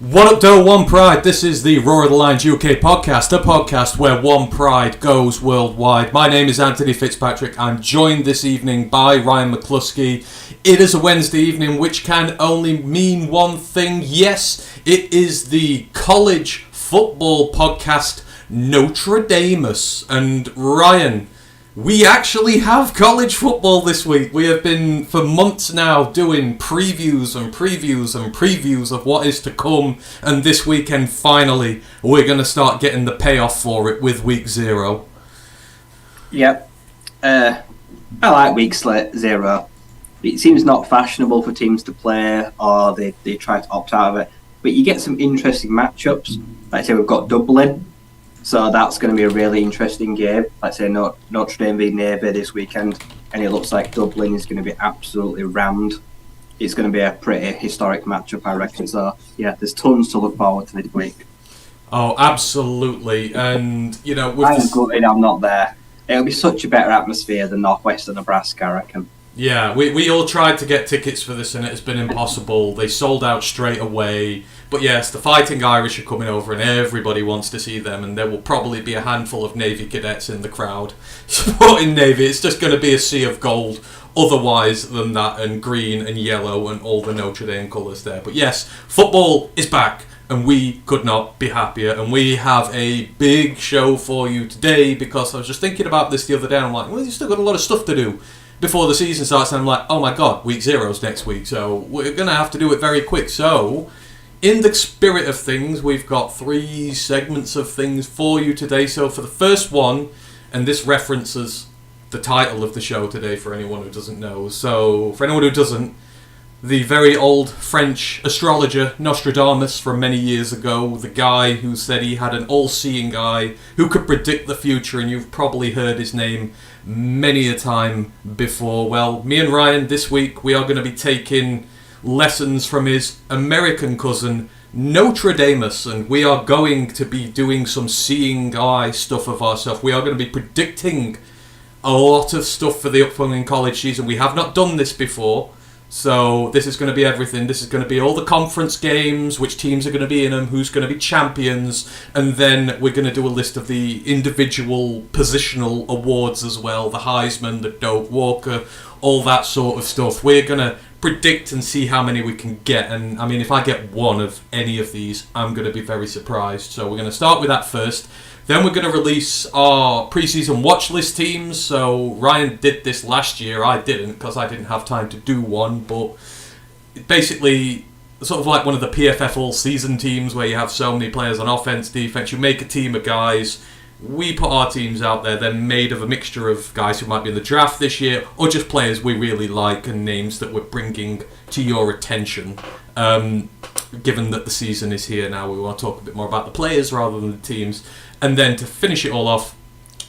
What up, though, One Pride? This is the Roar of the Lions UK podcast, a podcast where One Pride goes worldwide. My name is Anthony Fitzpatrick. I'm joined this evening by Ryan McCluskey. It is a Wednesday evening, which can only mean one thing. Yes, it is the college football podcast Notre-Damus. And Ryan, we actually have college football this week. We have been for months now doing previews of what is to come, and this weekend finally we're going to start getting the payoff for it with week 0. Yep. I like week 0. It seems not fashionable for teams to play, or they try to opt out of it, but you get some interesting matchups. Like I say, we've got Dublin. So that's going to be a really interesting game. Let's say Notre-Dame v Navy this weekend, and it looks like Dublin is going to be absolutely rammed. It's going to be a pretty historic matchup, I reckon. So, yeah, there's tons to look forward to this week. Oh, absolutely. And, you know... I'm not there. It'll be such a better atmosphere than Northwestern Nebraska, I reckon. Yeah, we all tried to get tickets for this and it's been impossible. They sold out straight away. But yes, the Fighting Irish are coming over and everybody wants to see them, and there will probably be a handful of Navy cadets in the crowd supporting Navy. It's just going to be a sea of gold otherwise than that, and green and yellow and all the Notre Dame colours there. But yes, football is back and we could not be happier, and we have a big show for you today because I was just thinking about this the other day and I'm like, well, you've still got a lot of stuff to do before the season starts, and I'm like, oh my god, week 0's next week, so we're going to have to do it very quick. So, in the spirit of things, we've got 3 segments of things for you today. So for the first one, and this references the title of the show today for anyone who doesn't know. So for anyone who doesn't, the very old French astrologer Nostradamus from many years ago, the guy who said he had an all-seeing eye who could predict the future, and you've probably heard his name many a time before. Well, me and Ryan this week, we are going to be taking lessons from his American cousin Notre-Damus, and we are going to be doing some seeing eye stuff of ourselves. We are going to be predicting a lot of stuff for the upcoming college season. We have not done this before, so this is going to be everything. This is going to be all the conference games, which teams are going to be in them, who's going to be champions, and then we're going to do a list of the individual positional awards as well, the Heisman, the Doak Walker, all that sort of stuff. We're going to predict and see how many we can get, and I mean, if I get one of any of these, I'm going to be very surprised. So we're going to start with that first. Then we're going to release our preseason watchlist teams. So Ryan did this last year. I didn't because I didn't have time to do one, but basically sort of like one of the PFF all-season teams where you have so many players on offense, defense. You make a team of guys. We put our teams out there. They're made of a mixture of guys who might be in the draft this year, or just players we really like and names that we're bringing to your attention. Given that the season is here now, we want to talk a bit more about the players rather than the teams. And then to finish it all off,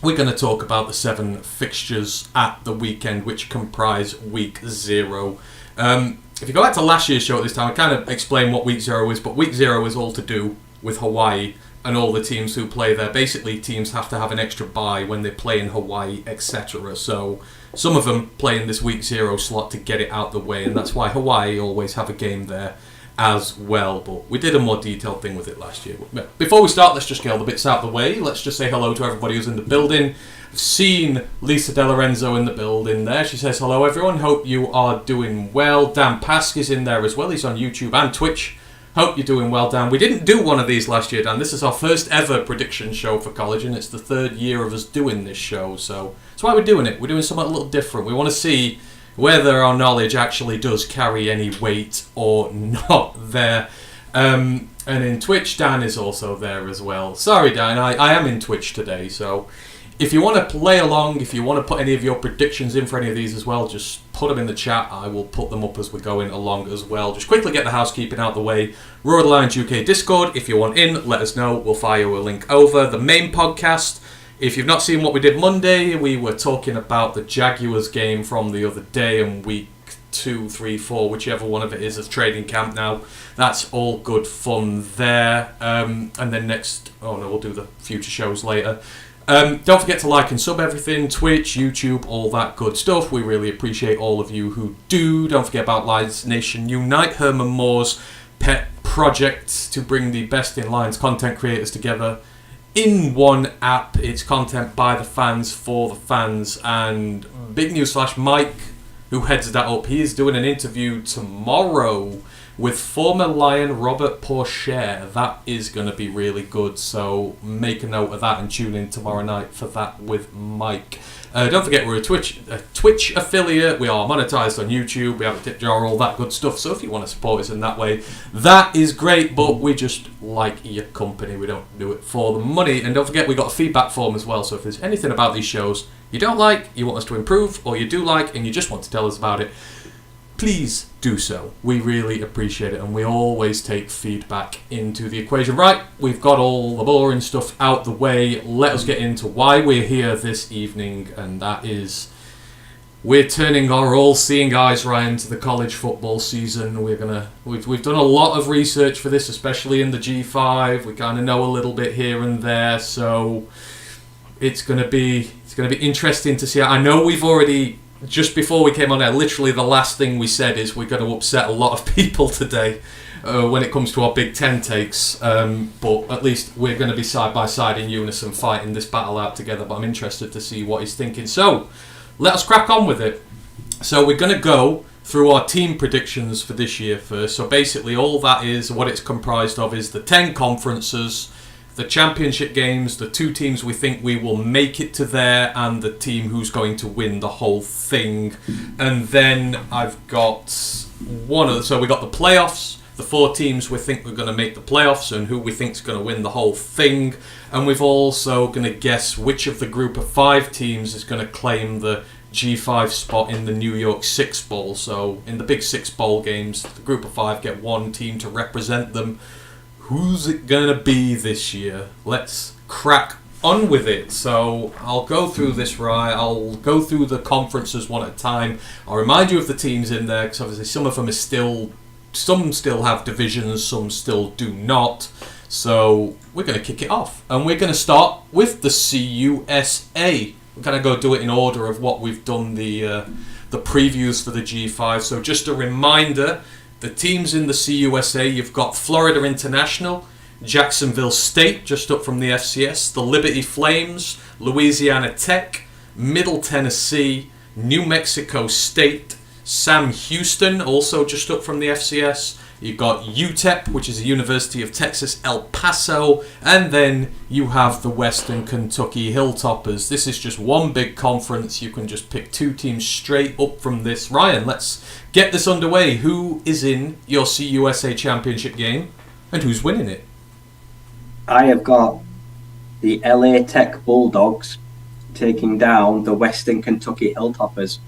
we're going to talk about the 7 fixtures at the weekend, which comprise week 0. If you go back to last year's show at this time, I kind of explained what week 0 is, but week 0 is all to do with Hawaii and all the teams who play there. Basically, teams have to have an extra bye when they play in Hawaii, etc. So some of them play in this week 0 slot to get it out the way, and that's why Hawaii always have a game there as well. But we did a more detailed thing with it last year. But before we start, let's just get all the bits out of the way. Let's just say hello to everybody who's in the building. I've seen Lisa De Lorenzo in the building there. She says, hello everyone, hope you are doing well. Dan Pask is in there as well. He's on YouTube and Twitch. Hope you're doing well, Dan. We didn't do one of these last year, Dan. This is our first ever prediction show for college, and it's the 3rd year of us doing this show, so that's why we're doing it. We're doing something a little different. We want to see whether our knowledge actually does carry any weight or not there. And in Twitch, Dan is also there as well. Sorry, Dan, I am in Twitch today, so if you want to play along, if you want to put any of your predictions in for any of these as well, just put them in the chat. I will put them up as we're going along as well. Just quickly get the housekeeping out of the way. Roar of the Lions UK Discord, if you want in, let us know. We'll fire you a link over. The main podcast, if you've not seen what we did Monday, we were talking about the Jaguars game from the other day and week 2, 3, 4, whichever one of it is, of training camp now. That's all good fun there. And then we'll do the future shows later. Don't forget to like and sub everything, Twitch, YouTube, all that good stuff. We really appreciate all of you who do. Don't forget about Lions Nation Unite, Herman Moore's pet project to bring the best in lines content creators together in one app. It's content by the fans for the fans. And big news flash, Mike, who heads that up, he is doing an interview tomorrow with former Lion Robert Pourchaire. That is going to be really good, so make a note of that and tune in tomorrow night for that with Mike. Don't forget, we're a Twitch affiliate. We are monetized on YouTube. We have a tip jar, all that good stuff. So if you want to support us in that way, that is great. But we just like your company. We don't do it for the money. And don't forget, we got a feedback form as well. So if there's anything about these shows you don't like, you want us to improve, or you do like and you just want to tell us about it, please do so. We really appreciate it, and we always take feedback into the equation. Right, we've got all the boring stuff out the way. Let us get into why we're here this evening, and that is we're turning our all-seeing eyes, Ryan, to the college football season. We've done a lot of research for this, especially in the G5. We kind of know a little bit here and there, so it's going to be interesting to see. I know we've already, just before we came on air, literally the last thing we said is we're going to upset a lot of people today when it comes to our Big Ten takes. But at least we're going to be side by side in unison fighting this battle out together. But I'm interested to see what he's thinking. So let us crack on with it. So we're going to go through our team predictions for this year first. So basically all that is, what it's comprised of is the 10 conferences, the championship games, the 2 teams we think we will make it to there, and the team who's going to win the whole thing. And then I've got so we got the playoffs, the 4 teams we think we're going to make the playoffs and who we think is going to win the whole thing. And we've also going to guess which of the group of 5 teams is going to claim the G5 spot in the New York Six Bowl. So in the big 6 bowl games, the group of 5 get one team to represent them. Who's it going to be this year? Let's crack on with it. So I'll go through this, right? I'll go through the conferences one at a time. I'll remind you of the teams in there, because obviously some of them some still have divisions, some still do not. So we're going to kick it off. And we're going to start with the CUSA. We're going to go do it in order of what we've done the previews for the G5. So just a reminder, the teams in the CUSA, you've got Florida International, Jacksonville State, just up from the FCS, the Liberty Flames, Louisiana Tech, Middle Tennessee, New Mexico State, Sam Houston, also just up from the FCS. You've got UTEP, which is the University of Texas, El Paso, and then you have the Western Kentucky Hilltoppers. This is just one big conference. You can just pick 2 teams straight up from this. Ryan, let's get this underway. Who is in your CUSA championship game, and who's winning it? I have got the LA Tech Bulldogs taking down the Western Kentucky Hilltoppers,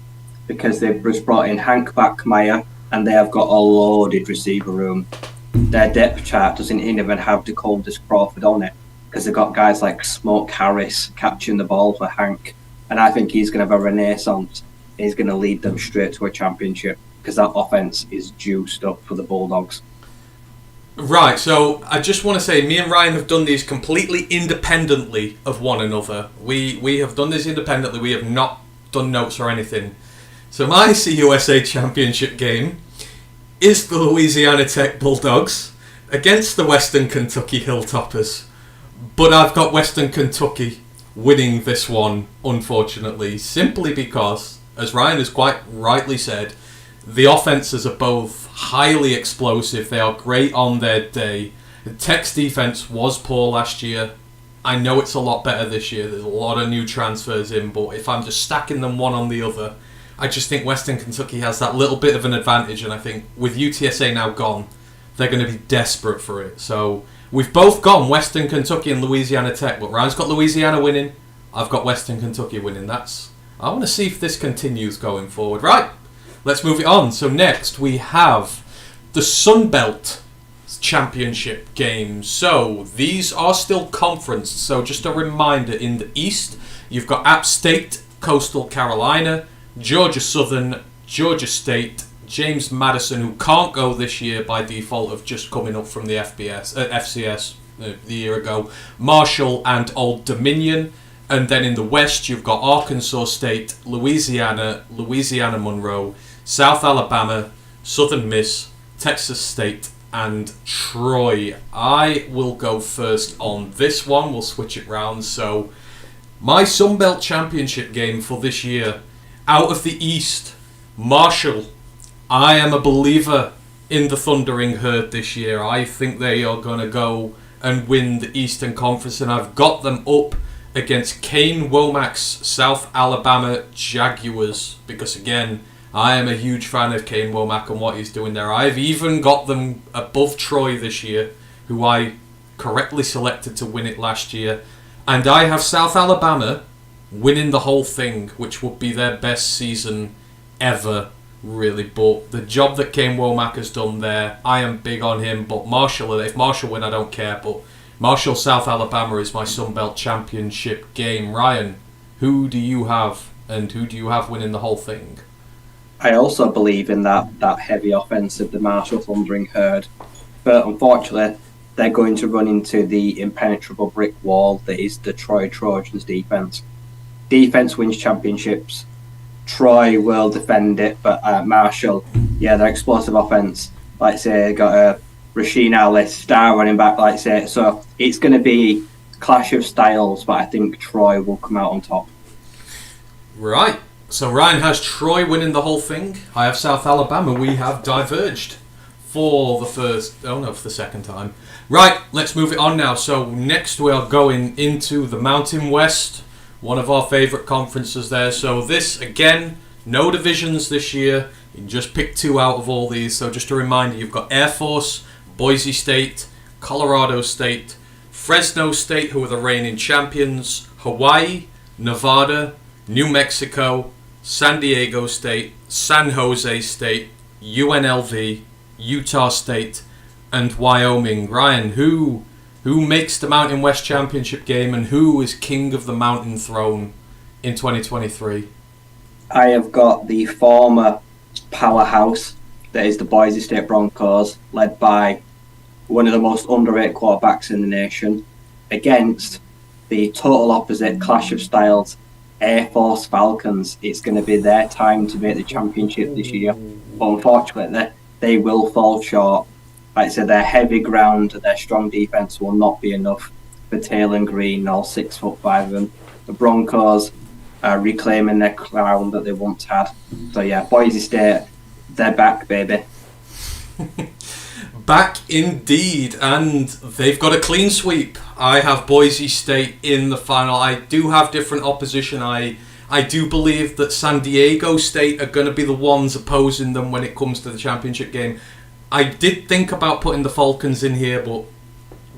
because they've just brought in Hank Backmeyer, and they have got a loaded receiver room. Their depth chart doesn't even have Dakotas Crawford on it, because they've got guys like Smoke Harris catching the ball for Hank, and I think he's going to have a renaissance. He's going to lead them straight to a championship, because that offense is juiced up for the Bulldogs. Right, so I just want to say, me and Ryan have done these completely independently of one another. We have done this independently. We have not done notes or anything. So my CUSA championship game is the Louisiana Tech Bulldogs against the Western Kentucky Hilltoppers. But I've got Western Kentucky winning this one, unfortunately, simply because, as Ryan has quite rightly said, the offenses are both highly explosive. They are great on their day. Tech's defense was poor last year. I know it's a lot better this year. There's a lot of new transfers in, but if I'm just stacking them one on the other, I just think Western Kentucky has that little bit of an advantage, and I think with UTSA now gone, they're going to be desperate for it. So we've both gone Western Kentucky and Louisiana Tech, but Ryan's got Louisiana winning, I've got Western Kentucky winning. I want to see if this continues going forward. Right, let's move it on. So next we have the Sun Belt Championship games. So these are still conference. So just a reminder, in the East, you've got App State, Coastal Carolina, Georgia Southern, Georgia State, James Madison, who can't go this year by default of just coming up from the FCS the year ago, Marshall and Old Dominion. And then in the West, you've got Arkansas State, Louisiana, Louisiana Monroe, South Alabama, Southern Miss, Texas State, and Troy. I will go first on this one. We'll switch it round. So, my Sunbelt Championship game for this year, out of the East, Marshall. I am a believer in the Thundering Herd this year. I think they are going to go and win the Eastern Conference, and I've got them up against Kane Womack's South Alabama Jaguars, because again, I am a huge fan of Kane Womack and what he's doing there. I've even got them above Troy this year, who I correctly selected to win it last year, and I have South Alabama winning the whole thing, which would be their best season ever, really. But the job that Kane Womack has done there, I am big on him. But Marshall, if Marshall win, I don't care. But Marshall South Alabama is my Sunbelt Championship game. Ryan, who do you have, and who do you have winning the whole thing? I also believe in that heavy offense of the Marshall Thundering Herd, but unfortunately, they're going to run into the impenetrable brick wall that is the Troy Trojans defense. Defense wins championships. Troy will defend it, but Marshall, their explosive offense, like say, got a Rasheen Ali, star running back, like say. So it's going to be clash of styles, but I think Troy will come out on top. Right. So Ryan has Troy winning the whole thing. I have South Alabama. We have diverged for the second time. Right, let's move it on now. So next we are going into the Mountain West, one of our favourite conferences there. So this, again, no divisions this year. You can just pick two out of all these. So just a reminder, you've got Air Force, Boise State, Colorado State, Fresno State, who are the reigning champions, Hawaii, Nevada, New Mexico, San Diego State, San Jose State, UNLV, Utah State, and Wyoming. Ryan, who makes the Mountain West Championship game, and who is king of the Mountain Throne in 2023? I have got the former powerhouse that is the Boise State Broncos, led by one of the most underrated quarterbacks in the nation, against the total opposite clash of styles, Air Force Falcons. It's going to be their time to make the championship this year, but unfortunately they will fall short. Like I said, their heavy ground, their strong defense will not be enough for Taylor Green, all 6'5" of them. The Broncos are reclaiming their crown that they once had. So Boise State, they're back, baby. Back indeed, and they've got a clean sweep. I have Boise State in the final. I do have different opposition. I do believe that San Diego State are going to be the ones opposing them when it comes to the championship game. I did think about putting the Falcons in here, but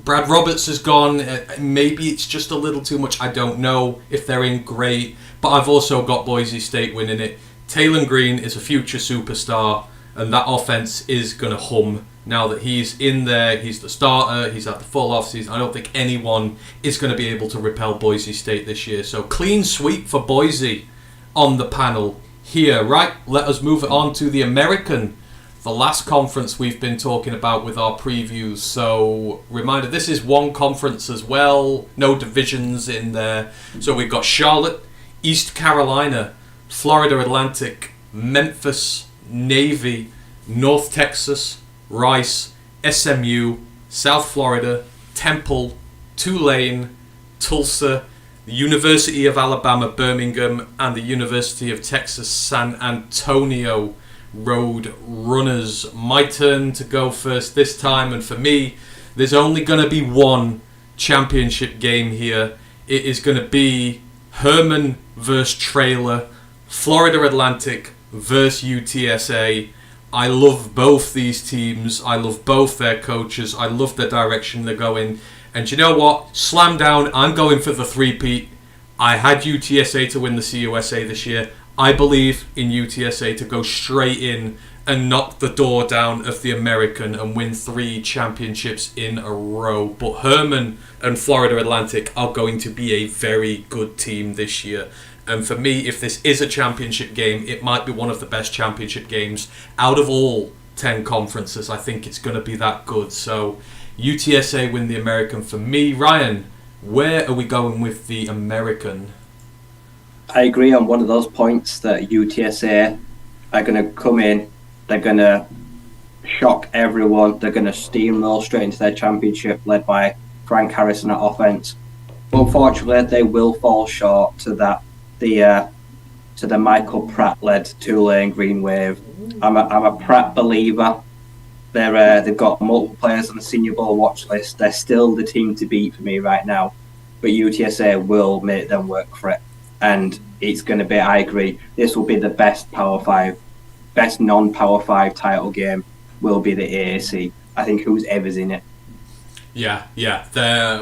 Brad Roberts is gone. Maybe it's just a little too much. I don't know if they're in great, but I've also got Boise State winning it. Taylor Green is a future superstar, and that offense is going to hum. Now that he's in there, he's the starter, he's at the full off-season. I don't think anyone is going to be able to repel Boise State this year. So clean sweep for Boise on the panel here. Right, let us move it on to the American, the last conference we've been talking about with our previews. So reminder, this is one conference as well, no divisions in there. So we've got Charlotte, East Carolina, Florida Atlantic, Memphis, Navy, North Texas, Rice, SMU, South Florida, Temple, Tulane, Tulsa, the University of Alabama, Birmingham, and the University of Texas, San Antonio Road Runners. My turn to go first this time, and for me, there's only going to be one championship game here. It is going to be Herman versus Traylor, Florida Atlantic versus UTSA. I love both these teams. I love both their coaches. I love the direction they're going. And you know what? Slam down. I'm going for the three-peat. I had UTSA to win the CUSA this year. I believe in UTSA to go straight in and knock the door down of the American and win 3 championships in a row. But Herman and Florida Atlantic are going to be a very good team this year. And for me, if this is a championship game, it might be one of the best championship games out of all 10 conferences. I think it's going to be that good. So UTSA win the American for me. Ryan, where are we going with the American? I agree on one of those points that UTSA are going to come in. They're going to shock everyone. They're going to steamroll straight into their championship, led by Frank Harrison at offense. But unfortunately, they will fall short to the Michael Pratt-led Tulane Green Wave. I'm a Pratt believer. They've got multiple players on the Senior Bowl watch list. They're still the team to beat for me right now. But UTSA will make them work for it. And it's going to be, I agree, this will be the best Power 5, best non-Power 5 title game will be the AAC. I think whoever's in it. Yeah.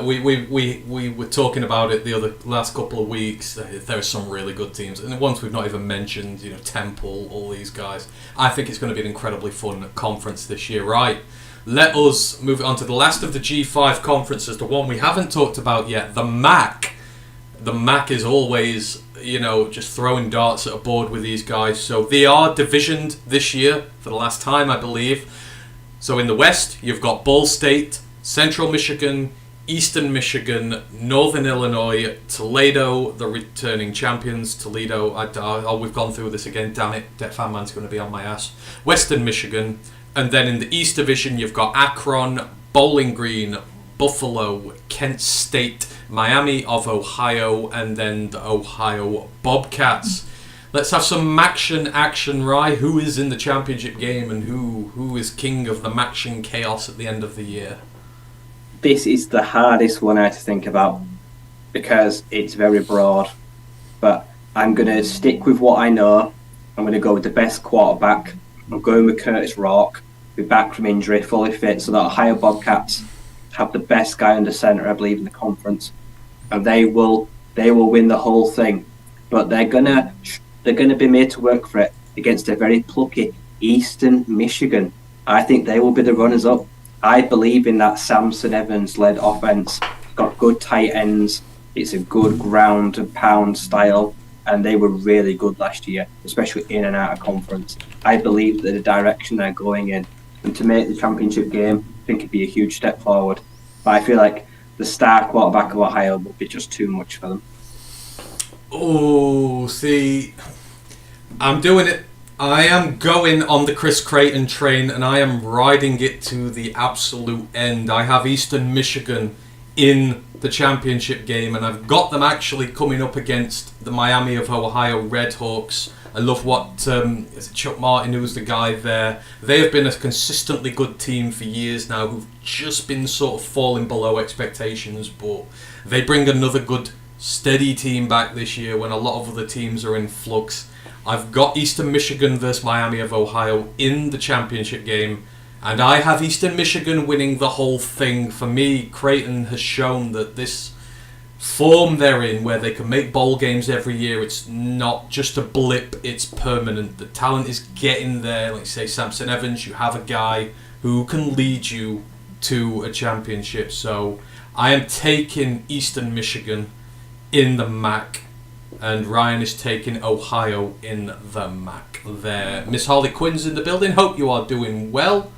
We were talking about it the last couple of weeks. There are some really good teams, and the ones we've not even mentioned, Temple, all these guys. I think it's going to be an incredibly fun conference this year. Right, let us move on to the last of the G5 conferences, the one we haven't talked about yet, the MAC. The MAC is always, just throwing darts at a board with these guys. So they are divisioned this year for the last time, I believe. So in the West, you've got Ball State, Central Michigan, Eastern Michigan, Northern Illinois, Toledo, the returning champions. Toledo, we've gone through this again. Damn it, Det Fan Man's going to be on my ass. Western Michigan, and then in the East Division, you've got Akron, Bowling Green, Buffalo, Kent State, Miami of Ohio, and then the Ohio Bobcats. Let's have some action, Rye. Who is in the championship game, and who is king of the Maction chaos at the end of the year? This is the hardest one I had to think about because it's very broad. But I'm going to stick with what I know. I'm going to go with the best quarterback. I'm going with Curtis Rourke. Be back from injury, fully fit, so that Ohio Bobcats have the best guy under center, I believe, in the conference, and they will win the whole thing. But they're gonna be made to work for it against a very plucky Eastern Michigan. I think they will be the runners up. I believe in that Samson Evans-led offense. Got good tight ends. It's a good ground and pound style, and they were really good last year, especially in and out of conference. I believe that the direction they're going in, and to make the championship game, I think it'd be a huge step forward. But I feel like the star quarterback of Ohio will be just too much for them. Oh, see, I'm doing it. I am going on the Chris Creighton train, and I am riding it to the absolute end. I have Eastern Michigan in the championship game, and I've got them actually coming up against the Miami of Ohio Redhawks. I love what is it Chuck Martin, who's the guy there. They have been a consistently good team for years now, who've just been sort of falling below expectations, but they bring another good, steady team back this year when a lot of other teams are in flux. I've got Eastern Michigan versus Miami of Ohio in the championship game, and I have Eastern Michigan winning the whole thing. For me, Creighton has shown that this form they're in, where they can make bowl games every year, it's not just a blip, it's permanent. The talent is getting there. Like say Samson Evans, you have a guy who can lead you to a championship. So I am taking Eastern Michigan in the MAC, and Ryan is taking Ohio in the MAC there. Miss Harley Quinn's in the building. Hope you are doing well.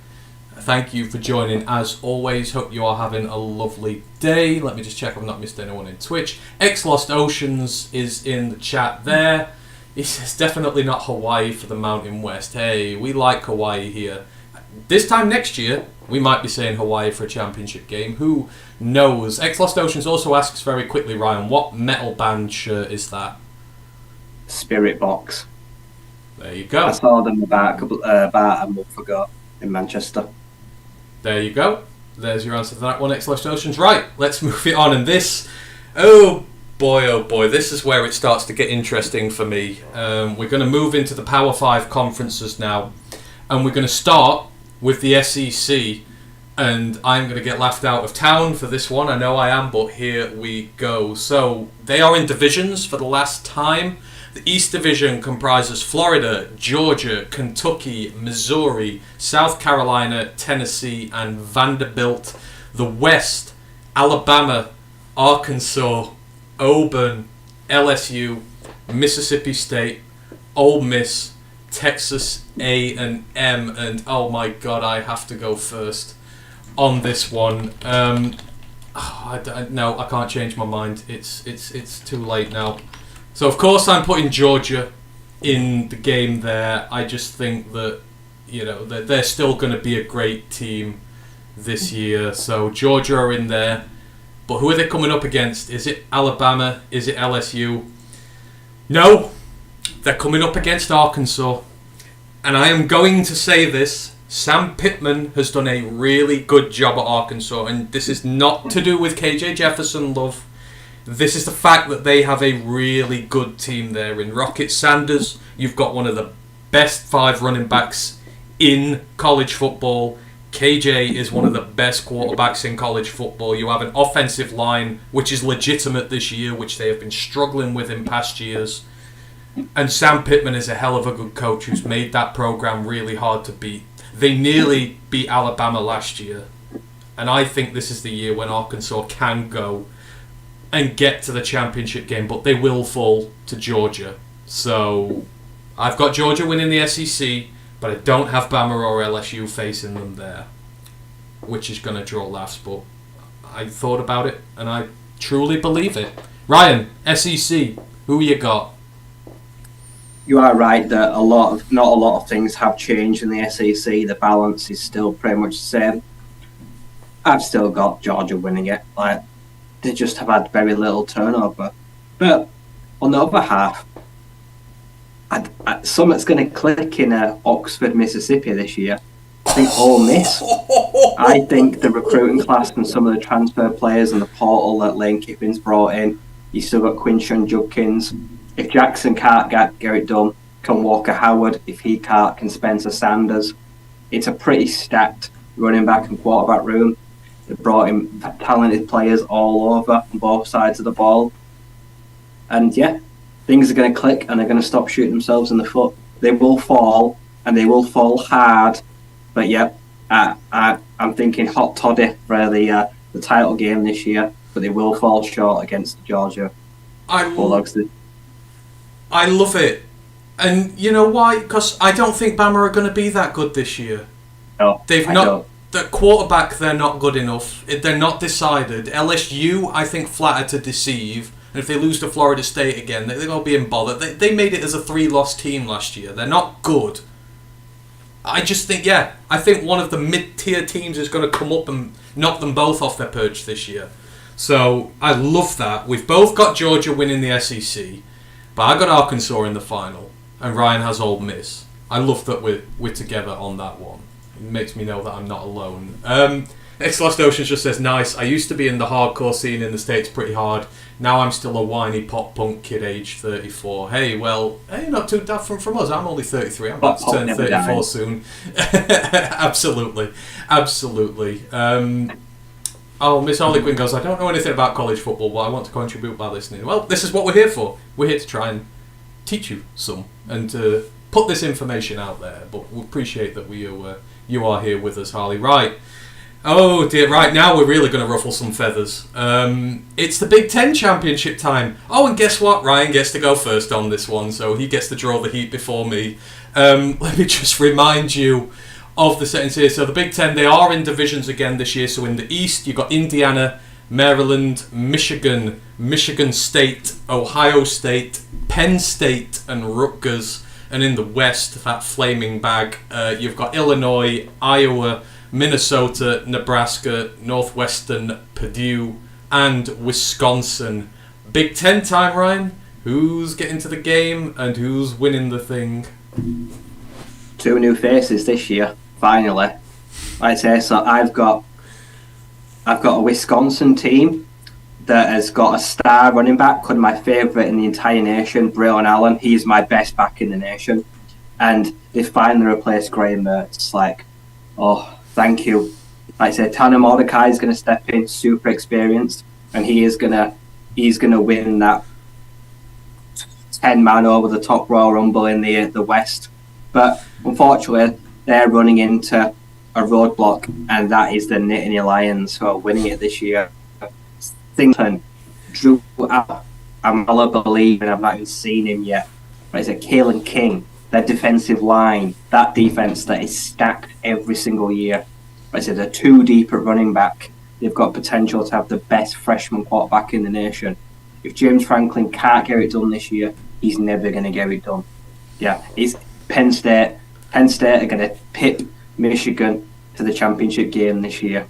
Thank you for joining as always. Hope you are having a lovely day. Let me just check I've not missed anyone in Twitch. X Lost Oceans is in the chat there. He says definitely not Hawaii for the Mountain West. Hey, we like Hawaii here. This time next year, we might be saying Hawaii for a championship game. Who knows? X Lost Oceans also asks very quickly, Ryan, what metal band shirt is that? Spirit Box. There you go. I saw them about a month ago in Manchester. There you go. There's your answer to that one, X Lost Oceans. Right, let's move it on. And this, oh boy, this is where it starts to get interesting for me. We're going to move into the Power 5 conferences now. And we're going to start with the SEC. And I'm going to get laughed out of town for this one. I know I am, but here we go. So, they are in divisions for the last time. The East Division comprises Florida, Georgia, Kentucky, Missouri, South Carolina, Tennessee, and Vanderbilt. The West, Alabama, Arkansas, Auburn, LSU, Mississippi State, Ole Miss, Texas A&M, and oh my god, I have to go first on this one. No, I can't change my mind. It's too late now. So of course I'm putting Georgia in the game there. I just think that they're still going to be a great team this year. So Georgia are in there. But who are they coming up against? Is it Alabama? Is it LSU? No, they're coming up against Arkansas. And I am going to say this. Sam Pittman has done a really good job at Arkansas. And this is not to do with KJ Jefferson, love. This is the fact that they have a really good team there. In Rocket Sanders, you've got one of the best 5 running backs in college football. KJ is one of the best quarterbacks in college football. You have an offensive line which is legitimate this year, which they have been struggling with in past years. And Sam Pittman is a hell of a good coach who's made that program really hard to beat. They nearly beat Alabama last year. And I think this is the year when Arkansas can go and get to the championship game, but they will fall to Georgia. So I've got Georgia winning the SEC, but I don't have Bama or LSU facing them there, which is going to draw laughs, but I thought about it and I truly believe it. Ryan, SEC, who you got? You are right that not a lot of things have changed in the SEC. The balance is still pretty much the same. I've still got Georgia winning it. They just have had very little turnover. But on the other half, something's going to click in Oxford, Mississippi this year. I think Ole Miss. I think the recruiting class and some of the transfer players and the portal that Lane Kiffin's brought in, you still got Quinshon Judkins. If Jackson can't get it done, can Walker Howard. If he can't, can Spencer Sanders. It's a pretty stacked running back and quarterback room. They brought in talented players all over on both sides of the ball. And yeah, things are going to click and they're going to stop shooting themselves in the foot. They will fall, and they will fall hard. But yeah, I'm thinking hot toddy for the title game this year, but they will fall short against the Georgia Bulldogs. I love it. And you know why? Because I don't think Bama are going to be that good this year. No, The quarterback, they're not good enough. They're not decided. LSU, I think, flatter to deceive. And if they lose to Florida State again, they're going to be in bother. They made it as a 3-loss team last year. They're not good. I just think, I think one of the mid-tier teams is going to come up and knock them both off their perch this year. So I love that. We've both got Georgia winning the SEC, but I got Arkansas in the final, and Ryan has Ole Miss. I love that we're together on that one. It makes me know that I'm not alone. X Lost Oceans just says, nice. I used to be in the hardcore scene in the States pretty hard. Now I'm still a whiny pop punk kid aged 34. Hey, not too different from us. I'm only 33. I'm about to turn 34 soon. Absolutely. Miss Harlequin goes, I don't know anything about college football, but I want to contribute by listening. Well, this is what we're here for. We're here to try and teach you some and to put this information out there. But we appreciate that you are here with us, Harley. Right. Oh dear, right now we're really going to ruffle some feathers. It's the Big Ten Championship time. Oh, and guess what? Ryan gets to go first on this one, so he gets to draw the heat before me. Let me just remind you of the settings here. So the Big Ten, they are in divisions again this year. So in the East, you've got Indiana, Maryland, Michigan, Michigan State, Ohio State, Penn State, and Rutgers. And in the West, that flaming bag, you've got Illinois, Iowa, Minnesota, Nebraska, Northwestern, Purdue, and Wisconsin. Big Ten time, Ryan. Who's getting to the game and who's winning the thing? 2 new faces this year, finally. Like I say, so I've got a Wisconsin team that has got a star running back, one of my favourite in the entire nation, Braylon Allen. He's my best back in the nation. And they finally replaced Graham Mertz. Thank you. Like I said, Tanner Mordecai is going to step in, super experienced, and he's going to win that 10-man over the top Royal Rumble in the West. But unfortunately, they're running into a roadblock, and that is the Nittany Lions who are winning it this year. Thington, Drew out. I'm all believe, and I've not even seen him yet. But it's Kalen King. Their defensive line, that defense that is stacked every single year. I said they're 2 deep at running back. They've got potential to have the best freshman quarterback in the nation. If James Franklin can't get it done this year, he's never going to get it done. Yeah, it's Penn State. Penn State are going to pip Michigan to the championship game this year.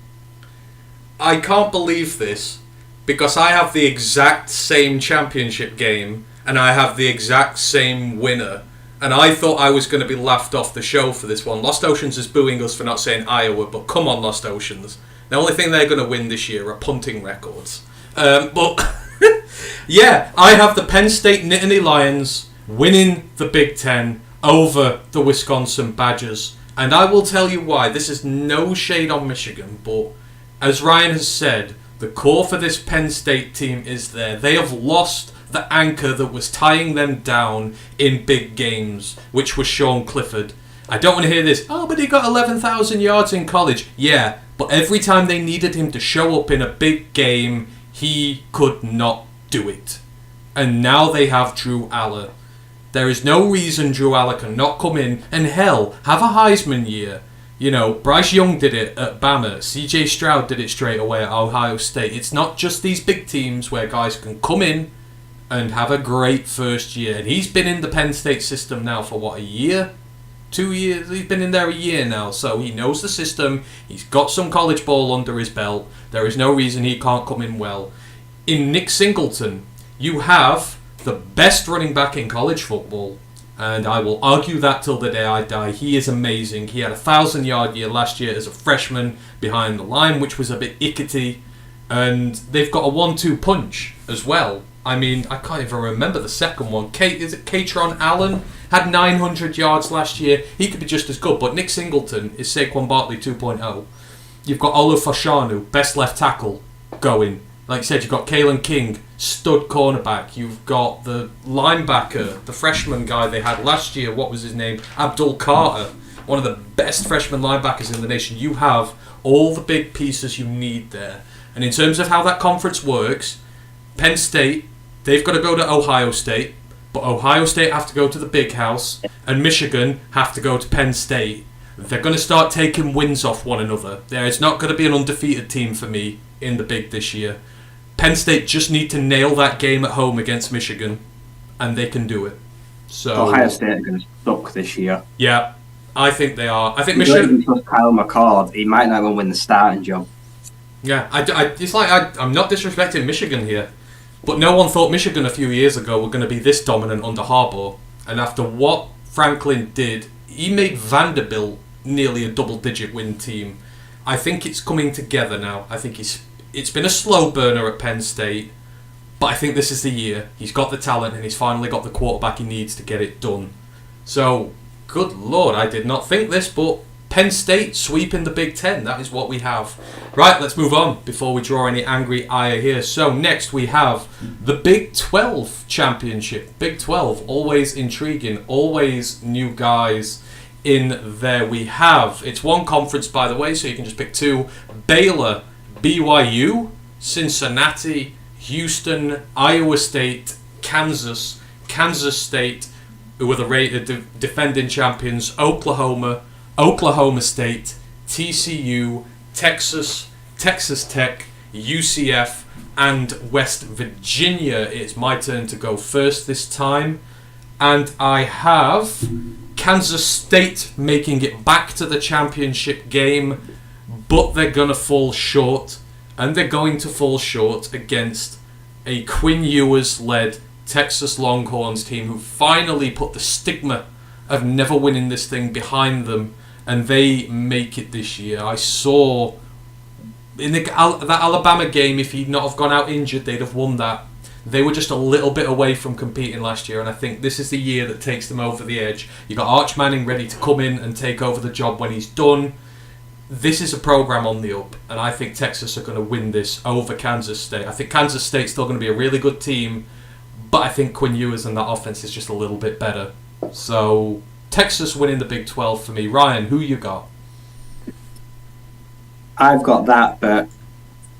I can't believe this because I have the exact same championship game and I have the exact same winner. And I thought I was going to be laughed off the show for this one. Lost Oceans is booing us for not saying Iowa, but come on, Lost Oceans. The only thing they're going to win this year are punting records. But yeah, I have the Penn State Nittany Lions winning the Big Ten over the Wisconsin Badgers. And I will tell you why. This is no shade on Michigan, but as Ryan has said, the core for this Penn State team is there. They have lost the anchor that was tying them down in big games, which was Sean Clifford. I don't want to hear this, oh, but he got 11,000 yards in college. Yeah, but every time they needed him to show up in a big game, he could not do it. And now they have Drew Aller. There is no reason Drew Aller cannot come in and, hell, have a Heisman year. You know, Bryce Young did it at Bama. CJ Stroud did it straight away at Ohio State. It's not just these big teams where guys can come in and have a great first year. And he's been in the Penn State system now for, what, a year? 2 years? He's been in there a year now, so he knows the system. He's got some college ball under his belt. There is no reason he can't come in well. In Nick Singleton, you have the best running back in college football, and I will argue that till the day I die. He is amazing. He had a 1,000-yard year last year as a freshman behind the line, which was a bit ickety, and they've got a 1-2 punch as well. I mean, I can't even remember the second one. Is it Katron Allen? Had 900 yards last year. He could be just as good, but Nick Singleton is Saquon Barkley 2.0. You've got Olu Fashanu, best left tackle, going. Like I said, you've got Kalen King, stud cornerback. You've got the linebacker, the freshman guy they had last year. What was his name? Abdul Carter, one of the best freshman linebackers in the nation. You have all the big pieces you need there. And in terms of how that conference works, Penn State, they've got to go to Ohio State, but Ohio State have to go to the Big House, and Michigan have to go to Penn State. They're going to start taking wins off one another. It's not going to be an undefeated team for me in the Big this year. Penn State just need to nail that game at home against Michigan, and they can do it. So Ohio State are going to suck this year. Yeah, I think they are. I think you Michigan. Don't Kyle McCord, he might not even win the starting job. Yeah, it's like I'm not disrespecting Michigan here, but no one thought Michigan a few years ago were going to be this dominant under Harbaugh. And after what Franklin did, he made Vanderbilt nearly a double-digit win team. I think it's coming together now. I think it's been a slow burner at Penn State, but I think this is the year. He's got the talent and he's finally got the quarterback he needs to get it done. So, good Lord, I did not think this, but Penn State sweeping the Big Ten. That is what we have. Right, let's move on before we draw any angry ire here. So next we have the Big 12 Championship. Big 12, always intriguing, always new guys in there. We have, it's one conference by the way, so you can just pick two. Baylor, BYU, Cincinnati, Houston, Iowa State, Kansas State, who are the defending champions, Oklahoma State, TCU, Texas Tech, UCF, and West Virginia. It's my turn to go first this time. And I have Kansas State making it back to the championship game, but they're going to fall short. And they're going to fall short against a Quinn Ewers-led Texas Longhorns team who finally put the stigma of never winning this thing behind them. And they make it this year. I saw in that Alabama game, if he'd not have gone out injured, they'd have won that. They were just a little bit away from competing last year, and I think this is the year that takes them over the edge. You got Arch Manning ready to come in and take over the job when he's done. This is a program on the up, and I think Texas are going to win this over Kansas State. I think Kansas State's still going to be a really good team, but I think Quinn Ewers and that offense is just a little bit better. So Texas winning the Big 12 for me. Ryan, who you got? I've got that, but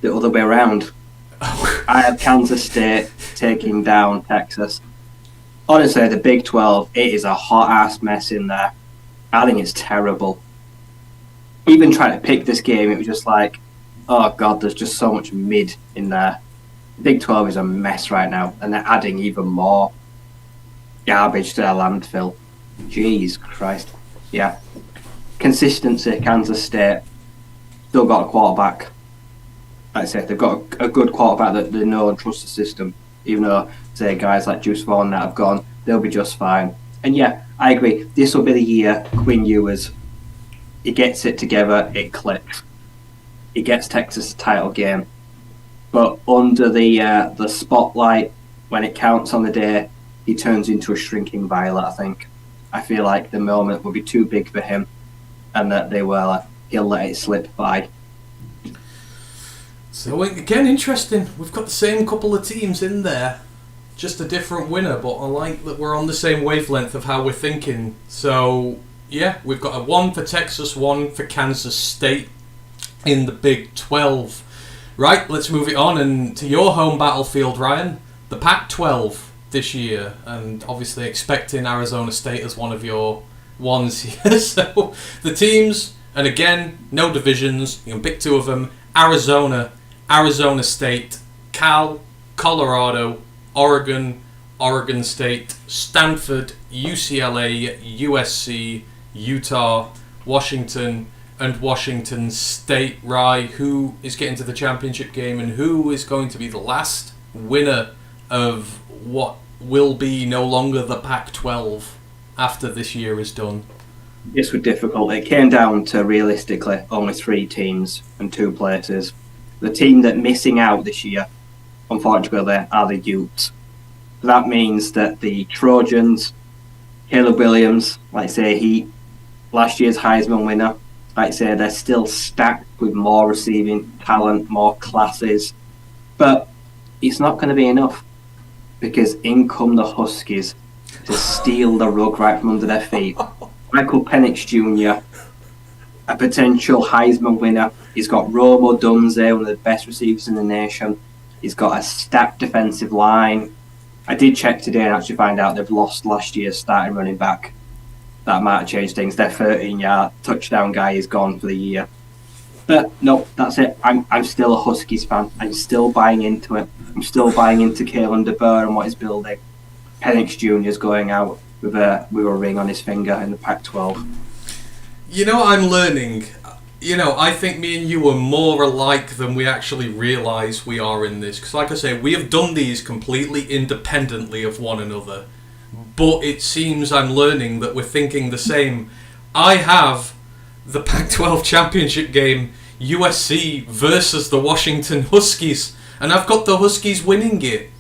the other way around. I have Kansas State taking down Texas. Honestly, the Big 12, it is a hot-ass mess in there. I think it's terrible. Even trying to pick this game, it was just like, oh God, there's just so much mid in there. Big 12 is a mess right now, and they're adding even more garbage to their landfill. Jeez Christ. Yeah. Consistency, Kansas State. Still got a quarterback. Like I said, they've got a good quarterback that they know and trust the system. Even though, say, guys like Juice Vaughn that have gone, they'll be just fine. And yeah, I agree. This will be the year Quinn Ewers, he gets it together, it clicks. He gets Texas a title game. But under the spotlight, when it counts on the day, he turns into a shrinking violet, I think. I feel like the moment will be too big for him and that he'll let it slip by. So again, interesting. We've got the same couple of teams in there, just a different winner. But I like that we're on the same wavelength of how we're thinking. So yeah, we've got a 1 for Texas, 1 for Kansas State in the Big 12. Right, let's move it on and to your home battlefield, Ryan, the Pac-12 this year, and obviously expecting Arizona State as one of your ones here. So the teams, and again, no divisions. You can pick 2 of them: Arizona State, Cal, Colorado, Oregon State, Stanford, UCLA, USC, Utah, Washington, and Washington State. Rye, who is getting to the championship game and who is going to be the last winner of what will be no longer the Pac-12 after this year is done? This was difficult. It came down to realistically only 3 teams and 2 places. The team that missing out this year, unfortunately, are the Utes. That means that the Trojans, Caleb Williams, like I say, last year's Heisman winner, like I say, they're still stacked with more receiving talent, more classes. But it's not going to be enough because in come the Huskies to steal the rug right from under their feet. Michael Penix Jr., a potential Heisman winner. He's got Romo Dunze, one of the best receivers in the nation. He's got a stacked defensive line. I did check today and actually find out they've lost last year's starting running back. That might have changed things. Their 13-yard touchdown guy is gone for the year. But no, that's it. I'm still a Huskies fan. I'm still buying into it. I'm still buying into Kalen DeBoer and what he's building. Penix Jr. is going out with a ring on his finger in the Pac-12. You know, I'm learning. I think me and you are more alike than we actually realise we are in this. Because like I say, we have done these completely independently of one another. But it seems I'm learning that we're thinking the same. I have the Pac-12 championship game, USC versus the Washington Huskies. And I've got the Huskies winning it.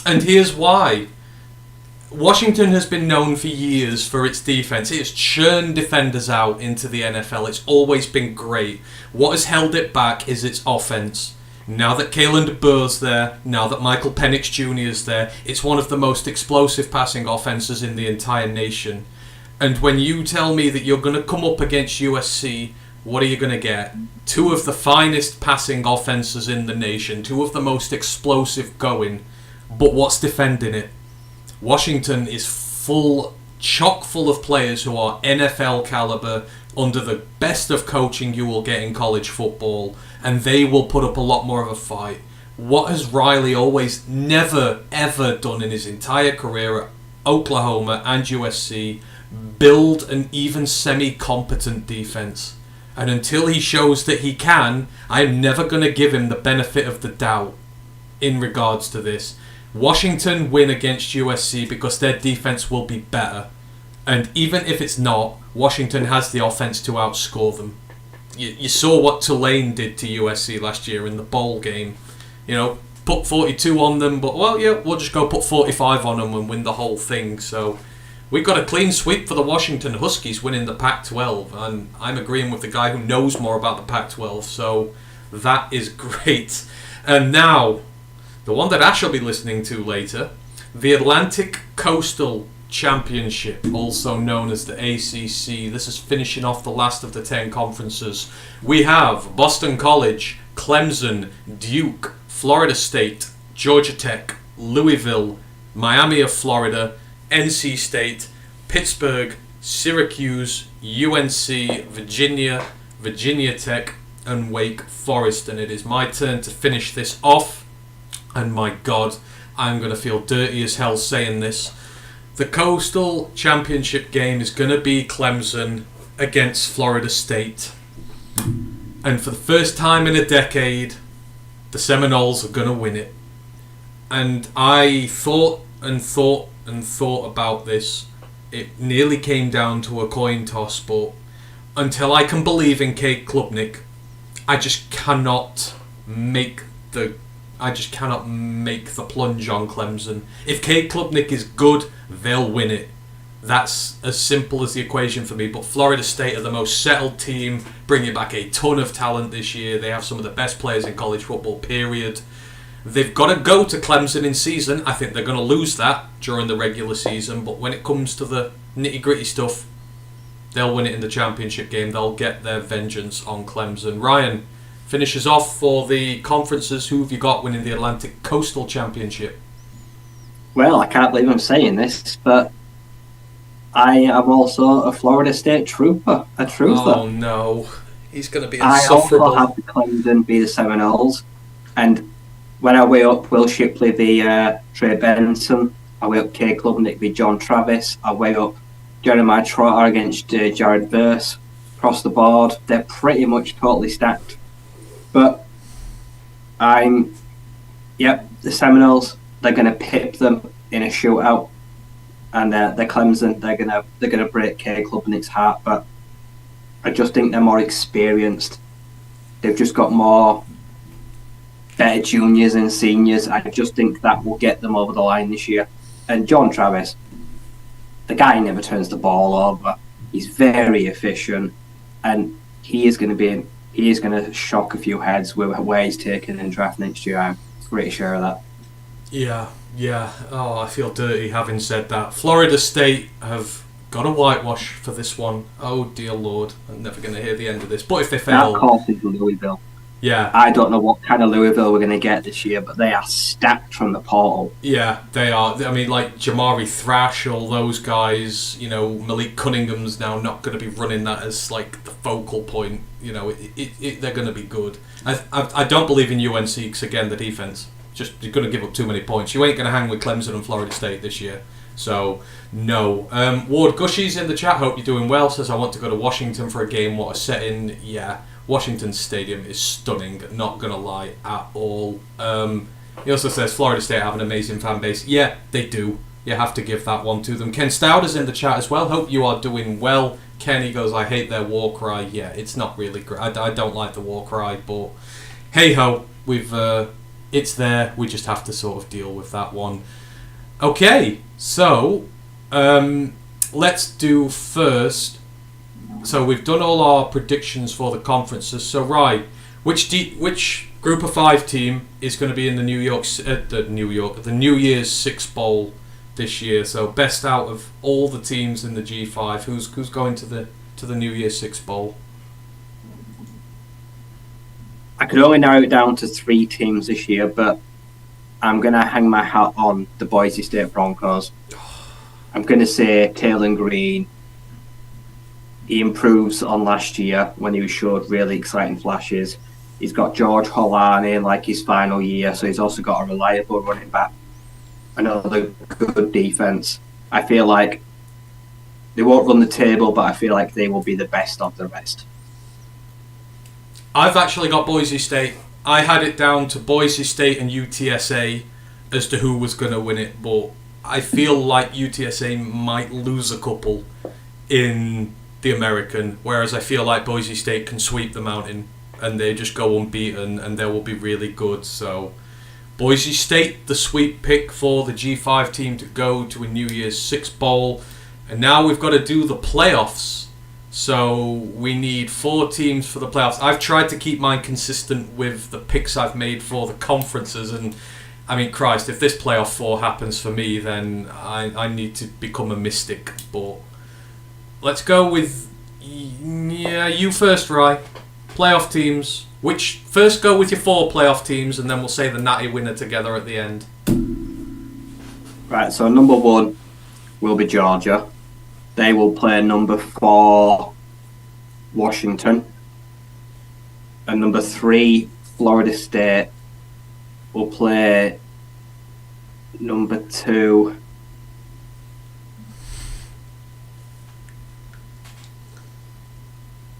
And here's why. Washington has been known for years for its defense. It has churned defenders out into the NFL. It's always been great. What has held it back is its offense. Now that Kalen DeBoer's there, now that Michael Penix Jr. is there, it's one of the most explosive passing offenses in the entire nation. And when you tell me that you're going to come up against USC, what are you going to get? 2 of the finest passing offenses in the nation, 2 of the most explosive going. But what's defending it? Washington is chock full of players who are NFL caliber, under the best of coaching you will get in college football, and they will put up a lot more of a fight. What has Riley always never ever done in his entire career at Oklahoma and USC? Build an even semi-competent defense. And until he shows that he can, I'm never going to give him the benefit of the doubt in regards to this. Washington win against USC because their defense will be better. And even if it's not, Washington has the offense to outscore them. You saw what Tulane did to USC last year in the bowl game. Put 42 on them, but we'll just go put 45 on them and win the whole thing. So we've got a clean sweep for the Washington Huskies winning the Pac-12. And I'm agreeing with the guy who knows more about the Pac-12. So that is great. And now, the one that Ash will be listening to later, the Atlantic Coastal Championship, also known as the ACC. This is finishing off the last of the 10 conferences. We have Boston College, Clemson, Duke, Florida State, Georgia Tech, Louisville, Miami of Florida, NC State, Pittsburgh, Syracuse, UNC, Virginia, Virginia Tech, and Wake Forest. And it is my turn to finish this off. And my God, I'm going to feel dirty as hell saying this. The Coastal Championship game is going to be Clemson against Florida State. And for the first time in a decade, the Seminoles are going to win it. And I thought about this. It nearly came down to a coin toss, but until I can believe in Cade Klubnik, I just cannot make the plunge on Clemson. If Cade Klubnik is good, they'll win it. That's as simple as the equation for me. But Florida State are the most settled team, bringing back a ton of talent this year. They have some of the best players in college football, period. They've got to go to Clemson in season. I think they're going to lose that during the regular season. But when it comes to the nitty-gritty stuff, they'll win it in the championship game. They'll get their vengeance on Clemson. Ryan finishes off for the conferences. Who have you got winning the Atlantic Coastal Championship? Well, I can't believe I'm saying this, but I am also a Florida State truther. Oh no, he's going to be insufferable. I also have the Clemson be the Seminoles, and when I weigh up Will Shipley be Trey Benson, I weigh up Cade Klubnik be John Travis, I weigh up Jeremiah Trotter against Jared Verse. Across the board, they're pretty much totally stacked. But the Seminoles, they're going to pip them in a shootout, and the Clemson, they're gonna break Cade Klubnik's heart. But I just think they're more experienced. They've just got more better juniors and seniors. I just think that will get them over the line this year. And John Travis, the guy never turns the ball over. He's very efficient, and he is going to shock a few heads with where he's taken in draft next year. I'm pretty sure of that. Yeah. Oh, I feel dirty having said that. Florida State have got a whitewash for this one. Oh dear Lord, I'm never going to hear the end of this. But if they fail, that course is Louisville. Yeah. I don't know what kind of Louisville we're going to get this year, but they are stacked from the portal. Yeah, they are. I mean, like Jamari Thrash, all those guys, Malik Cunningham's now not going to be running that as like the focal point. They're going to be good. I don't believe in UNC because, again, the defense. Just, you're going to give up too many points. You ain't going to hang with Clemson and Florida State this year. So, no. Ward Gushy's in the chat. Hope you're doing well. Says, I want to go to Washington for a game. What a setting. Yeah. Washington Stadium is stunning, not going to lie at all. He also says Florida State have an amazing fan base. Yeah, they do. You have to give that one to them. Ken Stout is in the chat as well. Hope you are doing well. Kenny goes, I hate their war cry. Yeah, it's not really great. I don't like the war cry, but hey-ho, it's there. We just have to sort of deal with that one. Okay, so let's do first. So we've done all our predictions for the conferences. So Rye, which Group of 5 team is going to be in the New Year's Six Bowl this year? So best out of all the teams in the G5, who's going to the New Year's Six Bowl? I could only narrow it down to 3 teams this year, but I'm going to hang my hat on the Boise State Broncos. I'm going to say Taylor Green. He improves on last year when he showed really exciting flashes. He's got George Holani in like his final year, so he's also got a reliable running back. Another good defense. I feel like they won't run the table, but I feel like they will be the best of the rest. I've actually got Boise State. I had it down to Boise State and UTSA as to who was going to win it, but I feel like UTSA might lose a couple in the American, whereas I feel like Boise State can sweep the mountain and they just go unbeaten and they will be really good. So Boise State, the sweep pick for the G5 team to go to a New Year's Six Bowl. And now we've got to do the playoffs. So we need 4 teams for the playoffs. I've tried to keep mine consistent with the picks I've made for the conferences, and I mean, Christ, if this playoff 4 happens for me, then I need to become a mystic. But let's go with you first, Rye. Playoff teams. First go with your 4 playoff teams, and then we'll say the natty winner together at the end. Right, so number 1 will be Georgia. They will play number 4, Washington. And number 3, Florida State, will play number 2,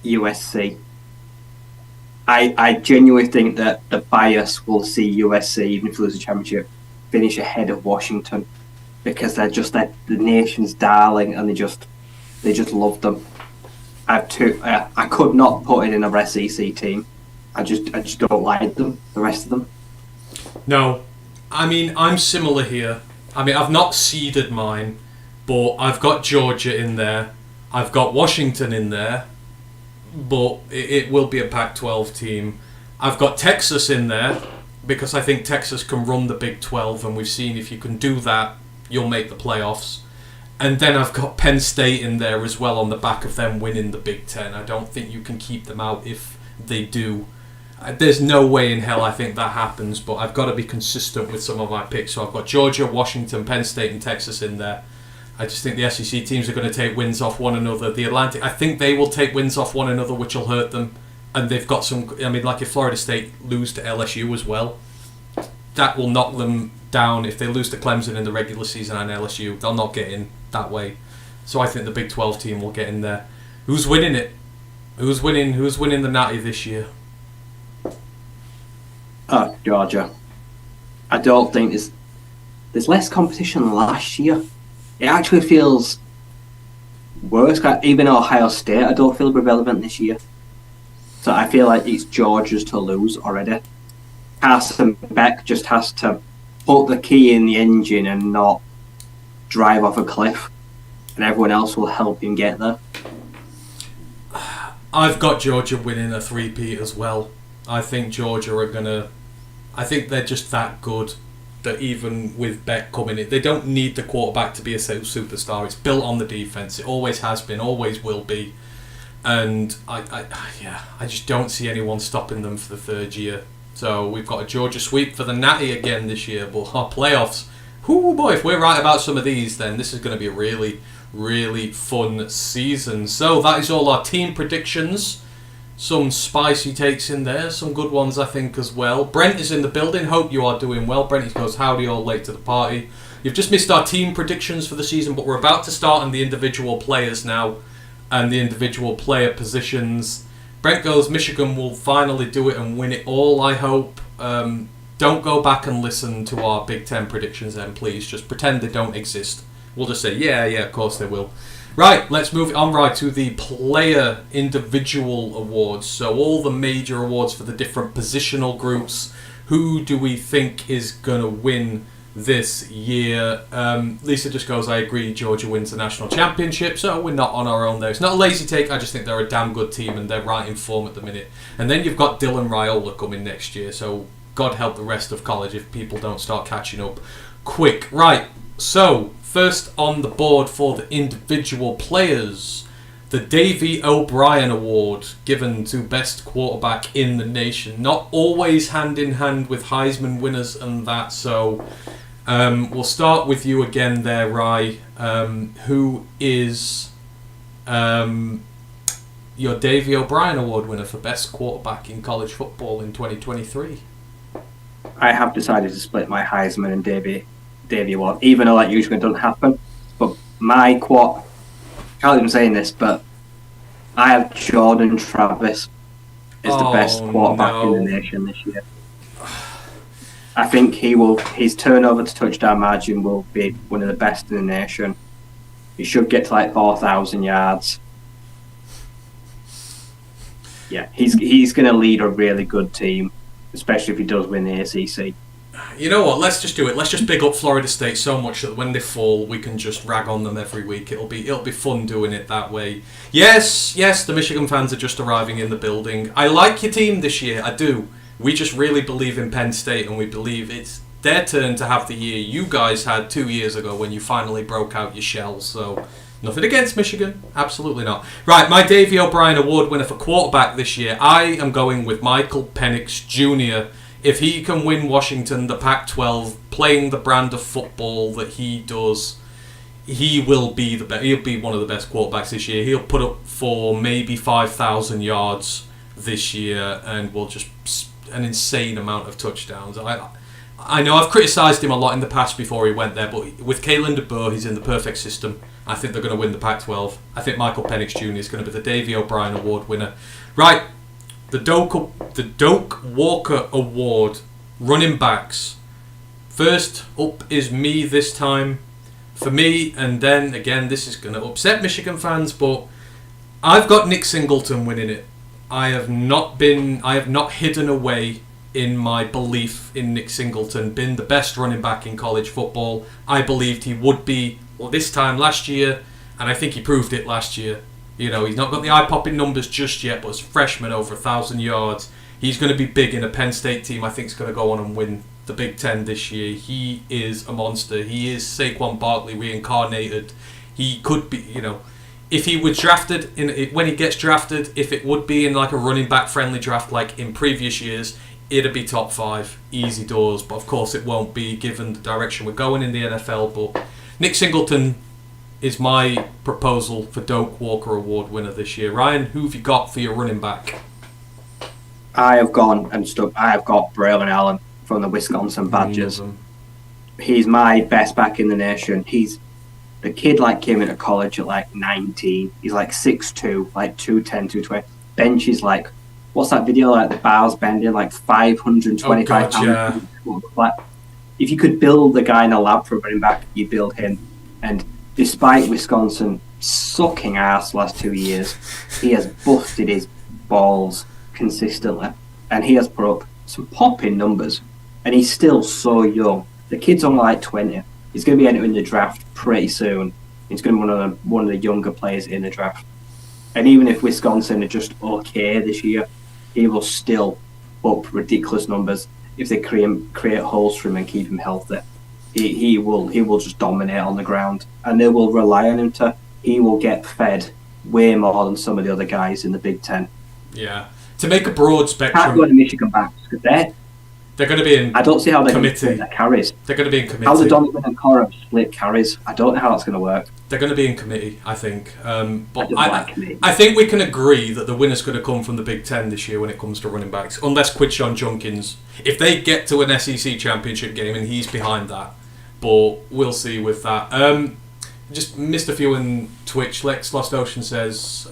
USC. I genuinely think that the bias will see USC, even if they lose the championship, finish ahead of Washington because they're just the nation's darling and they just love them. I could not put in another SEC team. I just don't like them. The rest of them. No, I mean I'm similar here. I mean I've not seeded mine, but I've got Georgia in there. I've got Washington in there, but it will be a Pac-12 team. I've got Texas in there because I think Texas can run the Big 12, and we've seen if you can do that, you'll make the playoffs. And then I've got Penn State in there as well on the back of them winning the Big 10. I don't think you can keep them out if they do. There's no way in hell I think that happens, but I've got to be consistent with some of my picks. So I've got Georgia, Washington, Penn State and Texas in there. I just think the SEC teams are going to take wins off one another. The Atlantic, I think they will take wins off one another, which will hurt them. And they've got some, I mean, like if Florida State lose to LSU as well, that will knock them down. If they lose to Clemson in the regular season and LSU, they'll not get in that way. So I think the Big 12 team will get in there. Who's winning it? Who's winning the Natty this year? Oh, Georgia. I don't think there's less competition than last year. It actually feels worse. Even Ohio State, I don't feel relevant this year. So I feel like it's Georgia's to lose already. Carson Beck just has to put the key in the engine and not drive off a cliff, and everyone else will help him get there. I've got Georgia winning a three-peat as well. I think Georgia are gonna. I think they're just that good that even with Beck coming in, they don't need the quarterback to be a superstar. It's built on the defense. It always has been, always will be. And I just don't see anyone stopping them for the third year. So we've got a Georgia sweep for the Natty again this year. But our playoffs, whoo boy, if we're right about some of these, then this is going to be a really, really fun season. So that is all our team predictions. Some spicy takes in there, some good ones I think as well. Brent is in the building, hope you are doing well. Brent, he goes, howdy all, late to the party. You've just missed our team predictions for the season, but we're about to start on the individual players now and the individual player positions. Brent goes, Michigan will finally do it and win it all, I hope. Don't go back and listen to our Big Ten predictions then, please. Just pretend they don't exist. We'll just say, yeah, of course they will. Right, let's move on right to the player individual awards. So all the major awards for the different positional groups. Who do we think is going to win this year? Lisa just goes, I agree, Georgia wins the national championship. So we're not on our own there. It's not a lazy take, I just think they're a damn good team and they're right in form at the minute. And then you've got Dylan Raiola coming next year. So God help the rest of college if people don't start catching up quick. Right, so first on the board for the individual players, the Davey O'Brien Award, given to best quarterback in the nation. Not always hand in hand with Heisman winners and that, so we'll start with you again there, Rye. Who is your Davey O'Brien Award winner for best quarterback in college football in 2023? I have decided to split my Heisman and Davey Award, even though that usually doesn't happen. But my quote, I can't even say this, but I have Jordan Travis as the best quarterback in the nation this year. I think his turnover to touchdown margin will be one of the best in the nation. He should get to like 4,000 yards. Yeah, he's going to lead a really good team, especially if he does win the ACC. You know what? Let's just do it. Let's just big up Florida State so much that when they fall, we can just rag on them every week. It'll be fun doing it that way. Yes, the Michigan fans are just arriving in the building. I like your team this year. I do. We just really believe in Penn State, and we believe it's their turn to have the year you guys had 2 years ago when you finally broke out your shells. So nothing against Michigan. Absolutely not. Right, my Davey O'Brien Award winner for quarterback this year, I am going with Michael Penix Jr. If he can win Washington, the Pac-12, playing the brand of football that he does, he will be he'll be one of the best quarterbacks this year. He'll put up for maybe 5,000 yards this year and will just an insane amount of touchdowns. I know I've criticised him a lot in the past before he went there, but with Kalen DeBoer, he's in the perfect system. I think they're going to win the Pac-12. I think Michael Penix Jr. is going to be the Davey O'Brien Award winner. Right, the Doak Walker Award, running backs. First up is me this time. For me, and then again, this is going to upset Michigan fans, but I've got Nick Singleton winning it. I have not hidden away in my belief in Nick Singleton, been the best running back in college football. I believed he would be this time last year, and I think he proved it last year. You know, he's not got the eye-popping numbers just yet, but as a freshman, over 1,000 yards. He's going to be big in a Penn State team. I think is going to go on and win the Big Ten this year. He is a monster. He is Saquon Barkley reincarnated. He could be, you know, if he was drafted when he gets drafted, if it would be in like a running back friendly draft like in previous years, it'd be top 5, easy doors. But of course, it won't be given the direction we're going in the NFL. But Nick Singleton is my proposal for Doak Walker Award winner this year. Ryan, who have you got for your running back? I have got Braylon Allen from the Wisconsin Badgers. He's my best back in the nation. The kid came into college at 19. He's 6'2", 210, 220. Bench is what's that video the bars bending 525 pounds. Yeah. If you could build the guy in a lab for a running back, you build him. And despite Wisconsin sucking ass last 2 years, he has busted his balls consistently, and he has put up some popping numbers. And he's still so young. The kid's only 20. He's going to be entering the draft pretty soon. He's going to be one of the younger players in the draft. And even if Wisconsin are just okay this year, he will still up ridiculous numbers if they create holes for him and keep him healthy. He will just dominate on the ground, and they will rely on him he will get fed way more than some of the other guys in the Big Ten. Yeah. To make a broad spectrum, can't go to Michigan backs because they're going to be in. I don't see how they're going to committee. split their carries. They're going to be in committee. How the Donovan and Cora split carries? I don't know how that's going to work. They're going to be in committee, I think. But committee. I think we can agree that the winner's going to come from the Big Ten this year when it comes to running backs, unless Quinshon Junkins, if they get to an SEC championship game and he's behind that. But we'll see with that. Just missed a few in Twitch. Lex Lost Ocean says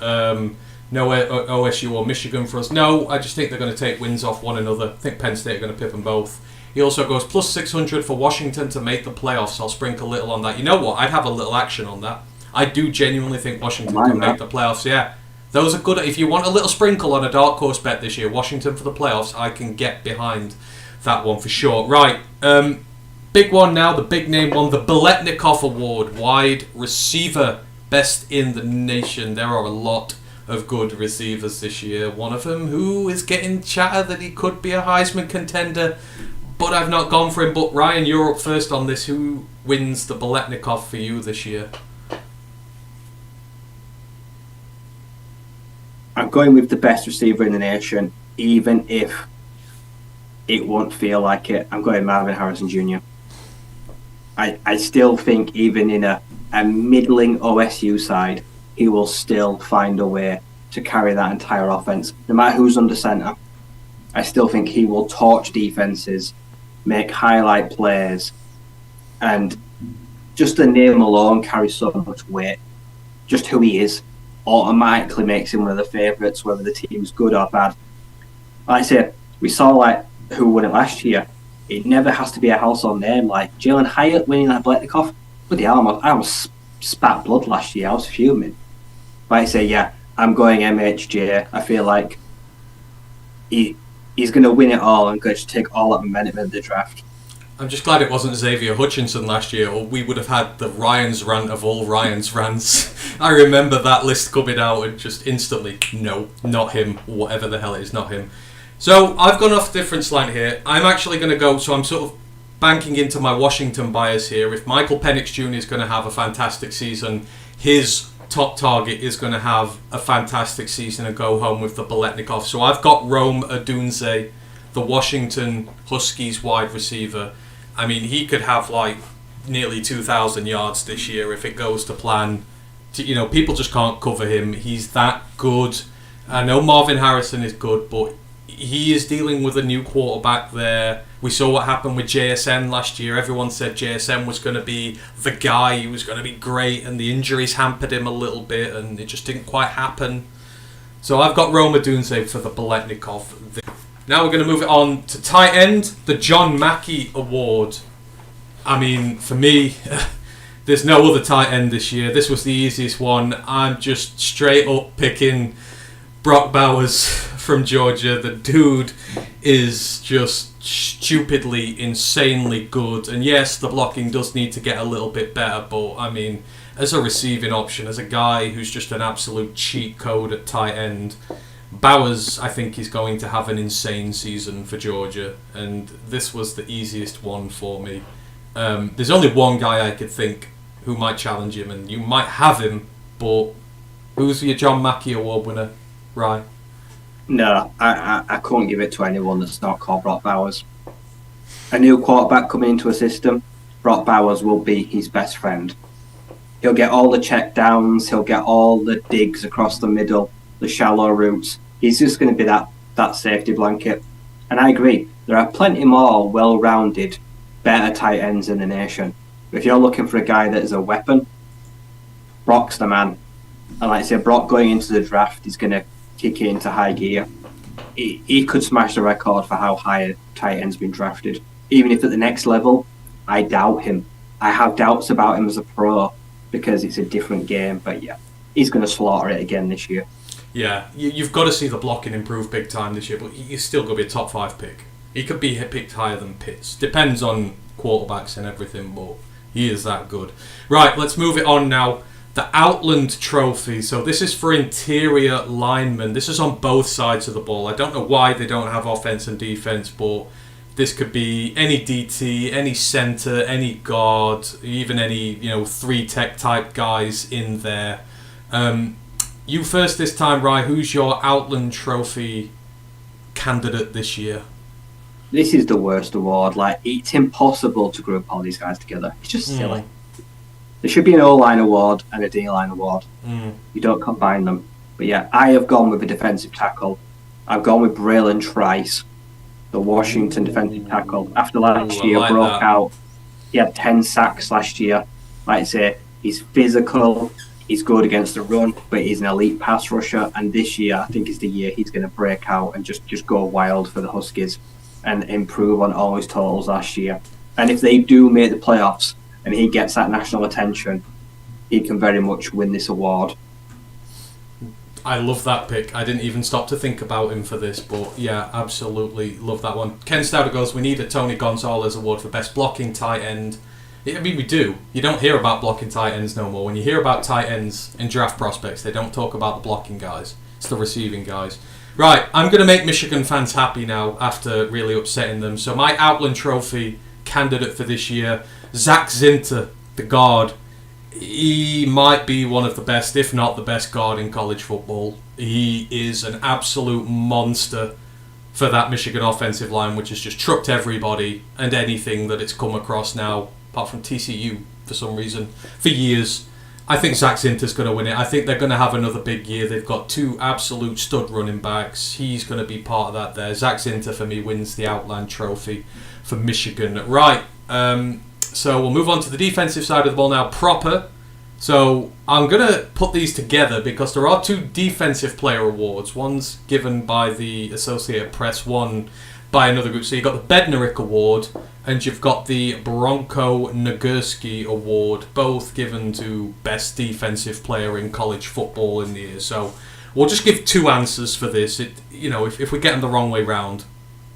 no OSU or Michigan for us. No, I just think they're going to take wins off one another. I think Penn State are going to pip them both. He also goes plus 600 for Washington to make the playoffs. I'll sprinkle a little on that. You know what? I'd have a little action on that. I do genuinely think Washington can make the playoffs. Yeah, those are good. If you want a little sprinkle on a dark horse bet this year, Washington for the playoffs, I can get behind that one for sure. Right, big one now, the big name one, the Biletnikoff Award, wide receiver, best in the nation. There are a lot of good receivers this year. One of them who is getting chatter that he could be a Heisman contender, but I've not gone for him. But Ryan, you're up first on this. Who wins the Biletnikoff for you this year? I'm going with the best receiver in the nation, even if it won't feel like it. I'm going Marvin Harrison Jr. I still think even in a middling OSU side, he will still find a way to carry that entire offense. No matter who's under center, I still think he will torch defenses, make highlight plays, and just the name alone carries so much weight. Just who he is automatically makes him one of the favourites, whether the team's good or bad. Like I said, we saw who won it last year. It never has to be a household name. Jalen Hyatt winning that Biletnikoff. Bloody hell, I almost spat blood last year. I was fuming. But I say, yeah, I'm going MHJ. I feel like he's going to win it all and going to take all that momentum in the draft. I'm just glad it wasn't Xavier Hutchinson last year, or we would have had the Ryan's rant of all Ryan's rants. I remember that list coming out and just instantly, no, not him, whatever the hell it is, not him. So I've gone off a different slant here. I'm actually going to go, so I'm sort of banking into my Washington bias here. If Michael Penix Jr. is going to have a fantastic season, his top target is going to have a fantastic season and go home with the Biletnikoff. So I've got Rome Odunze, the Washington Huskies wide receiver. I mean, he could have nearly 2,000 yards this year if it goes to plan. People just can't cover him. He's that good. I know Marvin Harrison is good, but he is dealing with a new quarterback there. We saw what happened with JSN last year. Everyone said JSN was going to be the guy, he was going to be great, and the injuries hampered him a little bit, and it just didn't quite happen. So I've got Roma Dunze for the Biletnikov. Now we're going to move it on to tight end, the John Mackey Award. I mean, for me, there's no other tight end this year. This was the easiest one. I'm just straight up picking Brock Bowers from Georgia. The dude is just stupidly, insanely good. And yes, the blocking does need to get a little bit better, but I mean, as a receiving option, as a guy who's just an absolute cheat code at tight end, Bowers, I think, is going to have an insane season for Georgia, and this was the easiest one for me. There's only one guy I could think who might challenge him, and you might have him, but who's your John Mackey Award winner, Ryan? No, I couldn't give it to anyone that's not called Brock Bowers. A new quarterback coming into a system, Brock Bowers will be his best friend. He'll get all the check downs, he'll get all the digs across the middle, the shallow routes. He's just going to be that safety blanket. And I agree, there are plenty more well-rounded, better tight ends in the nation. If you're looking for a guy that is a weapon, Brock's the man. And like I say, Brock going into the draft is going to kick it into high gear. He could smash the record for how high a tight end's been drafted. Even if at the next level, I doubt him. I have doubts about him as a pro because it's a different game. But yeah, he's going to slaughter it again this year. Yeah, you've got to see the blocking improve big time this year, but he's still going to be a top 5 pick. He could be picked higher than Pitts. Depends on quarterbacks and everything, but he is that good. Right, let's move it on now. The Outland Trophy. So this is for interior linemen. This is on both sides of the ball. I don't know why they don't have offense and defense, but this could be any DT, any center, any guard, even any 3-tech type guys in there. You first this time, Ryan. Who's your Outland Trophy candidate this year? This is the worst award. Like, it's impossible to group all these guys together. It's just silly. There should be an O-line award and a D-line award. You don't combine them. But yeah, I have gone with a defensive tackle. I've gone with Braylon Trice, the Washington defensive tackle. After last year, broke out. He had 10 sacks last year. Like I say, he's physical. He's good against the run, but he's an elite pass rusher. And this year, I think is the year he's going to break out and just go wild for the Huskies and improve on all his totals last year. And if they do make the playoffs and he gets that national attention, he can very much win this award. I love that pick. I didn't even stop to think about him for this, but yeah, absolutely love that one. Ken Stouter goes, we need a Tony Gonzalez award for best blocking tight end. I mean, we do. You don't hear about blocking tight ends no more. When you hear about tight ends in draft prospects, they don't talk about the blocking guys. It's the receiving guys. Right, I'm going to make Michigan fans happy now after really upsetting them. So my Outland Trophy candidate for this year, Zach Zinter, the guard. He might be one of the best, if not the best guard in college football. He is an absolute monster for that Michigan offensive line, which has just trucked everybody and anything that it's come across now, apart from TCU for some reason, for years. I think Zach Zinter's going to win it. I think they're going to have another big year. They've got 2 absolute stud running backs. He's going to be part of that there. Zach Zinter, for me, wins the Outland Trophy for Michigan. Right, so we'll move on to the defensive side of the ball now, proper. So I'm going to put these together because there are 2 defensive player awards. One's given by the Associated Press, one by another group. So you've got the Bednarik Award and you've got the Bronco Nagurski Award, both given to best defensive player in college football in the year. So we'll just give 2 answers for this. If we get them the wrong way round,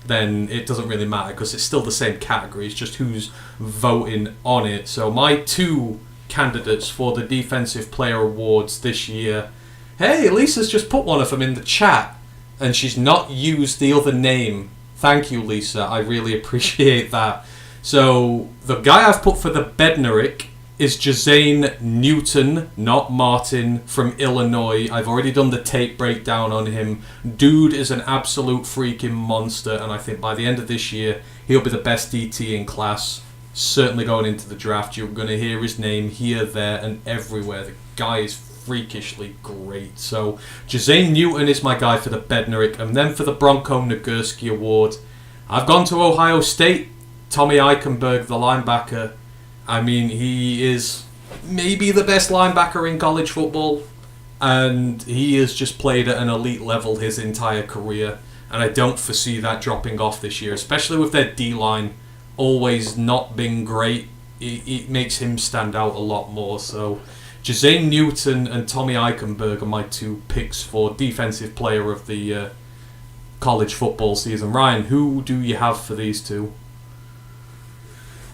then it doesn't really matter because it's still the same category. It's just who's voting on it. So my 2 candidates for the Defensive Player Awards this year. Hey, Lisa's just put one of them in the chat and she's not used the other name. Thank you, Lisa. I really appreciate that. So the guy I've put for the Bednarik is Jazane Newton, not Martin, from Illinois. I've already done the tape breakdown on him. Dude is an absolute freaking monster, and I think by the end of this year, he'll be the best DT in class. Certainly going into the draft, you're going to hear his name here, there, and everywhere. The guy is freakishly great. So Jazane Newton is my guy for the Bednarik, and then for the Bronco Nagurski Award, I've gone to Ohio State. Tommy Eichenberg, the linebacker. I mean, he is maybe the best linebacker in college football, and he has just played at an elite level his entire career, and I don't foresee that dropping off this year, especially with their D-line always not being great. It makes him stand out a lot more. So Jazane Newton and Tommy Eichenberg are my two picks for Defensive Player of the college football season. Ryan, who do you have for these two?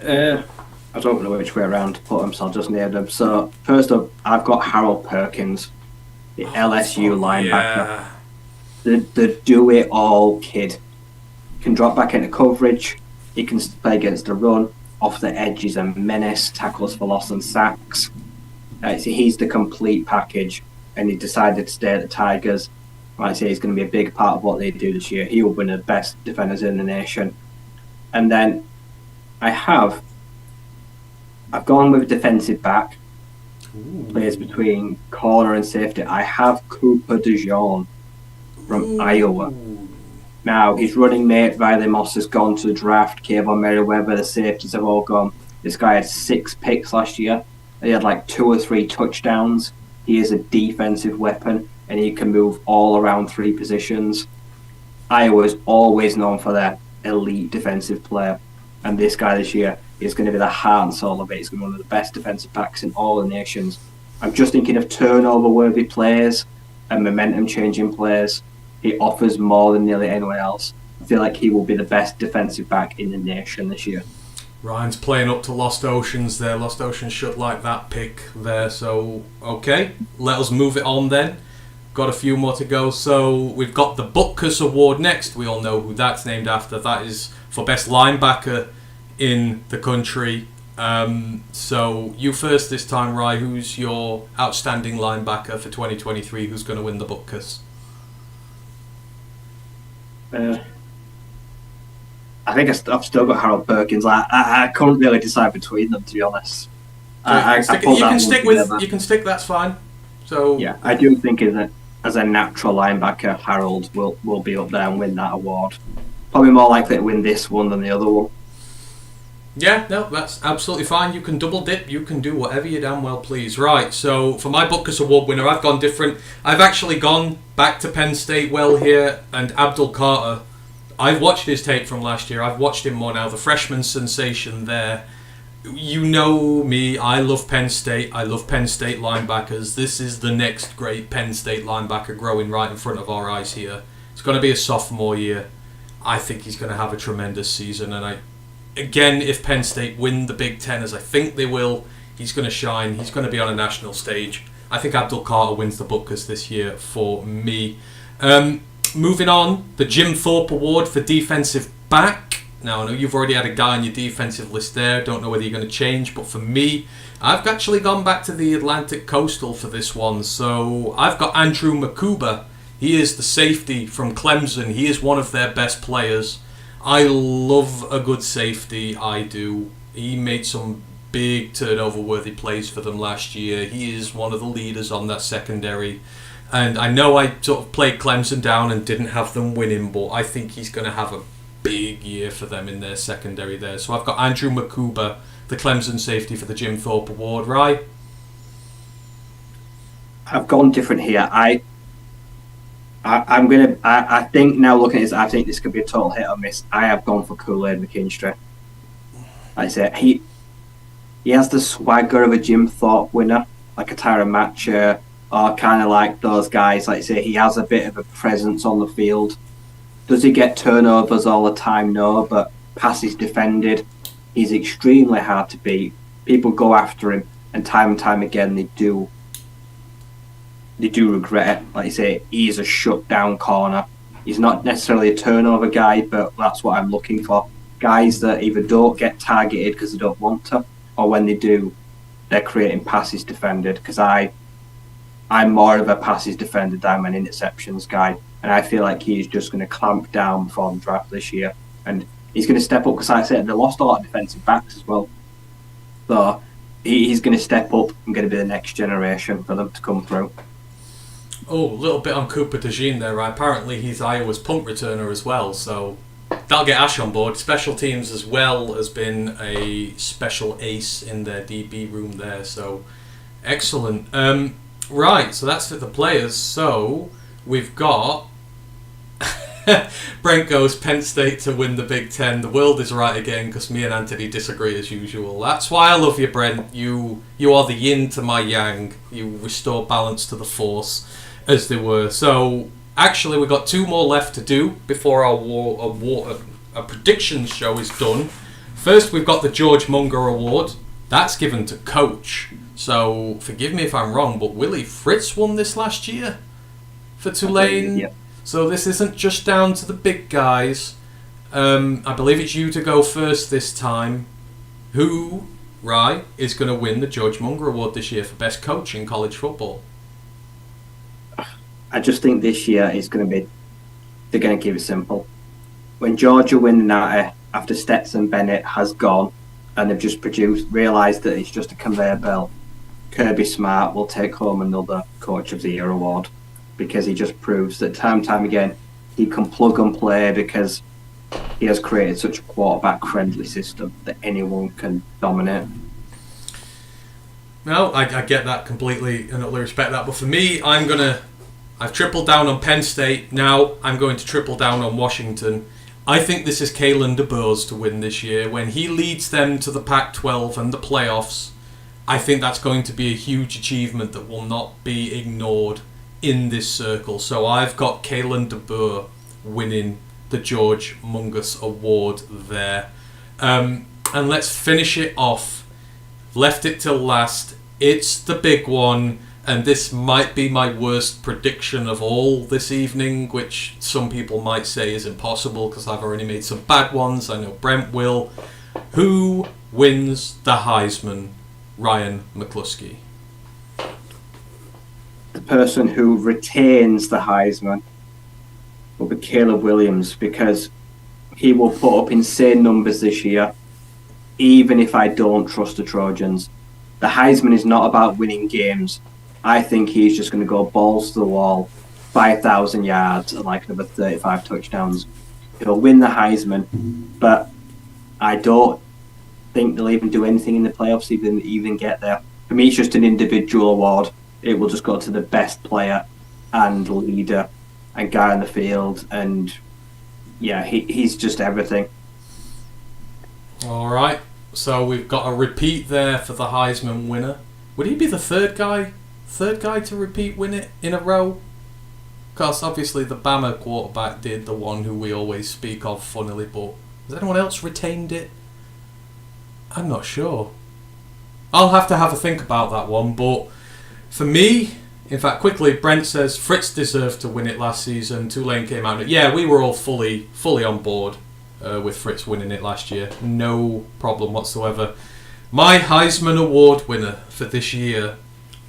I don't know which way around to put them, so I'll just name them. So, first up, I've got Harold Perkins, the LSU linebacker. Yeah. The do-it-all kid. Can drop back into coverage. He can play against the run. Off the edge, he's a menace. Tackles for loss and sacks. So he's the complete package, and he decided to stay at the Tigers. I say he's going to be a big part of what they do this year. He will be the best defenders in the nation. And then I've gone with defensive back. Ooh. Plays between corner and safety. I have Cooper DeJean from Iowa. Now, his running mate, Riley Moss, has gone to the draft. Kayvon Merriweather, the safeties have all gone. This guy had 6 picks last year. He had like 2 or 3 touchdowns. He is a defensive weapon, and he can move all around 3 positions. Iowa is always known for their elite defensive player. And this guy this year is going to be the heart and soul of it. He's going to be one of the best defensive backs in all the nations. I'm just thinking of turnover-worthy players and momentum-changing players. He offers more than nearly anyone else. I feel like he will be the best defensive back in the nation this year. Ryan's playing up to Lost Oceans there. Lost Oceans should like that pick there. So, okay, let us move it on then. Got a few more to go. So we've got the Butkus Award next. We all know who that's named after. That is for best linebacker in the country. So you first this time, Rye. Who's your outstanding linebacker for 2023? Who's going to win the Butkus? I think I've still got Harold Perkins. I couldn't really decide between them, to be honest. You can stick. That's fine. So yeah, I do think as a natural linebacker, Harold will be up there and win that award. Probably more likely to win this one than the other one. Yeah, no, that's absolutely fine. You can double dip. You can do whatever you damn well please. Right, so for my Butkus Award winner, I've gone different. I've actually gone back to Penn State well here, and Abdul Carter. I've watched his tape from last year. I've watched him more now. The freshman sensation there. You know me. I love Penn State. I love Penn State linebackers. This is the next great Penn State linebacker growing right in front of our eyes here. It's going to be a sophomore year. I think he's going to have a tremendous season, and again, if Penn State win the Big Ten, as I think they will, he's going to shine. He's going to be on a national stage. I think Abdul Carter wins the Butkus this year for me. Moving on, the Jim Thorpe Award for defensive back. Now, I know you've already had a guy on your defensive list there. Don't know whether you're going to change, but for me, I've actually gone back to the Atlantic Coastal for this one. So I've got Andrew Makuba. He is the safety from Clemson. He is one of their best players. I love a good safety, I do. He made some big turnover-worthy plays for them last year. He is one of the leaders on that secondary. And I know I sort of played Clemson down and didn't have them winning, but I think he's going to have a big year for them in their secondary there. So I've got Andrew Makuba, the Clemson safety for the Jim Thorpe Award. Right? I've gone different here. I think now looking at this, I think this could be a total hit or miss. I have gone for Kool-Aid McKinstry. Like I said, he has the swagger of a Jim Thorpe winner, like a Tyrann Matcher, or kind of like those guys. Like I say, he has a bit of a presence on the field. Does he get turnovers all the time? No, but passes defended. He's extremely hard to beat. People go after him, and time again they do regret it. Like you say, he's a shut-down corner. He's not necessarily a turnover guy, but that's what I'm looking for. Guys that either don't get targeted because they don't want to, or when they do, they're creating passes defended. Because I'm more of a passes defended than an interceptions guy, and I feel like he's just going to clamp down before the draft this year. And he's going to step up because, like I said, they lost a lot of defensive backs as well. So he's going to step up and going to be the next generation for them to come through. Oh, a little bit on Cooper DeJean there, right? Apparently he's Iowa's punt returner as well, so that'll get Ash on board. Special teams as well has been a special ace in their DB room there, so excellent. Right, so that's for the players. So we've got Brent goes Penn State to win the Big Ten. The world is right again because me and Anthony disagree as usual. That's why I love you, Brent. You are the yin to my yang. You restore balance to the force, as they were. So actually, we've got 2 more left to do before our predictions show is done. First, we've got the George Munger Award. That's given to coach. So forgive me if I'm wrong, but Willie Fritz won this last year for Tulane. Yep. So this isn't just down to the big guys. I believe it's you to go first this time. Who, Rye, is going to win the George Munger Award this year for best coach in college football? I just think this year is going to be, they're going to keep it simple. When Georgia win the Natty after Stetson Bennett has gone and they've just realised that it's just a conveyor belt, Kirby Smart will take home another Coach of the Year award because he just proves that time and time again he can plug and play because he has created such a quarterback-friendly system that anyone can dominate. No, I get that completely and utterly respect that. But for me, I've tripled down on Penn State. Now I'm going to triple down on Washington. I think this is Kalen DeBoer's to win this year. When he leads them to the Pac-12 and the playoffs, I think that's going to be a huge achievement that will not be ignored in this circle. So I've got Kalen DeBoer winning the George Mungus Award there. And let's finish it off. Left it till last. It's the big one. And this might be my worst prediction of all this evening, which some people might say is impossible because I've already made some bad ones. I know Brent will. Who wins the Heisman? Ryan McCluskey. The person who retains the Heisman will be Caleb Williams because he will put up insane numbers this year, even if I don't trust the Trojans. The Heisman is not about winning games. I think he's just going to go balls to the wall, 5,000 yards and like another 35 touchdowns. He'll win the Heisman, but I don't think they'll even do anything in the playoffs even get there. For me, it's just an individual award. It will just go to the best player and leader and guy on the field, and yeah, he's just everything. All right, so we've got a repeat there for the Heisman winner. Would he be the third guy to repeat win it in a row? Because obviously the Bama quarterback did, the one who we always speak of funnily, but has anyone else retained it? I'm not sure. I'll have to have a think about that one, but for me, in fact, quickly, Brent says Fritz deserved to win it last season. Tulane came out. Yeah, we were all fully on board with Fritz winning it last year. No problem whatsoever. My Heisman Award winner for this year,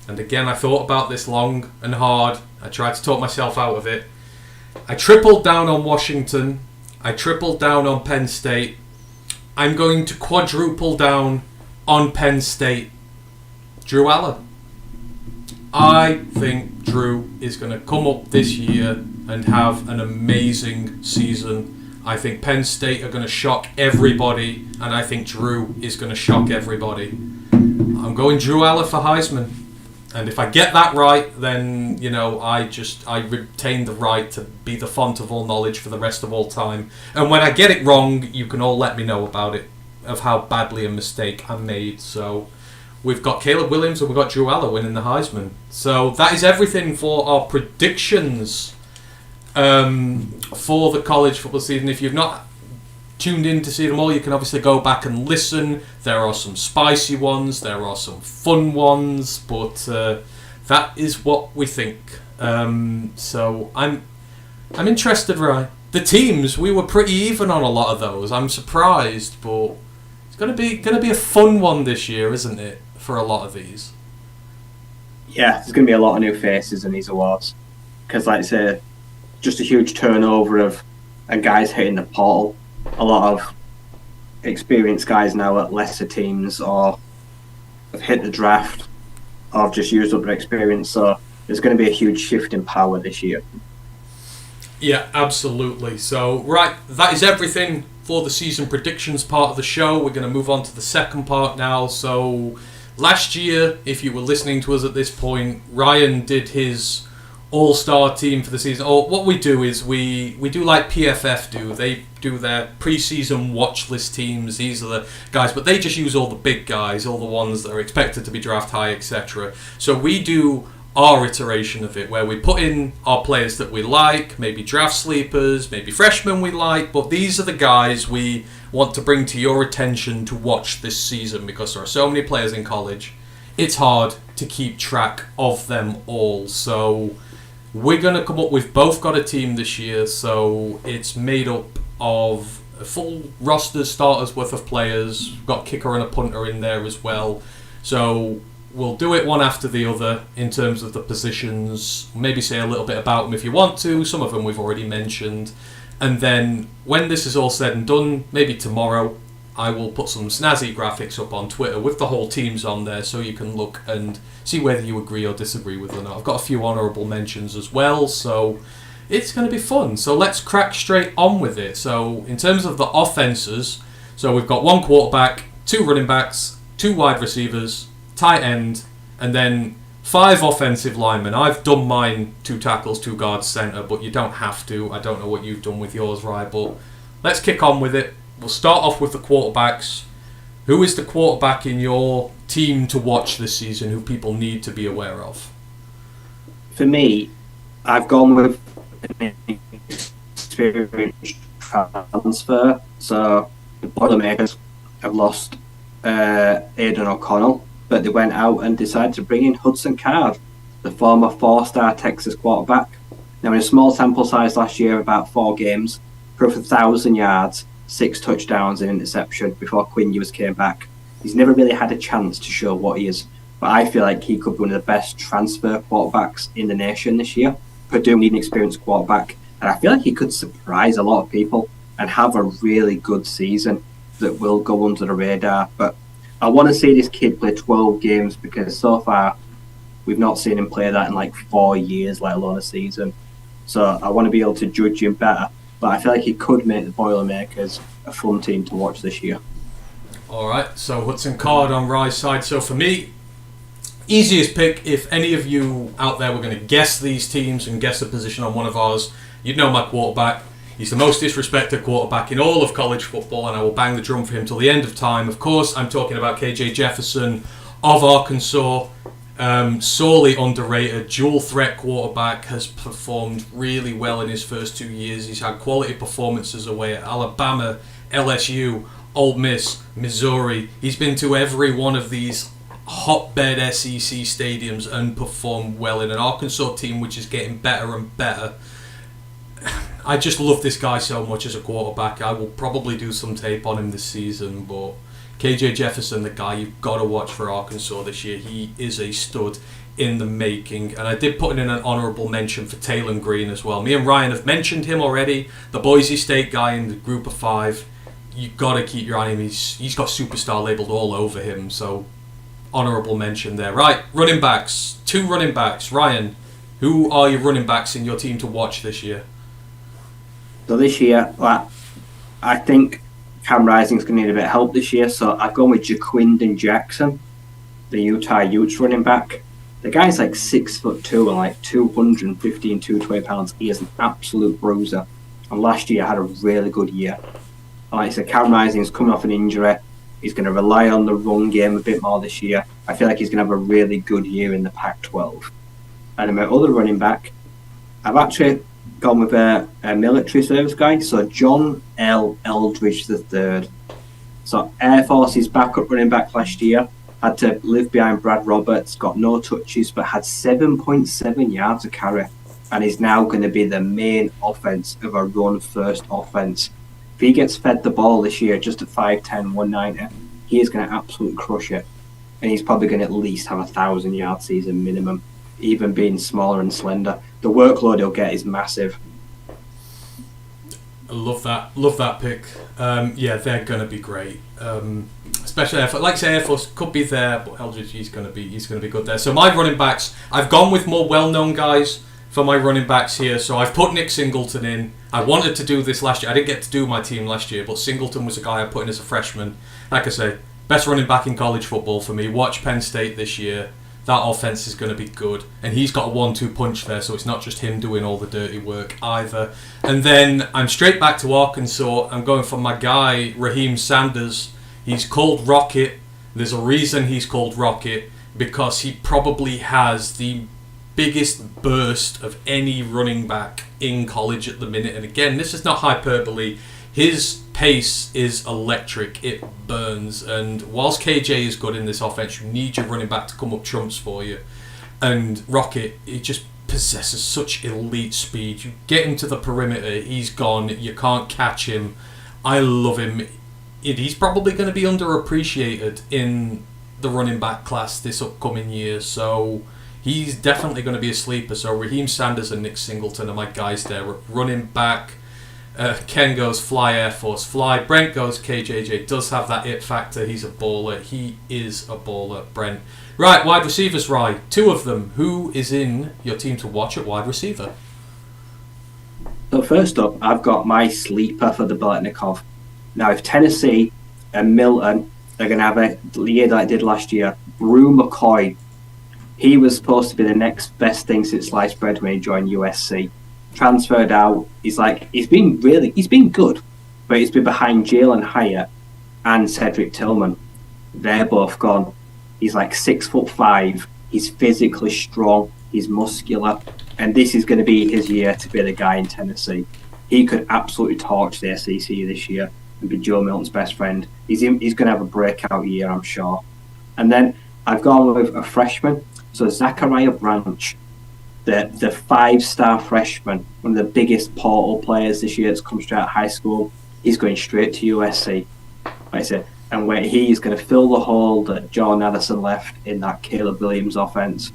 and again, I thought about this long and hard. I tried to talk myself out of it. I tripled down on Washington. I tripled down on Penn State. I'm going to quadruple down on Penn State. Drew Allen. I think Drew is going to come up this year and have an amazing season. I think Penn State are going to shock everybody, and I think Drew is going to shock everybody. I'm going Drew Allen for Heisman. And if I get that right, then, I retain the right to be the font of all knowledge for the rest of all time. And when I get it wrong, you can all let me know about it, of how badly a mistake I made. So we've got Caleb Williams and we've got Drew Allen winning the Heisman. So that is everything for our predictions for the college football season. If you've not tuned in to see them all, you can obviously go back and listen. There are some spicy ones, there are some fun ones, but that is what we think. So I'm interested, right? The teams, we were pretty even on a lot of those. I'm surprised, but it's gonna be a fun one this year, isn't it? For a lot of these. Yeah, there's going to be a lot of new faces in these awards because, like I say, just a huge turnover of guys hitting the portal. A lot of experienced guys now at lesser teams or have hit the draft or have just used up their experience. So there's going to be a huge shift in power this year. Yeah, absolutely. So, right, that is everything for the season predictions part of the show. We're going to move on to the second part now. So, last year, if you were listening to us at this point, Ryan did his all-star team for the season. Or what we do is we do like PFF do. They do their pre-season watch list teams. These are the guys, but they just use all the big guys, all the ones that are expected to be draft high, etc. So we do our iteration of it, where we put in our players that we like, maybe draft sleepers, maybe freshmen we like, but these are the guys we want to bring to your attention to watch this season, because there are so many players in college, it's hard to keep track of them all. So we're going to come up, we've both got a team this year, so it's made up of a full roster starters worth of players. We've got a kicker and a punter in there as well. So we'll do it one after the other in terms of the positions. Maybe say a little bit about them if you want to. Some of them we've already mentioned. And then when this is all said and done, maybe tomorrow, I will put some snazzy graphics up on Twitter with the whole teams on there so you can look and see whether you agree or disagree with them. I've got a few honourable mentions as well, so it's going to be fun. So let's crack straight on with it. So in terms of the offences, so we've got one quarterback, 2 running backs, 2 wide receivers, tight end, and then 5 offensive linemen. I've done mine 2 tackles, 2 guards, centre, but you don't have to. I don't know what you've done with yours, Ryan, but let's kick on with it. We'll start off with the quarterbacks. Who is the quarterback in your team to watch this season who people need to be aware of? For me, I've gone with an experienced transfer. So the Boilermakers have lost Aidan O'Connell, but they went out and decided to bring in Hudson Card, the former 4-star Texas quarterback. Now, in a small sample size last year, about 4 games, for 1,000 yards, 6 touchdowns and interception before Quinn Ewers came back. He's never really had a chance to show what he is, but I feel like he could be one of the best transfer quarterbacks in the nation this year. Purdue need an experienced quarterback, and I feel like he could surprise a lot of people and have a really good season that will go under the radar. But I want to see this kid play 12 games, because so far we've not seen him play that in like 4 years, let alone a season. So I want to be able to judge him better, but I feel like he could make the Boilermakers a fun team to watch this year. Alright, so Hudson Card on Rye's side. So for me, easiest pick, if any of you out there were going to guess these teams and guess a position on one of ours, you'd know my quarterback. He's the most disrespected quarterback in all of college football, and I will bang the drum for him till the end of time. Of course, I'm talking about KJ Jefferson of Arkansas. Sorely underrated, dual threat quarterback, has performed really well in his first 2 years. He's had quality performances away at Alabama, LSU, Ole Miss, Missouri. He's been to every one of these hotbed SEC stadiums and performed well in an Arkansas team which is getting better and better. I just love this guy so much as a quarterback. I will probably do some tape on him this season, but KJ Jefferson, the guy you've got to watch for Arkansas this year, he is a stud in the making. And I did put in an honourable mention for Taylor Green as well. Me and Ryan have mentioned him already, the Boise State guy in the group of 5. You've got to keep your eye on him. He's got superstar labelled all over him, so honourable mention there. Right, running backs. 2 running backs. Ryan, who are your running backs in your team to watch this year? So this year, I think Cam Rising's going to need a bit of help this year, so I've gone with Jaquindon Jackson, the Utah Utes running back. The guy's like 6'2" and like 215, 220 pounds. He is an absolute bruiser. And last year had a really good year. Like I said, Cam Rising's coming off an injury. He's going to rely on the run game a bit more this year. I feel like he's going to have a really good year in the Pac-12. And then my other running back, I've actually gone with a military service guy, so John L. Eldridge III. So Air Force's backup running back last year, had to live behind Brad Roberts, got no touches, but had 7.7 yards a carry, and is now going to be the main offense of a run-first offense. If he gets fed the ball this year just at 5'10", 190, he is going to absolutely crush it. And he's probably going to at least have 1,000-yard season minimum, even being smaller and slender. The workload he'll get is massive. I love that pick. Yeah, they're going to be great. Especially Air Force. Like I say, Air Force could be there, but Eldridge, he's going to be good there. So my running backs, I've gone with more well-known guys for my running backs here. So I've put Nick Singleton in. I wanted to do this last year. I didn't get to do my team last year, but Singleton was a guy I put in as a freshman. Like I say, best running back in college football for me. Watch Penn State this year. That offense is going to be good. And he's got a 1-2 punch there, so it's not just him doing all the dirty work either. And then I'm straight back to Arkansas. I'm going for my guy, Raheem Sanders. He's called Rocket. There's a reason he's called Rocket, because he probably has the biggest burst of any running back in college at the minute. And again, this is not hyperbole. His pace is electric. It burns. And whilst KJ is good in this offense, you need your running back to come up trumps for you. And Rocket, he just possesses such elite speed. You get him to the perimeter, he's gone. You can't catch him. I love him. He's probably going to be underappreciated in the running back class this upcoming year. So he's definitely going to be a sleeper. So Raheem Sanders and Nick Singleton are my guys there. Running back, Ken goes Fly Air Force Fly. Brent goes KJJ. Does have that it factor. He's a baller. He is a baller, Brent. Right, wide receivers, Rye. 2 of them. Who is in your team to watch at wide receiver? So first up, I've got my sleeper for the Biletnikoff. Now, if Tennessee and Milton are going to have a year like they did last year, Brew McCoy, he was supposed to be the next best thing since sliced bread when he joined USC. Transferred out, he's been good, but he's been behind Jalen Hyatt and Cedric Tillman. They're both gone. He's like 6'5". He's physically strong. He's muscular, and this is going to be his year to be the guy in Tennessee. He could absolutely torch the SEC this year and be Joe Milton's best friend. He's going to have a breakout year, I'm sure. And then I've gone with a freshman, so Zachariah Branch, the 5-star freshman, one of the biggest portal players this year that's come straight out of high school. He's going straight to USC, like I said, and where he's going to fill the hole that John Addison left in that Caleb Williams offense.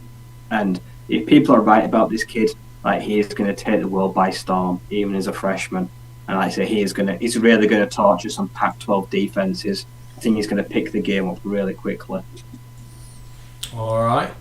And if people are right about this kid, like, he is going to take the world by storm, even as a freshman. And like I say, he's really going to torture some Pac-12 defenses. I think he's going to pick the game up really quickly. All right.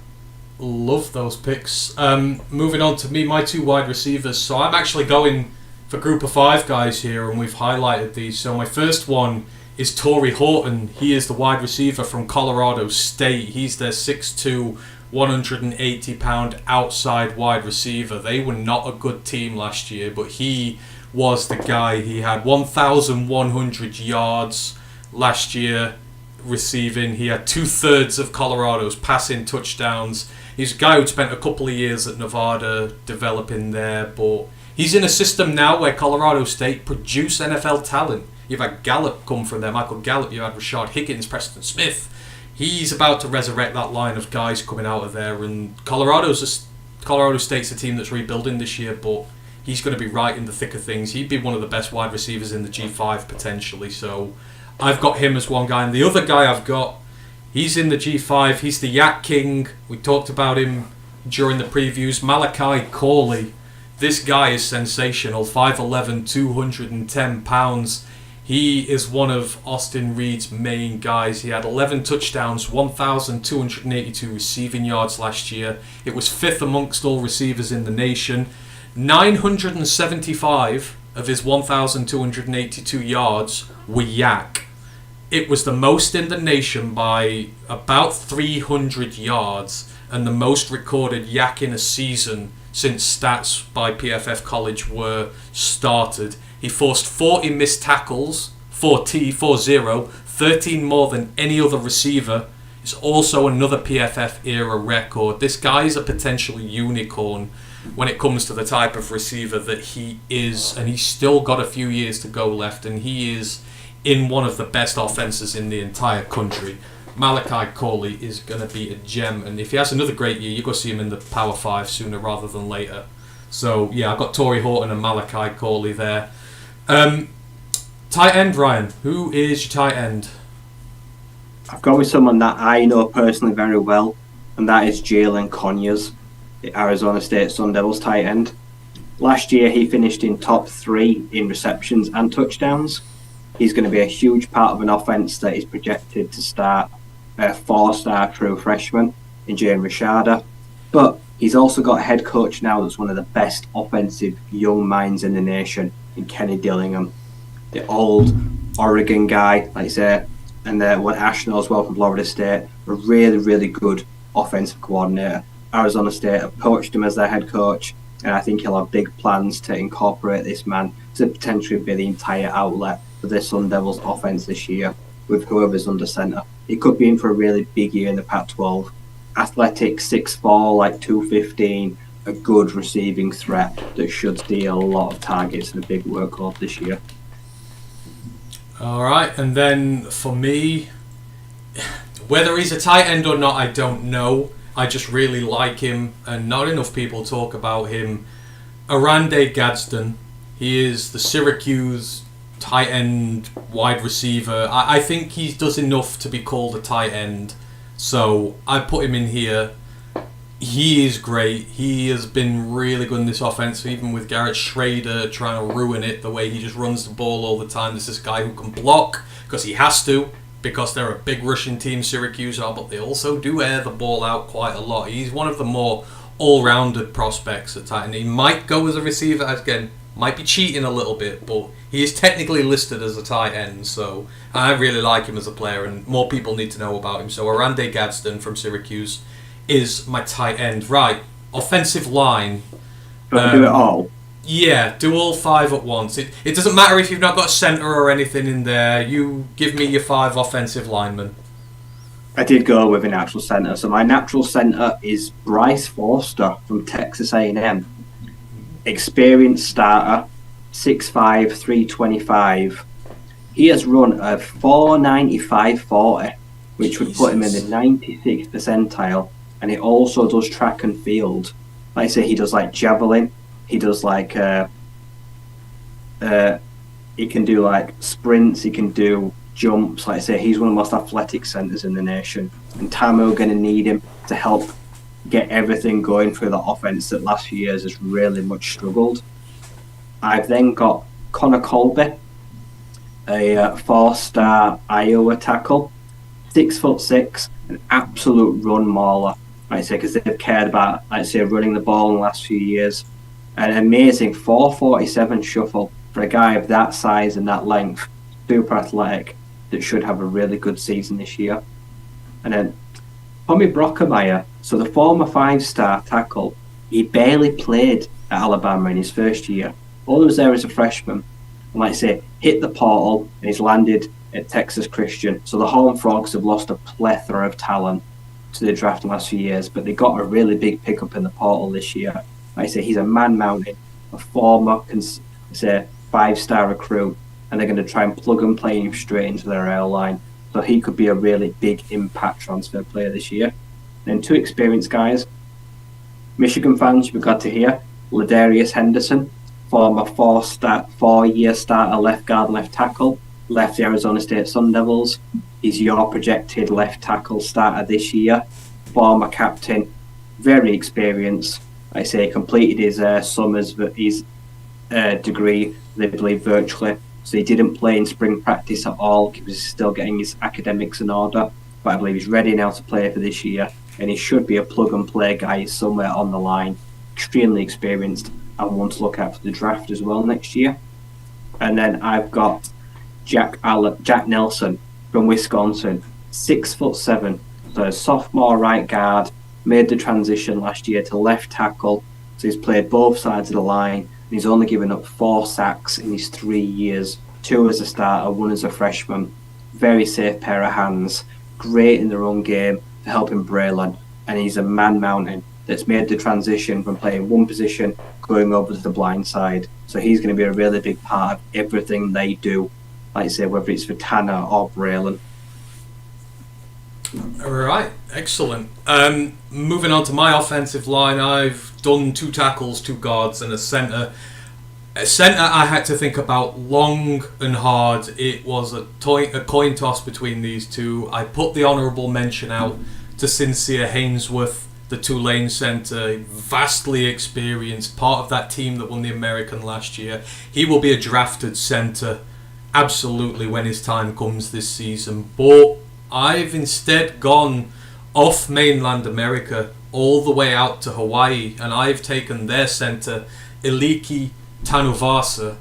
Love those picks. Moving on to me, my 2 wide receivers. So I'm actually going for group of 5 guys here, and we've highlighted these. So my first one is Torrey Horton. He is the wide receiver from Colorado State. He's their 6'2", 180-pound outside wide receiver. They were not a good team last year, but he was the guy. He had 1,100 yards last year receiving. He had 2/3 of Colorado's passing touchdowns. He's a guy who spent a couple of years at Nevada developing there, but he's in a system now where Colorado State produce NFL talent. You've had Gallup come from there, Michael Gallup. You had Rashard Higgins, Preston Smith. He's about to resurrect that line of guys coming out of there, and Colorado State's a team that's rebuilding this year, but he's going to be right in the thick of things. He'd be one of the best wide receivers in the G5 potentially, so I've got him as one guy. And the other guy I've got, he's in the G5. He's the Yak King. We talked about him during the previews. Malachi Corley. This guy is sensational. 5'11", 210 pounds. He is one of Austin Reed's main guys. He had 11 touchdowns, 1,282 receiving yards last year. It was 5th amongst all receivers in the nation. 975 of his 1,282 yards were yak. It was the most in the nation by about 300 yards, and the most recorded yak in a season since stats by PFF College were started. He forced 40 missed tackles, 40, 13 more than any other receiver. It's also another PFF era record. This guy is a potential unicorn when it comes to the type of receiver that he is, and he's still got a few years to go left, and he is in one of the best offenses in the entire country. Malachi Corley is going to be a gem, and if he has another great year, you're going to see him in the Power 5 sooner rather than later. So yeah, I've got Torrey Horton and Malachi Corley there. Tight end, Ryan. Who is your tight end? I've gone with someone that I know personally very well, and that is Jalen Conyers, the Arizona State Sun Devils tight end. Last year, he finished in top 3 in receptions and touchdowns. He's going to be a huge part of an offense that is projected to start a 4-star true freshman in Jane Rashada. But he's also got a head coach now that's one of the best offensive young minds in the nation in Kenny Dillingham. The old Oregon guy, like I say, and went national as well from Florida State. A really, really good offensive coordinator. Arizona State have poached him as their head coach, and I think he'll have big plans to incorporate this man to potentially be the entire outlet for the Sun Devils offense this year with whoever's under center. He could be in for a really big year in the Pac-12. Athletic, 6'4", like 215, a good receiving threat that should steal a lot of targets and a big workload this year. All right, and then for me, whether he's a tight end or not, I don't know. I just really like him, and not enough people talk about him. Arande Gadsden, he is the Syracuse tight end wide receiver. I think he does enough to be called a tight end, so I put him in here. He is great. He has been really good in this offense, even with Garrett Schrader trying to ruin it the way he just runs the ball all the time. There's this guy who can block because he has to, because they're a big rushing team, Syracuse are, but they also do air the ball out quite a lot. He's one of the more all-rounded prospects at tight end. He might go as a receiver, again, might be cheating a little bit, but he is technically listed as a tight end, so I really like him as a player, and more people need to know about him. So Arande Gadsden from Syracuse is my tight end. Right, offensive line. But do it all. Yeah, do all 5 at once. It doesn't matter if you've not got a centre or anything in there. You give me your 5 offensive linemen. I did go with a natural centre. So my natural centre is Bryce Forster from Texas A&M. Experienced starter, 6'5", 325. He has run a 4.95.40, which would put him in the 96th percentile. And he also does track and field. Like I say, he does like javelin. He does like he can do like sprints. He can do jumps. Like I say, he's one of the most athletic centers in the nation. And Tamu are going to need him to help get everything going through the offense that last few years has really much struggled. I've then got Connor Colby, a 4-star Iowa tackle, 6'6", an absolute run mauler. Like I say, because they've cared about, like I say, running the ball in the last few years. An amazing 4.47 shuffle for a guy of that size and that length, super athletic, that should have a really good season this year. And then Tommy Brockermeyer, so the former 5-star tackle, he barely played at Alabama in his first year. All he was there as a freshman. And like I say, hit the portal and he's landed at Texas Christian. So the Horned Frogs have lost a plethora of talent to the draft in the last few years, but they got a really big pickup in the portal this year. Like I say, he's a man mountain, a former 5-star recruit, and they're going to try and plug and play him straight into their airline. So he could be a really big impact transfer player this year. Then 2 experienced guys. Michigan fans, you've got to hear Ladarius Henderson, former 4-year starter left guard, left tackle, left the Arizona State Sun Devils. He's your projected left tackle starter this year. Former captain, very experienced. Like I say, completed his summers, his degree, they believe, virtually. So he didn't play in spring practice at all. He was still getting his academics in order. But I believe he's ready now to play for this year. And he should be a plug-and-play guy somewhere on the line. Extremely experienced and one to look at for the draft as well next year. And then I've got Jack Nelson from Wisconsin, 6'7", so a sophomore right guard, made the transition last year to left tackle. So he's played both sides of the line, and he's only given up 4 sacks in his 3 years, 2 as a starter, 1 as a freshman. Very safe pair of hands, great in the run game for helping Braylon, and he's a man mountain that's made the transition from playing one position going over to the blind side. So he's going to be a really big part of everything they do, like I say, whether it's for Tanner or Braylon. All right, excellent. Moving on to my offensive line, I've done 2 tackles, 2 guards, and a centre. A centre I had to think about long and hard. It was a coin toss between these 2. I put the honourable mention out to Sincere Hainsworth, the Tulane centre, vastly experienced, part of that team that won the American last year. He will be a drafted centre absolutely when his time comes this season. But I've instead gone off mainland America all the way out to Hawaii, and I've taken their center, Iliki Tanuvasa,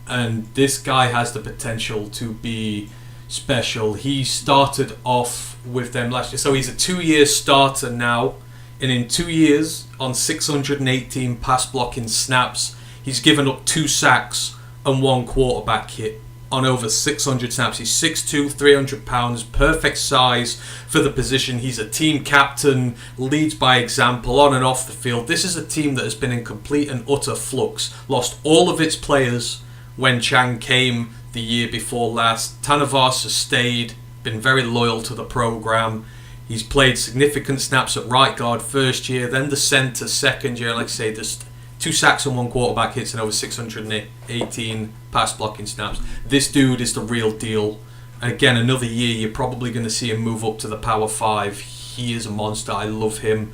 and this guy has the potential to be special. He started off with them last year, so he's a 2-year starter now, and in 2 years, on 618 pass blocking snaps, he's given up 2 sacks and 1 quarterback hit on over 600 snaps. He's 6'2", 300 pounds, perfect size for the position. He's a team captain, leads by example on and off the field. This is a team that has been in complete and utter flux, lost all of its players when Chang came the year before last. Tanuvasa stayed, been very loyal to the program. He's played significant snaps at right guard first year, then the centre second year. Like I say, there's 2 sacks and 1 quarterback hits and over 618 pass blocking snaps. This dude is the real deal. And again, another year, you're probably going to see him move up to the Power 5. He is a monster. I love him.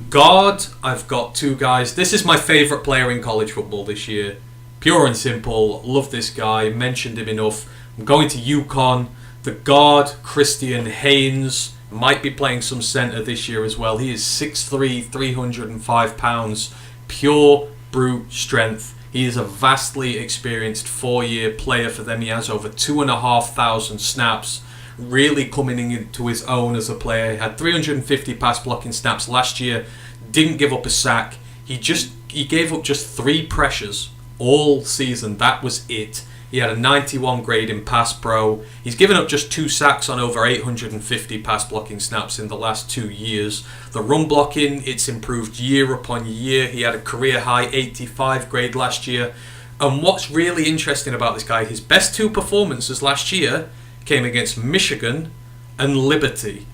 Guard, I've got 2 guys. This is my favourite player in college football this year. Pure and simple. Love this guy. Mentioned him enough. I'm going to UConn. The guard, Christian Haynes, might be playing some centre this year as well. He is 6'3", 305 pounds. Pure brute strength. He is a vastly experienced 4-year player for them. He has over 2,500 snaps, really coming into his own as a player. He had 350 pass blocking snaps last year, didn't give up a sack. He gave up just 3 pressures all season. That was it. He had a 91 grade in Pass Pro. He's given up just 2 sacks on over 850 pass blocking snaps in the last 2 years. The run blocking, it's improved year upon year. He had a career high 85 grade last year. And what's really interesting about this guy, his best 2 performances last year came against Michigan and Liberty.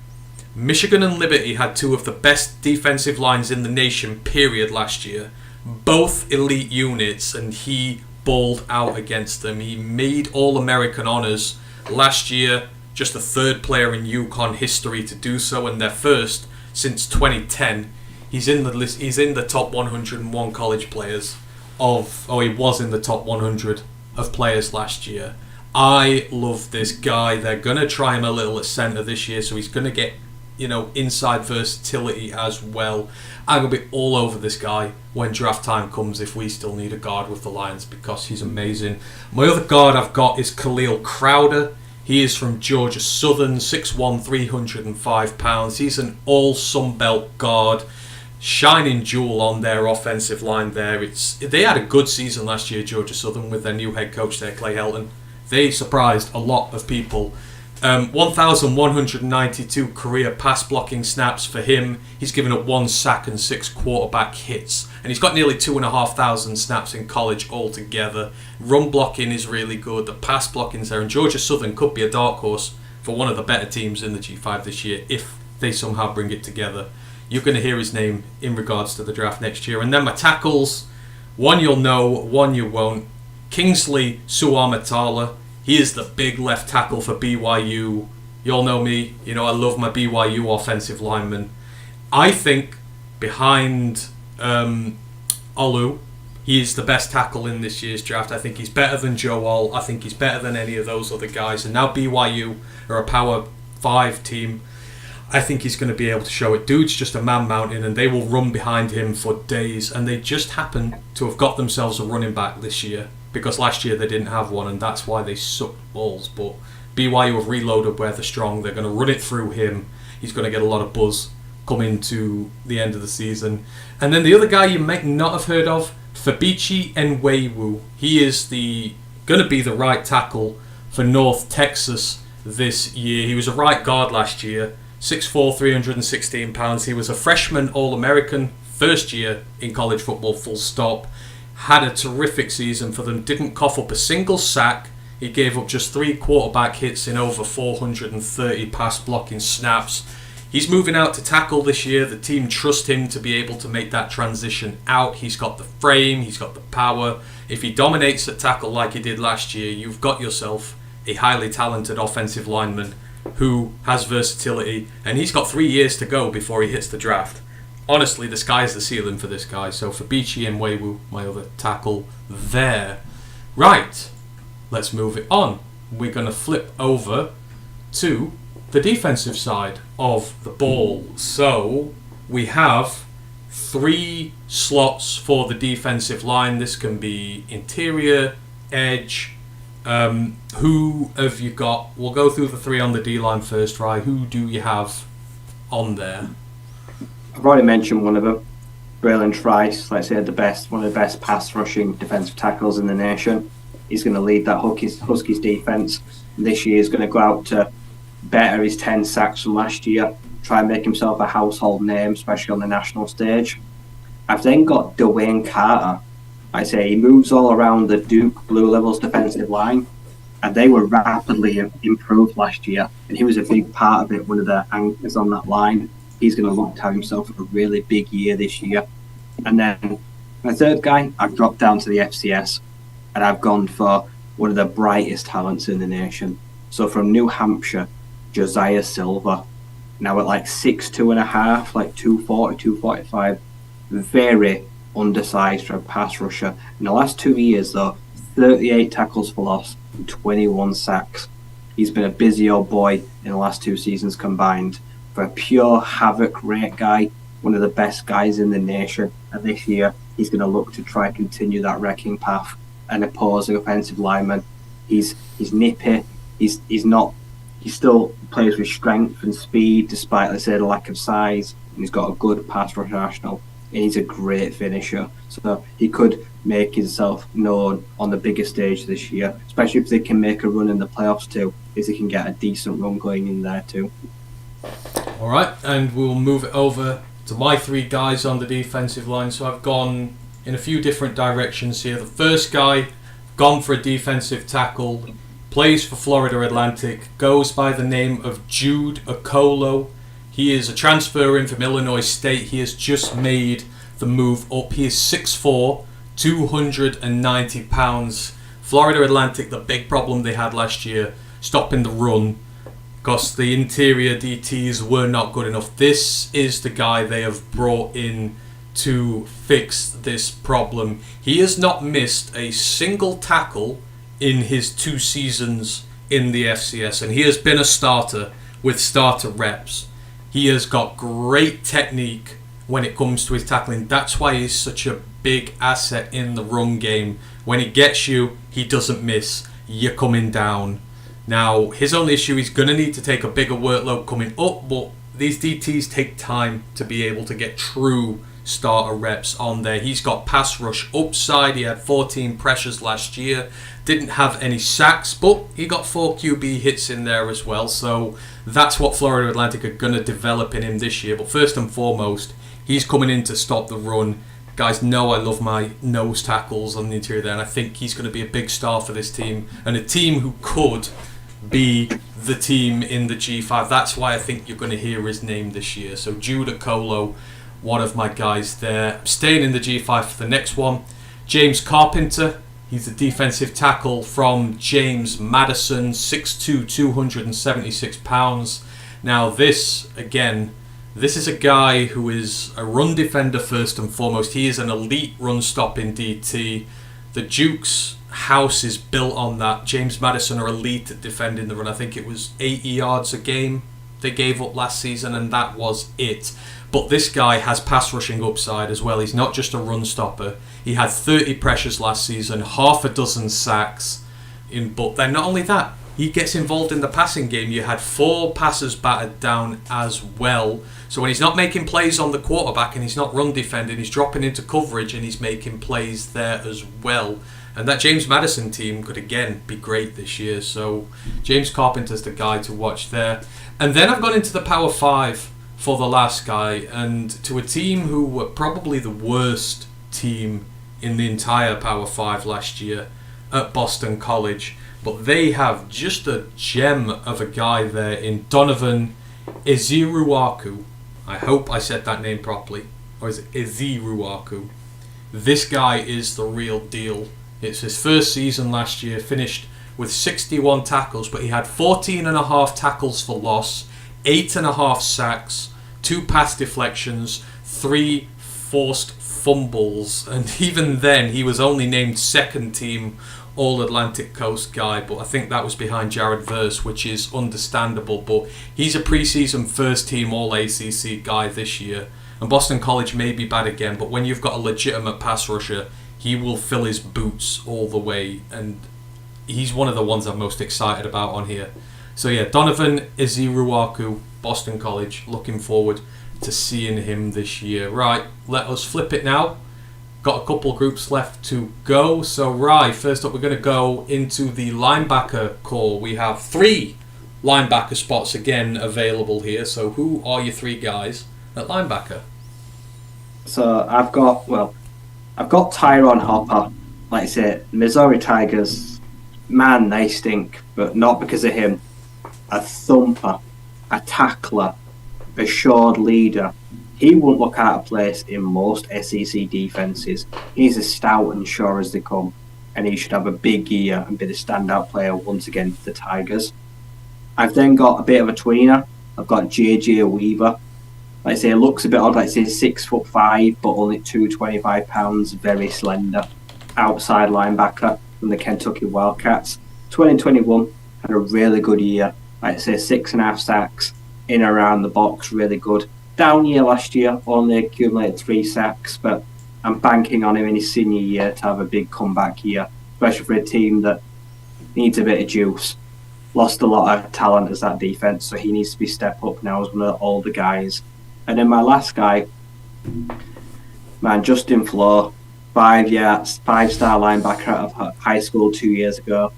Michigan and Liberty had 2 of the best defensive lines in the nation, period, last year. Both elite units, and he balled out against them. He made All-American honors last year, just the 3rd player in UConn history to do so, and their first since 2010. He's in the list. He's in the top 101 college players he was in the top 100 of players last year. I love this guy. They're gonna try him a little at center this year, so he's gonna get inside versatility as well. I'm going to be all over this guy when draft time comes if we still need a guard with the Lions, because he's amazing. My other guard I've got is Khalil Crowder. He is from Georgia Southern, 6'1", 305 pounds. He's an all Sunbelt guard. Shining jewel on their offensive line there. They had a good season last year, Georgia Southern, with their new head coach there, Clay Helton. They surprised a lot of people. 1,192 career pass blocking snaps for him. He's given up 1 sack and 6 quarterback hits. And he's got nearly 2,500 snaps in college altogether. Run blocking is really good. The pass blocking's there. And Georgia Southern could be a dark horse for one of the better teams in the G5 this year if they somehow bring it together. You're going to hear his name in regards to the draft next year. And then my tackles. One you'll know, one you won't. Kingsley Suamatala. He is the big left tackle for BYU. You all know me. I love my BYU offensive lineman. I think behind Olu, he is the best tackle in this year's draft. I think he's better than Joel. I think he's better than any of those other guys. And now BYU are a Power 5 team. I think he's going to be able to show it. Dude's just a man mountain, and they will run behind him for days. And they just happen to have got themselves a running back this year, because last year they didn't have one, and that's why they sucked balls. But BYU have reloaded where they're strong. They're going to run it through him. He's going to get a lot of buzz coming to the end of the season. And then the other guy you might not have heard of, Fabichi Nwewu. He is going to be the right tackle for North Texas this year. He was a right guard last year, 6'4", 316 pounds. He was a freshman All-American, first year in college football, full stop. Had a terrific season for them. Didn't cough up a single sack. He gave up just 3 quarterback hits in over 430 pass blocking snaps. He's moving out to tackle this year. The team trust him to be able to make that transition out. He's got the frame. He's got the power. If he dominates at tackle like he did last year, you've got yourself a highly talented offensive lineman who has versatility. And he's got 3 years to go before he hits the draft. Honestly, the sky's the ceiling for this guy. So Fabichi Nwewu, my other tackle there. Right. let's move it on. We're going to flip over to the defensive side of the ball. So we have 3 slots for the defensive line. This can be interior, edge. Who have you got? We'll go through the 3 on the D-line first, right? Who do you have on there? I've already mentioned one of them. Braylon Trice, let's say one of the best pass rushing defensive tackles in the nation. He's going to lead that Huskies defense. This year he's going to go out to better his 10 sacks from last year, try and make himself a household name, especially on the national stage. I've then got Dwayne Carter. I say he moves all around the Duke Blue Devils defensive line, and they were rapidly improved last year, and he was a big part of it, one of the anchors on that line. He's going to look to have himself a really big year this year. And then my third guy, I've dropped down to the FCS, and I've gone for one of the brightest talents in the nation. So from New Hampshire, Josiah Silva. Now at like 6'2.5", like 240, 245, very undersized for a pass rusher. In the last 2 years, though, 38 tackles for loss and 21 sacks. He's been a busy old boy in the last 2 seasons combined. For a pure havoc rate guy, one of the best guys in the nation. And this year, he's going to look to try and continue that wrecking path and oppose the offensive lineman. He's nippy. He still plays with strength and speed, despite, let's say, the lack of size. And he's got a good pass rush arsenal. And he's a great finisher. So he could make himself known on the bigger stage this year, especially if they can make a run in the playoffs too, if they can get a decent run going in there too. All right, and we'll move it over to my 3 guys on the defensive line. So I've gone in a few different directions here. The first guy, gone for a defensive tackle, plays for Florida Atlantic, goes by the name of Jude Okolo. He is a transfer in from Illinois State. He has just made the move up. He is 6'4", 290 pounds. Florida Atlantic, the big problem they had last year, stopping the run, because the interior DTs were not good enough. This is the guy they have brought in to fix this problem. He has not missed a single tackle in his 2 seasons in the FCS, and he has been a starter with starter reps. He has got great technique when it comes to his tackling. That's why he's such a big asset in the run game. When he gets you, he doesn't miss. You're coming down. Now, his only issue, he's going to need to take a bigger workload coming up, but these DTs take time to be able to get true starter reps on there. He's got pass rush upside. He had 14 pressures last year. Didn't have any sacks, but he got 4 QB hits in there as well. So that's what Florida Atlantic are going to develop in him this year. But first and foremost, he's coming in to stop the run. Guys know I love my nose tackles on the interior there, and I think he's going to be a big star for this team, and a team who could be the team in the G5. That's why I think you're going to hear his name this year. So Jude Okolo, one of my guys there. Staying in the G5 for the next one, James Carpenter. He's a defensive tackle from James Madison, 6'2", 276 pounds. Now this is a guy who is a run defender first and foremost. He is an elite run stopping DT. The Duke's house is built on that. James Madison are elite at defending the run. I think it was 80 yards a game they gave up last season, and that was it. But this guy has pass rushing upside as well. He's not just a run stopper. He had 30 pressures last season, half a dozen sacks. But then not only that, he gets involved in the passing game. You had 4 passes battered down as well. So when he's not making plays on the quarterback and he's not run defending, he's dropping into coverage and he's making plays there as well. And that James Madison team could again be great this year. So James Carpenter's the guy to watch there. And then I've gone into the Power 5 for the last guy, and to a team who were probably the worst team in the entire Power 5 last year at Boston College. But they have just a gem of a guy there in Donovan Eziruaku. I hope I said that name properly. Or is it Eziruaku? This guy is the real deal. It's his first season last year, finished with 61 tackles, but he had 14.5 tackles for loss, 8.5 sacks, 2 pass deflections, 3 forced fumbles, and even then he was only named second team all-Atlantic Coast guy, but I think that was behind Jared Verse, which is understandable. But he's a preseason first-team All-ACC guy this year. And Boston College may be bad again, but when you've got a legitimate pass rusher, he will fill his boots all the way. And he's one of the ones I'm most excited about on here. So yeah, Donovan Eziruaku, Boston College. Looking forward to seeing him this year. Right, let us flip it now. Got a couple groups left to go. So right, first up we're going to go into the linebacker core. We have 3 linebacker spots again available here. So who are your 3 guys at linebacker? So I've got Tyron Hopper. Like I say, Missouri Tigers, man, they stink, but not because of him. A thumper, a tackler, assured leader. He won't look out of place in most SEC defenses. He's as stout and sure as they come, and he should have a big year and be the standout player once again for the Tigers. I've then got a bit of a tweener. I've got JJ Weaver. Like I say, looks a bit odd. Like I say, 6'5", but only 225 pounds, very slender. Outside linebacker from the Kentucky Wildcats. 2021 had a really good year. Like I say, 6.5 sacks in and around the box, really good. Down year last year, only accumulated 3 sacks, but I'm banking on him in his senior year to have a big comeback year, especially for a team that needs a bit of juice. Lost a lot of talent as that defense, so he needs to be step up now as one of the older guys. And then my last guy, man, Justin Flo, 5-star linebacker out of high school 2 years ago.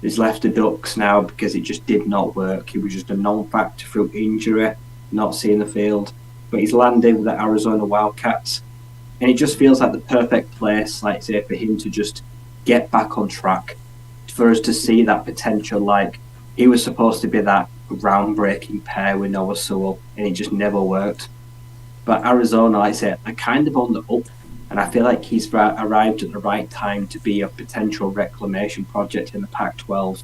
He's left the Ducks now because it just did not work. He was just a non-factor through injury, not seeing the field. But he's landed with the Arizona Wildcats, and it just feels like the perfect place, like say, for him to just get back on track, for us to see that potential. Like, he was supposed to be that groundbreaking pair with Noah Sewell, and it just never worked. But Arizona, like I said, are kind of on the up, and I feel like he's arrived at the right time to be a potential reclamation project in the Pac-12.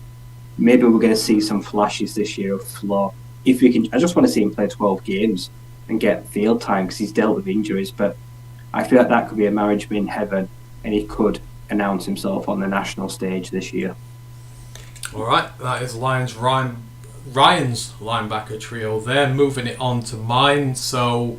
Maybe we're going to see some flashes this year of Flo. If we can, I just want to see him play 12 games and get field time because he's dealt with injuries. But I feel like that could be a marriage made in heaven, and he could announce himself on the national stage this year. All right, that is Ryan's linebacker trio. They're moving it on to mine. So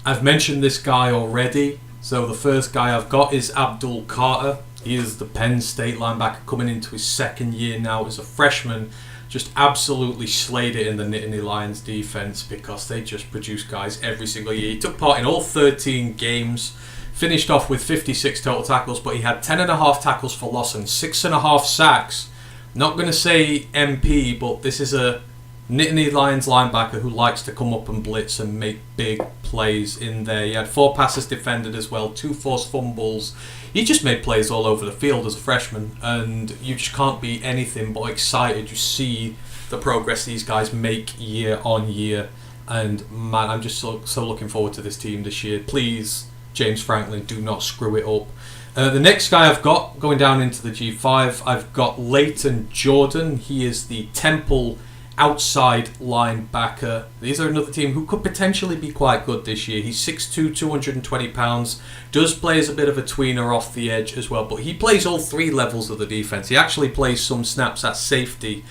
I've mentioned this guy already. So the first guy I've got is Abdul Carter. He is the Penn State linebacker coming into his second year now as a freshman. Just absolutely slayed it in the Nittany Lions defense because they just produce guys every single year. He took part in all 13 games, finished off with 56 total tackles, but he had 10.5 tackles for loss and 6.5 sacks. Not going to say MP, but this is a Nittany Lions linebacker who likes to come up and blitz and make big plays in there. He had 4 passes defended as well, 2 forced fumbles. He just made plays all over the field as a freshman, and you just can't be anything but excited. You see the progress these guys make year on year, and man, I'm just so looking forward to this team this year. Please, James Franklin, do not screw it up. The next guy I've got, going down into the G5, I've got Leighton Jordan. He is the Temple outside linebacker. These are another team who could potentially be quite good this year. He's 6'2", 220 pounds, does play as a bit of a tweener off the edge as well, but he plays all 3 levels of the defense. He actually plays some snaps at safety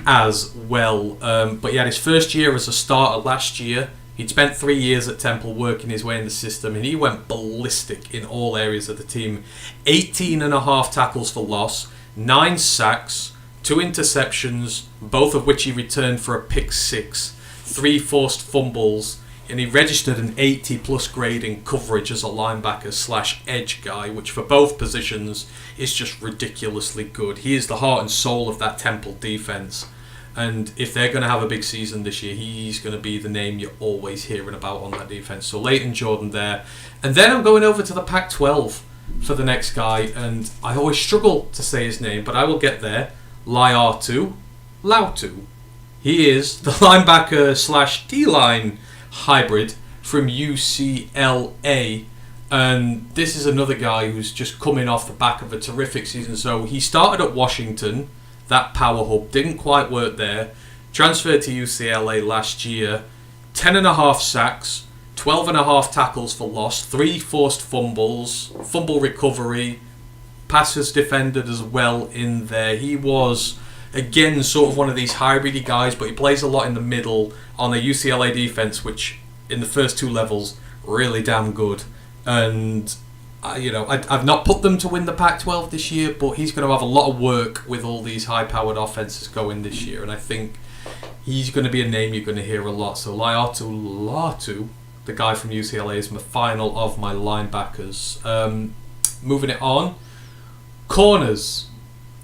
as well. But he had his first year as a starter last year. He'd spent 3 years at Temple working his way in the system, and he went ballistic in all areas of the team. 18.5 tackles for loss, 9 sacks, 2 interceptions, both of which he returned for a pick 6, 3 forced fumbles, and he registered an 80+ grade in coverage as a linebacker / edge guy, which for both positions is just ridiculously good. He is the heart and soul of that Temple defense, and if they're going to have a big season this year, he's going to be the name you're always hearing about on that defense. So Leighton Jordan there. And then I'm going over to the Pac-12 for the next guy, and I always struggle to say his name, but I will get there. Lautu. He is the linebacker / D-line hybrid from UCLA, and this is another guy who's just coming off the back of a terrific season. So he started at Washington, that power hub, didn't quite work there, transferred to UCLA last year, 10.5 sacks, 12.5 tackles for loss, 3 forced fumbles, fumble recovery, passes defended as well in there. He was, again, sort of one of these hybridy guys, but he plays a lot in the middle on a UCLA defense, which in the first 2 levels, really damn good. And, I've not put them to win the Pac-12 this year, but he's going to have a lot of work with all these high-powered offenses going this year, and I think he's going to be a name you're going to hear a lot. So Latu, the guy from UCLA, is my final of my linebackers. Moving it on. Corners.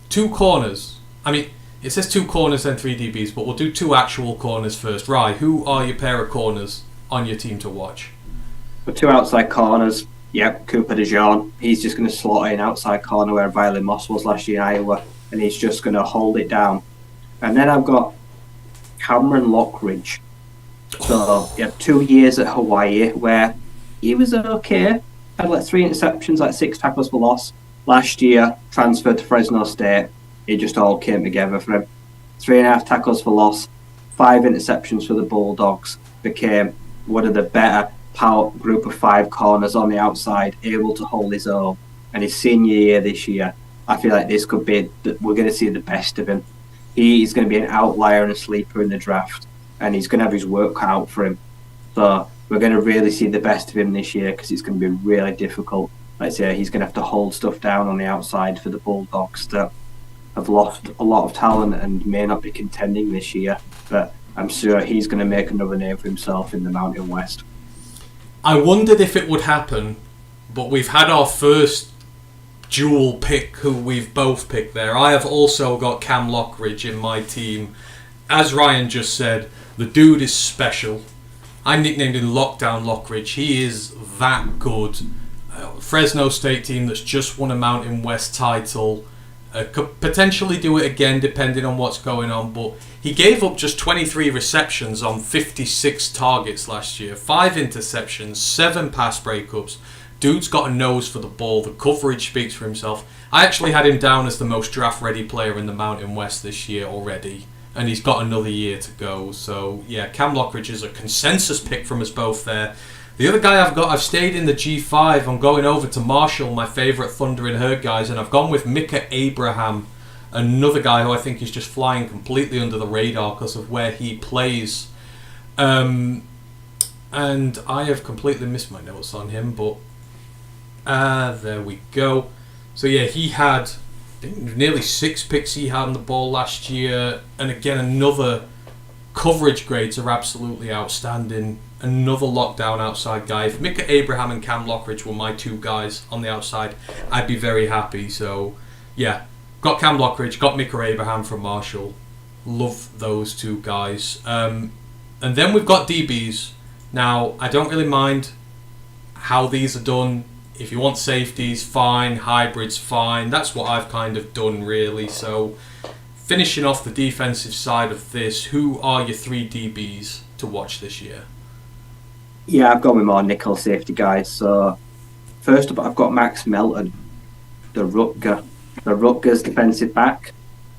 2 corners. I mean, it says 2 corners and 3 DBs, but we'll do 2 actual corners first. Rye, who are your pair of corners on your team to watch? The 2 outside corners. Yep, Cooper DeJean. He's just going to slot in outside corner where Riley Moss was last year in Iowa, and he's just going to hold it down. And then I've got Cameron Lockridge. So he had 2 years at Hawaii where he was okay. Had like 3 interceptions, like 6 tackles for loss. Last year, transferred to Fresno State. It just all came together for him. 3.5 tackles for loss, 5 interceptions for the Bulldogs. Became one of the better power group of 5 corners on the outside, able to hold his own. And his senior year this year, I feel like this could be, we're going to see the best of him. He's going to be an outlier and a sleeper in the draft, and he's going to have his work cut out for him. So we're going to really see the best of him this year because it's going to be really difficult. Like I say, he's going to have to hold stuff down on the outside for the Bulldogs that have lost a lot of talent and may not be contending this year. But I'm sure he's going to make another name for himself in the Mountain West. I wondered if it would happen, but we've had our first dual pick who we've both picked there. I have also got Cam Lockridge in my team. As Ryan just said, the dude is special. I nicknamed him Lockdown Lockridge. He is that good. Fresno State team that's just won a Mountain West title. Could potentially do it again depending on what's going on, but he gave up just 23 receptions on 56 targets last year. 5 interceptions, 7 pass breakups. Dude's got a nose for the ball. The coverage speaks for himself. I actually had him down as the most draft-ready player in the Mountain West this year already, and he's got another year to go. So, yeah, Cam Lockridge is a consensus pick from us both there. The other guy I've stayed in the G5. I'm going over to Marshall, my favourite Thunder and Herd guys, and I've gone with Micah Abraham, another guy who I think is just flying completely under the radar because of where he plays. And I have completely missed my notes on him, but there we go. So yeah, he had, I think, nearly 6 picks he had on the ball last year, and again, another coverage grades are absolutely outstanding. Another lockdown outside guy. If Micah Abraham and Cam Lockridge were my 2 guys on the outside, I'd be very happy. So yeah, got Cam Lockridge, got Micah Abraham from Marshall. Love those 2 guys. And then we've got DBs. Now, I don't really mind how these are done. If you want safeties, fine. Hybrids, fine. That's what I've kind of done, really. So, finishing off the defensive side of this, who are your 3 DBs to watch this year? Yeah, I've gone with more nickel safety guys. So, first up, I've got Max Melton, the Rutgers defensive back.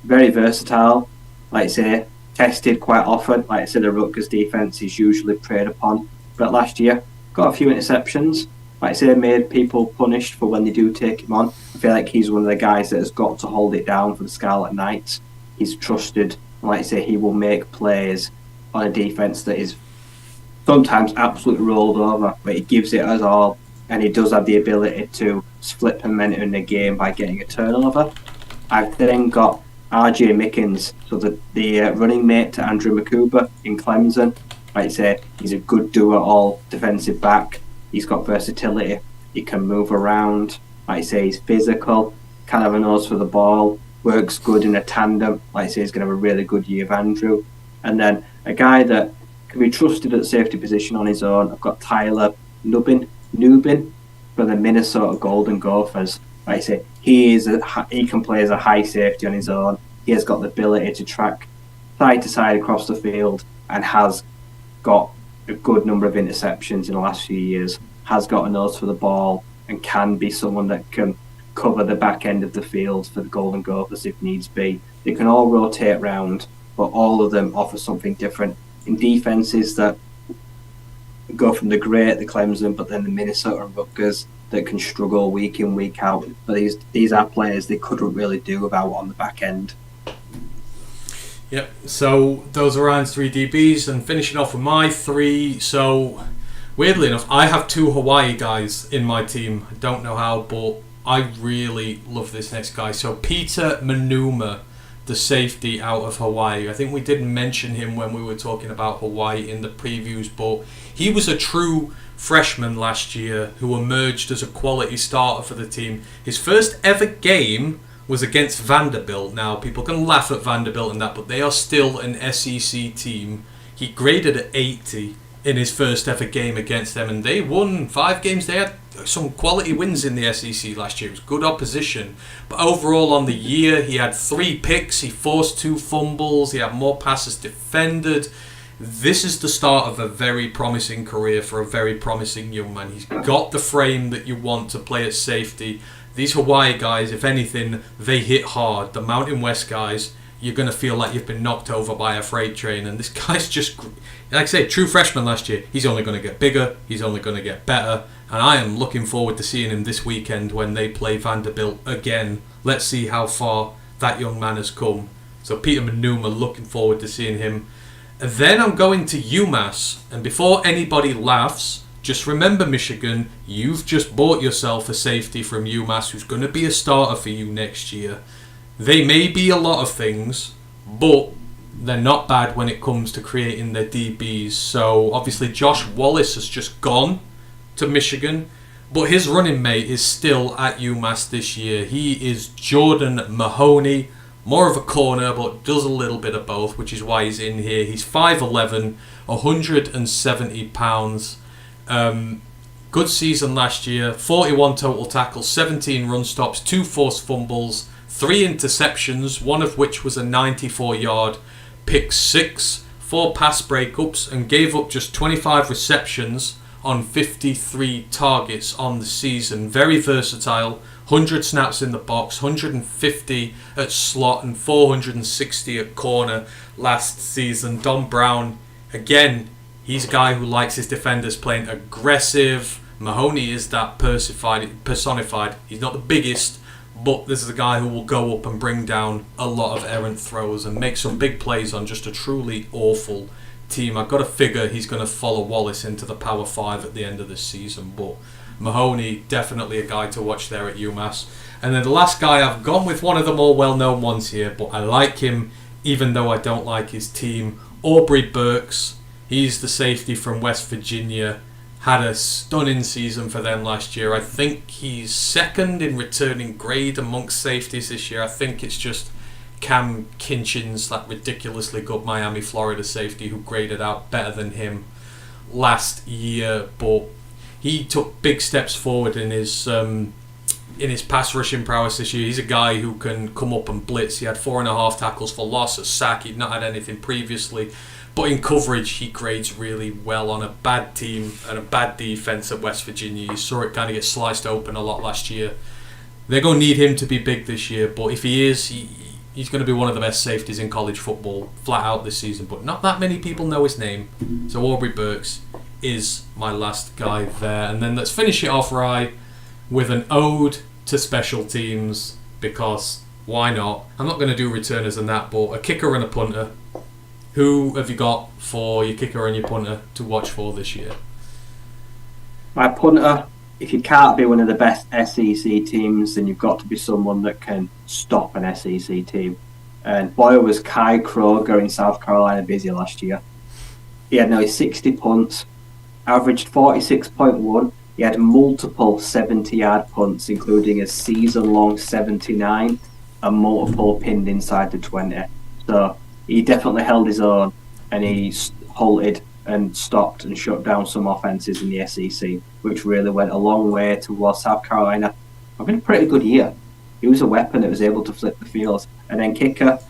Very versatile. Like I say, tested quite often. Like I said, the Rutgers defense is usually preyed upon. But last year, got a few interceptions. Like I say, made people punished for when they do take him on. I feel like he's one of the guys that has got to hold it down for the Scarlet Knights. He's trusted. And like I say, he will make plays on a defense that is sometimes absolutely rolled over, but he gives it us all, and he does have the ability to split momentum in the game by getting a turnover. I've then got RJ Mickens, so the running mate to Andrew McCuber in Clemson. Like I say, he's a good do-it-all defensive back. He's got versatility. He can move around. Like I say, he's physical, kind of a nose for the ball, works good in a tandem. Like I say, he's going to have a really good year of Andrew. And then a guy that can be trusted at the safety position on his own. I've got Tyler Nubin for the Minnesota Golden Gophers. Like I say, he can play as a high safety on his own. He has got the ability to track side to side across the field and has got a good number of interceptions in the last few years. Has got a nose for the ball and can be someone that can cover the back end of the field for the Golden Gophers if needs be. They can all rotate round, but all of them offer something different. In defenses that go from the great, the Clemson, but then the Minnesota and Rutgers, that can struggle week in, week out. But these are players they couldn't really do without on the back end. Yep, so those are Ryan's 3 DBs, and finishing off with my 3. So, weirdly enough, I have 2 Hawaii guys in my team. I don't know how, but I really love this next guy. So, Peter Manuma, the safety out of Hawaii. I think we didn't mention him when we were talking about Hawaii in the previews, but he was a true freshman last year who emerged as a quality starter for the team. His first ever game was against Vanderbilt. Now, people can laugh at Vanderbilt and that, but they are still an SEC team. He graded at 80 in his first ever game against them, and they won 5 games. They had some quality wins in the SEC last year. It was good opposition. But overall on the year, he had 3 picks, he forced 2 fumbles, he had more passes defended. This is the start of a very promising career for a very promising young man. He's got the frame that you want to play at safety. These Hawaii guys, if anything, they hit hard. The Mountain West guys, you're going to feel like you've been knocked over by a freight train. And this guy's just, like I say, true freshman last year. He's only going to get bigger. He's only going to get better. And I am looking forward to seeing him this weekend when they play Vanderbilt again. Let's see how far that young man has come. So Peter Manuma, looking forward to seeing him. And then I'm going to UMass. And before anybody laughs, just remember, Michigan, you've just bought yourself a safety from UMass who's going to be a starter for you next year. They may be a lot of things, but they're not bad when it comes to creating their DBs. So obviously Josh Wallace has just gone to Michigan, but his running mate is still at UMass this year. He is Jordan Mahoney, more of a corner, but does a little bit of both, which is why he's in here. He's 5'11", 170 pounds. Good season last year, 41 total tackles, 17 run stops, 2 forced fumbles, 3 interceptions, one of which was a 94-yard pick 6, 4 pass breakups, and gave up just 25 receptions on 53 targets on the season. Very versatile, 100 snaps in the box, 150 at slot, and 460 at corner last season. Don Brown, again, he's a guy who likes his defenders playing aggressive. Mahoney is that personified. He's not the biggest, but this is a guy who will go up and bring down a lot of errant throws and make some big plays on just a truly awful team. I've got to figure he's going to follow Wallace into the Power 5 at the end of this season, but Mahoney, definitely a guy to watch there at UMass. And then the last guy, I've gone with one of the more well-known ones here, but I like him even though I don't like his team. Aubrey Burks. He's the safety from West Virginia. Had a stunning season for them last year. I think he's second in returning grade amongst safeties this year. I think it's just Cam Kinchin's that ridiculously good Miami, Florida safety who graded out better than him last year. But he took big steps forward in his pass rushing prowess this year. He's a guy who can come up and blitz. He had 4.5 tackles for loss, a sack. He'd not had anything previously. But in coverage, he grades really well on a bad team and a bad defense at West Virginia. You saw it kind of get sliced open a lot last year. They're going to need him to be big this year, but if he is, he's going to be one of the best safeties in college football, flat out this season. But not that many people know his name. So Aubrey Burks is my last guy there. And then let's finish it off, Rye, with an ode to special teams, because why not? I'm not going to do returners and that, but a kicker and a punter. Who have you got for your kicker and your punter to watch for this year? My punter, if you can't be one of the best SEC teams, then you've got to be someone that can stop an SEC team. And boy, was Kai Kroger in South Carolina busy last year. He had nearly 60 punts, averaged 46.1. He had multiple 70-yard punts, including a season-long 79 and multiple pinned inside the 20. So he definitely held his own, and he halted and stopped and shut down some offences in the SEC, which really went a long way towards South Carolina having a pretty good year. He was a weapon that was able to flip the field. And then kicker,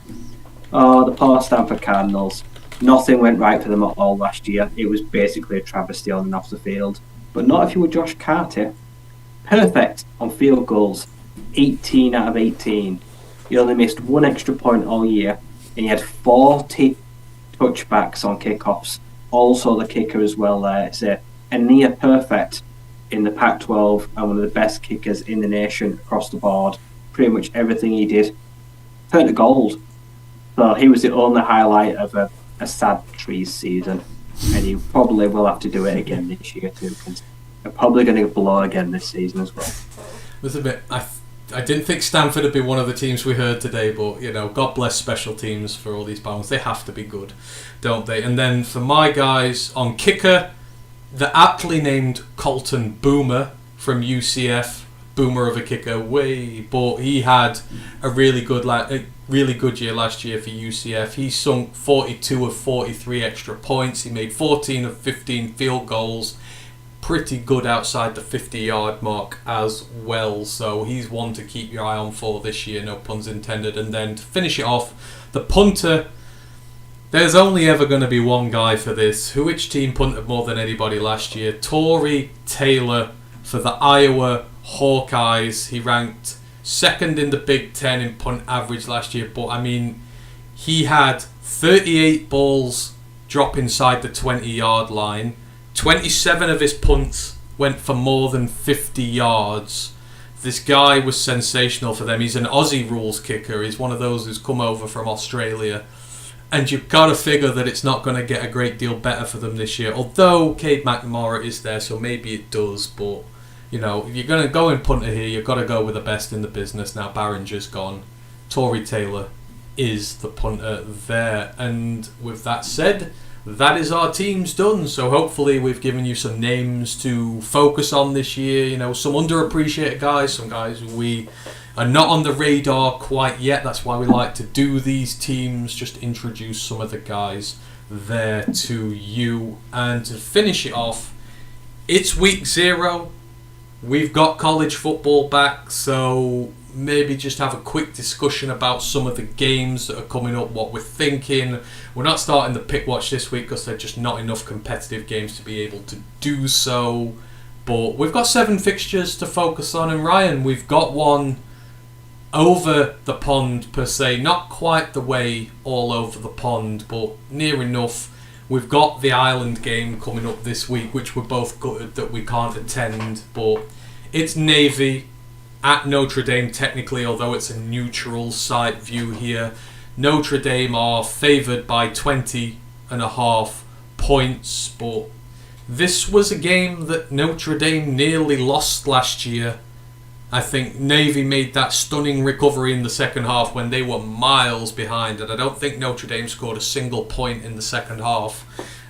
the poor Stanford Cardinals. Nothing went right for them at all last year. It was basically a travesty on and off the field. But not if you were Josh Carter. Perfect on field goals, 18 out of 18. He only missed 1 extra point all year, and he had 40 touchbacks on kickoffs. Also the kicker as well there. It's a near perfect in the Pac-12 and one of the best kickers in the nation across the board. Pretty much everything he did turned to gold. So he was the only highlight of a sad trees season, and he probably will have to do it again this year too, because they're probably going to blow again this season as well. Was a bit. I didn't think Stanford would be one of the teams we heard today, but God bless special teams for all these bounds. They have to be good, don't they? And then for my guys on kicker, the aptly named Colton Boomer from UCF, boomer of a kicker, but he had a really good year last year for UCF. He sunk 42 of 43 extra points. He made 14 of 15 field goals. Pretty good outside the 50-yard mark as well. So he's one to keep your eye on for this year, no puns intended. And then to finish it off, the punter. There's only ever going to be one guy for this. Which team punted more than anybody last year? Tory Taylor for the Iowa Hawkeyes. He ranked second in the Big Ten in punt average last year, but I mean, he had 38 balls drop inside the 20-yard line. 27 of his punts went for more than 50 yards. This guy was sensational for them. He's an Aussie rules kicker. He's one of those who's come over from Australia. And you've got to figure that it's not going to get a great deal better for them this year. Although Cade McNamara is there, so maybe it does. But, if you're going to go in punter here, you've got to go with the best in the business. Now Barringer's gone. Tory Taylor is the punter there. And with that said, that is our teams done. So hopefully we've given you some names to focus on this year. Some underappreciated guys, some guys we are not on the radar quite yet. That's why we like to do these teams, just introduce some of the guys there to you. And to finish it off, it's week 0. We've got college football back, so maybe just have a quick discussion about some of the games that are coming up, what we're thinking. We're not starting the pick watch this week because there's just not enough competitive games to be able to do so. But we've got 7 fixtures to focus on, and Ryan, we've got one over the pond per se, not quite the way all over the pond, but near enough. We've got the Ireland game coming up this week, which we're both gutted that we can't attend, but it's Navy at Notre-Dame technically, although it's a neutral side view here. Notre-Dame are favoured by 20.5 points, but this was a game that Notre-Dame nearly lost last year. I think Navy made that stunning recovery in the second half when they were miles behind, and I don't think Notre-Dame scored a single point in the second half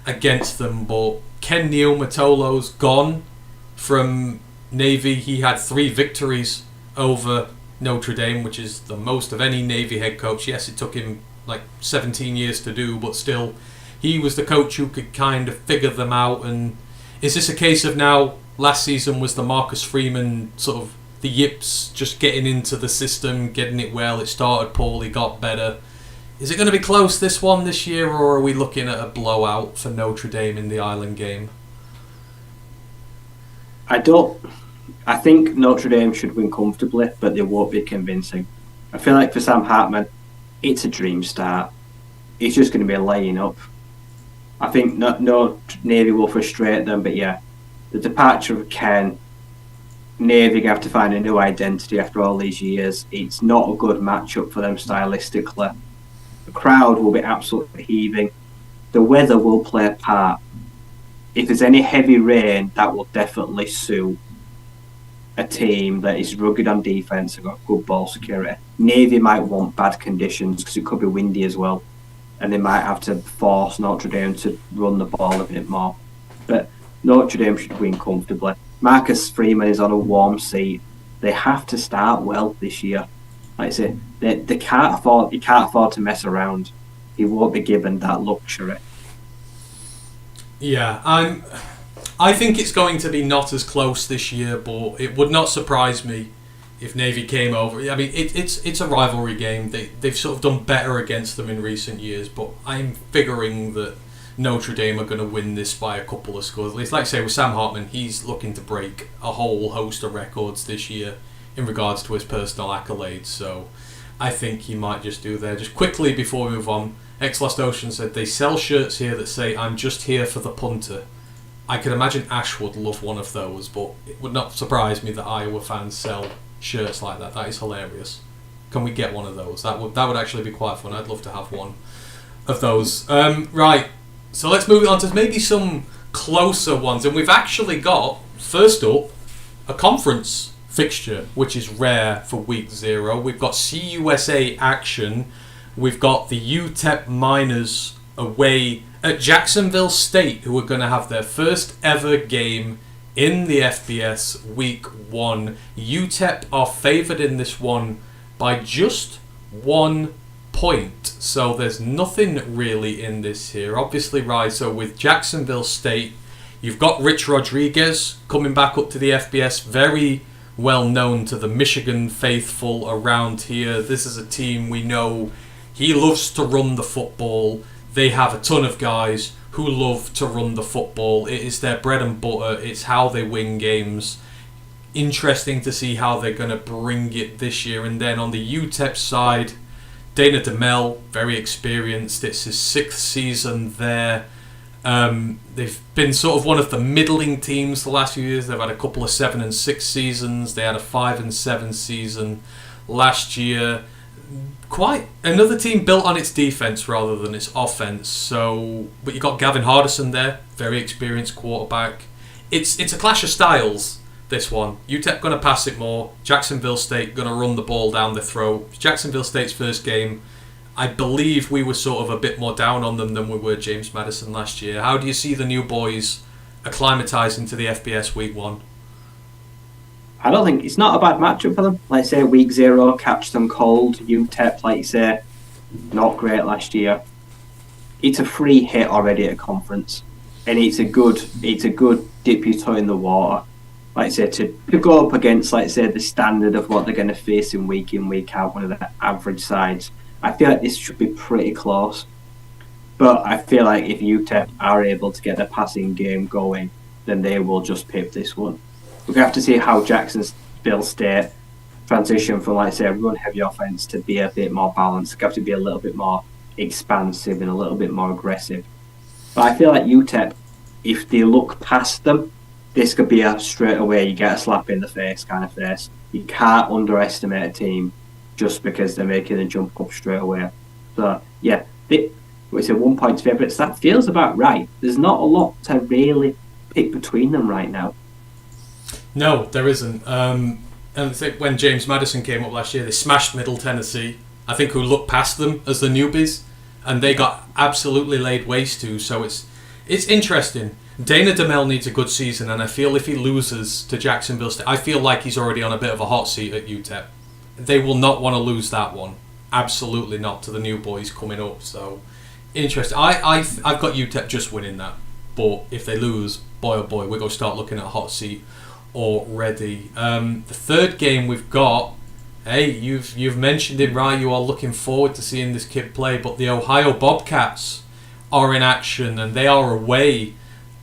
against them. But Ken Niumatolo's gone from Navy. He had 3 victories over Notre-Dame, which is the most of any Navy head coach. Yes, it took him like 17 years to do, but still, he was the coach who could kind of figure them out. And is this a case of now, last season was the Marcus Freeman sort of the yips just getting into the system, getting it well. It started poorly, got better. Is it going to be close this year, or are we looking at a blowout for Notre Dame in the Ireland game? I think Notre Dame should win comfortably, but they won't be convincing. I feel like for Sam Hartman, it's a dream start. It's just going to be laying up. I think no Navy will frustrate them, but yeah, the departure of Ken, Navy have to find a new identity after all these years. It's not a good matchup for them stylistically. The crowd will be absolutely heaving. The weather will play a part. If there's any heavy rain, that will definitely suit a team that is rugged on defence and got good ball security. Navy might want bad conditions because it could be windy as well, and they might have to force Notre Dame to run the ball a bit more. But Notre Dame should win comfortably. Marcus Freeman is on a warm seat. They have to start well this year. Like I say, they can't afford. He can't afford to mess around. He won't be given that luxury. Yeah, I think it's going to be not as close this year, but it would not surprise me if Navy came over. I mean, it's a rivalry game. They've sort of done better against them in recent years, but I'm figuring that Notre Dame are going to win this by a couple of scores. At least, like I say, with Sam Hartman, he's looking to break a whole host of records this year in regards to his personal accolades. So I think he might just do there. Just quickly before we move on, Ex Lost Ocean said they sell shirts here that say "I'm just here for the punter." I can imagine Ash would love one of those, but it would not surprise me that Iowa fans sell shirts like that. That is hilarious. Can we get one of those? That would actually be quite fun. I'd love to have one of those. Right, so let's move on to maybe some closer ones. And we've actually got, first up, a conference fixture, which is rare for week 0. We've got CUSA action. We've got the UTEP Miners away at Jacksonville State, who are going to have their first ever game in the FBS week 1. UTEP are favoured in this one by just 1 point. So there's nothing really in this here. Obviously, right, so with Jacksonville State, you've got Rich Rodriguez coming back up to the FBS, very well known to the Michigan faithful around here. This is a team we know he loves to run the football. They have a ton of guys who love to run the football. It is their bread and butter. It's how they win games. Interesting to see how they're going to bring it this year. And then on the UTEP side, Dana DeMel, very experienced. It's his 6th season there. They've been sort of one of the middling teams the last few years. They've had a couple of 7 and 6 seasons. They had a 5 and 7 season last year. Quite another team built on its defense rather than its offense. So, but you got Gavin Hardison there, very experienced quarterback. It's a clash of styles. This one, UTEP going to pass it more. Jacksonville State going to run the ball down the throat. Jacksonville State's first game. I believe we were sort of a bit more down on them than we were James Madison last year. How do you see the new boys acclimatising to the FBS week 1? I don't think it's not a bad matchup for them. Like I say, week 0, catch them cold. UTEP, like you say, not great last year. It's a free hit already at a conference, and it's a good dip your toe in the water. Like I say, to go up against, like I say, the standard of what they're going to face in, week out, one of the average sides. I feel like this should be pretty close. But I feel like if UTEP are able to get their passing game going, then they will just pip this one. We're going to have to see how Jacksonville State transition from, like I say, a run-heavy offense to be a bit more balanced. They have to be a little bit more expansive and a little bit more aggressive. But I feel like UTEP, if they look past them, this could be a straight away, you get a slap in the face kind of face. You can't underestimate a team just because they're making a jump up straight away. So, yeah, we say 1 point favourites. That feels about right. There's not a lot to really pick between them right now. No, there isn't. And I think when James Madison came up last year, they smashed Middle Tennessee, I think, who looked past them as the newbies, and they got absolutely laid waste to. So it's interesting. Dana DeMel needs a good season, and I feel if he loses to Jacksonville State, I feel like he's already on a bit of a hot seat at UTEP. They will not want to lose that one. Absolutely not, to the new boys coming up. So, interesting. I've got UTEP just winning that. But if they lose, boy oh boy, we're going to start looking at a hot seat already. The third game we've got, hey, you've mentioned it, right? You are looking forward to seeing this kid play, but the Ohio Bobcats are in action, and they are away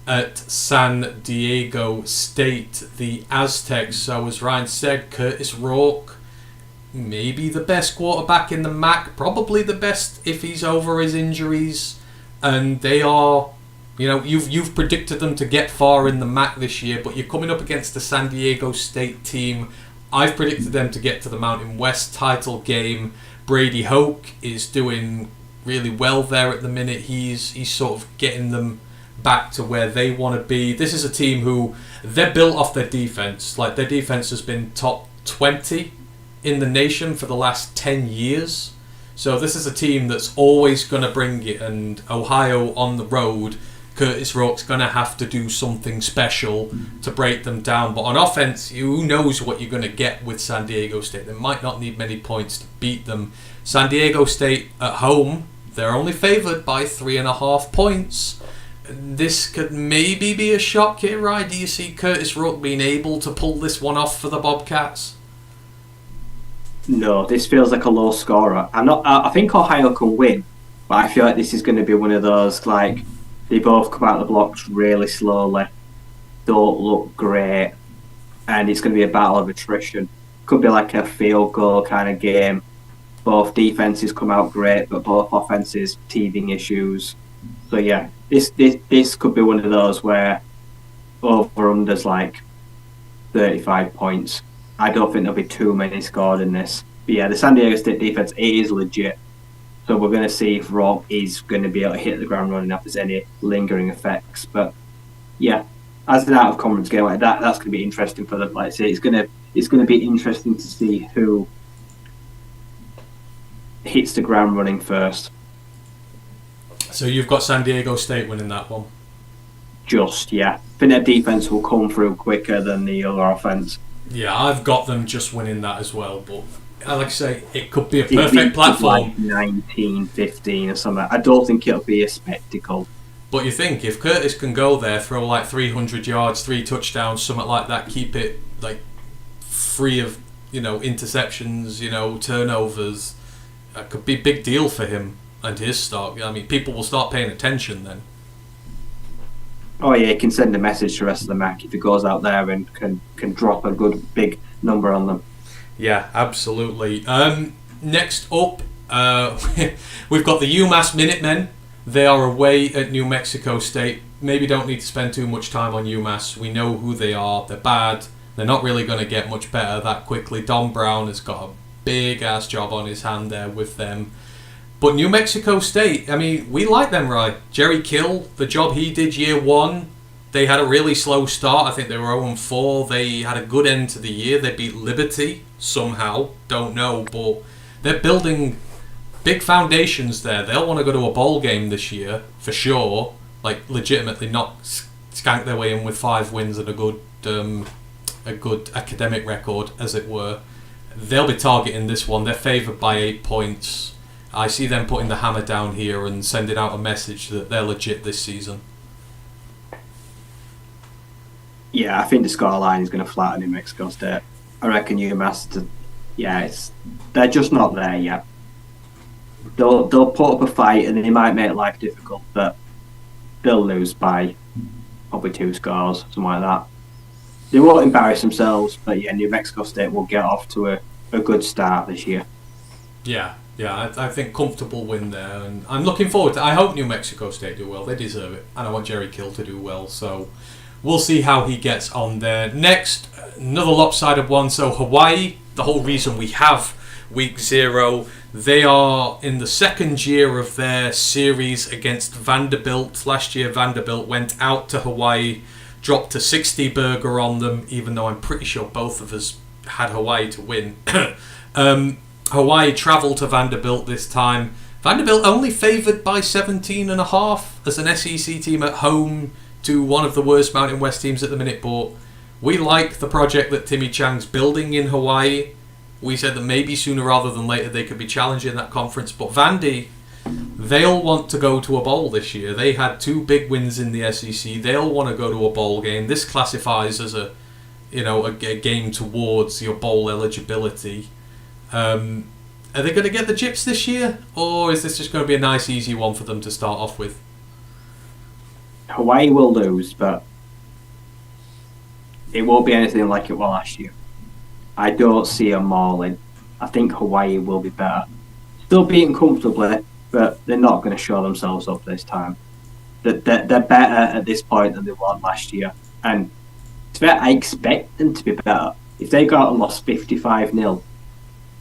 at San Diego State, the Aztecs. So as Ryan said, Curtis Rourke, maybe the best quarterback in the MAC, probably the best if he's over his injuries, and they are, you know, you've predicted them to get far in the MAC this year, but you're coming up against the San Diego State team. I've predicted them to get to the Mountain West title game. Brady Hoke is doing really well there at the minute. He's sort of getting them back to where they want to be. This is a team who, they're built off their defense. Like, their defense has been top 20 in the nation for the last 10 years. So this is a team that's always going to bring it, and Ohio on the road, Curtis Rourke's going to have to do something special to break them down. But on offense, who knows what you're going to get with San Diego State. They might not need many points to beat them. San Diego State at home, they're only favoured by 3.5 points. This could maybe be a shock here, right? Do you see Curtis Rourke being able to pull this one off for the Bobcats? No, this feels like a low scorer. I think Ohio can win, but I feel like this is going to be one of those, like, they both come out of the blocks really slowly, don't look great, and it's going to be a battle of attrition. Could be like a field goal kind of game. Both defenses come out great, but both offenses teething issues. So yeah, this could be one of those where over-under's like 35 points. I don't think there'll be too many scored in this. But yeah, the San Diego State defense, it is legit. So we're going to see if Rob is going to be able to hit the ground running, if there's any lingering effects. But yeah, as an out-of-conference game like that, that's going to be interesting for them. Like I say, it's going to be interesting to see who hits the ground running first. So you've got San Diego State winning that one? I think their defense will come through quicker than the other offense. Yeah, I've got them just winning that as well, but like I say, it could be a perfect platform. Like 19-15 or something. I don't think it'll be a spectacle. But you think if Curtis can go there, throw like 300 yards, 3 touchdowns, something like that, keep it like free of interceptions, turnovers, that could be a big deal for him and his stock. I mean, people will start paying attention then. Oh yeah, he can send a message to the rest of the MAC if he goes out there and can drop a good big number on them. Yeah, absolutely. Next up, we've got the UMass Minutemen. They are away at New Mexico State. Maybe don't need to spend too much time on UMass. We know who they are. They're bad. They're not really going to get much better that quickly. Don Brown has got a big-ass job on his hand there with them. But New Mexico State, I mean, we like them, right? Jerry Kill, the job he did year 1, they had a really slow start. I think they were 0-4. They had a good end to the year. They beat Liberty somehow. Don't know, but they're building big foundations there. They'll want to go to a bowl game this year, for sure. Like, legitimately not skank their way in with 5 wins and a good academic record, as it were. They'll be targeting this one. They're favoured by 8 points. I see them putting the hammer down here and sending out a message that they're legit this season. Yeah, I think the scoreline is going to flatten New Mexico State. I reckon UMass, they're just not there yet. They'll put up a fight and they might make life difficult, but they'll lose by probably 2 scores, something like that. They won't embarrass themselves, but yeah, New Mexico State will get off to a good start this year. Yeah, I think comfortable win there, and I'm looking forward to. I hope New Mexico State do well. They deserve it, and I want Jerry Kill to do well. So we'll see how he gets on there. Next, another lopsided one. So Hawaii, the whole reason we have week 0, they are in the 2nd year of their series against Vanderbilt. Last year, Vanderbilt went out to Hawaii, dropped a 60 burger on them, even though I'm pretty sure both of us had Hawaii to win. Hawaii travelled to Vanderbilt this time. Vanderbilt only favoured by 17.5 as an SEC team at home to one of the worst Mountain West teams at the minute, but we like the project that Timmy Chang's building in Hawaii. We said that maybe sooner rather than later they could be challenging that conference, but Vandy, they'll want to go to a bowl this year. They had 2 big wins in the SEC. They'll want to go to a bowl game. This classifies as a game towards your bowl eligibility. Are they going to get the gyps this year, or is this just going to be a nice easy one for them to start off with? Hawaii will lose, but it won't be anything like it was last year. I don't see a mauling. I think Hawaii will be better. Still beating comfortably, but they're not going to show themselves up this time. They're better at this point than they were last year, and I expect them to be better. If they got and lost 55-0,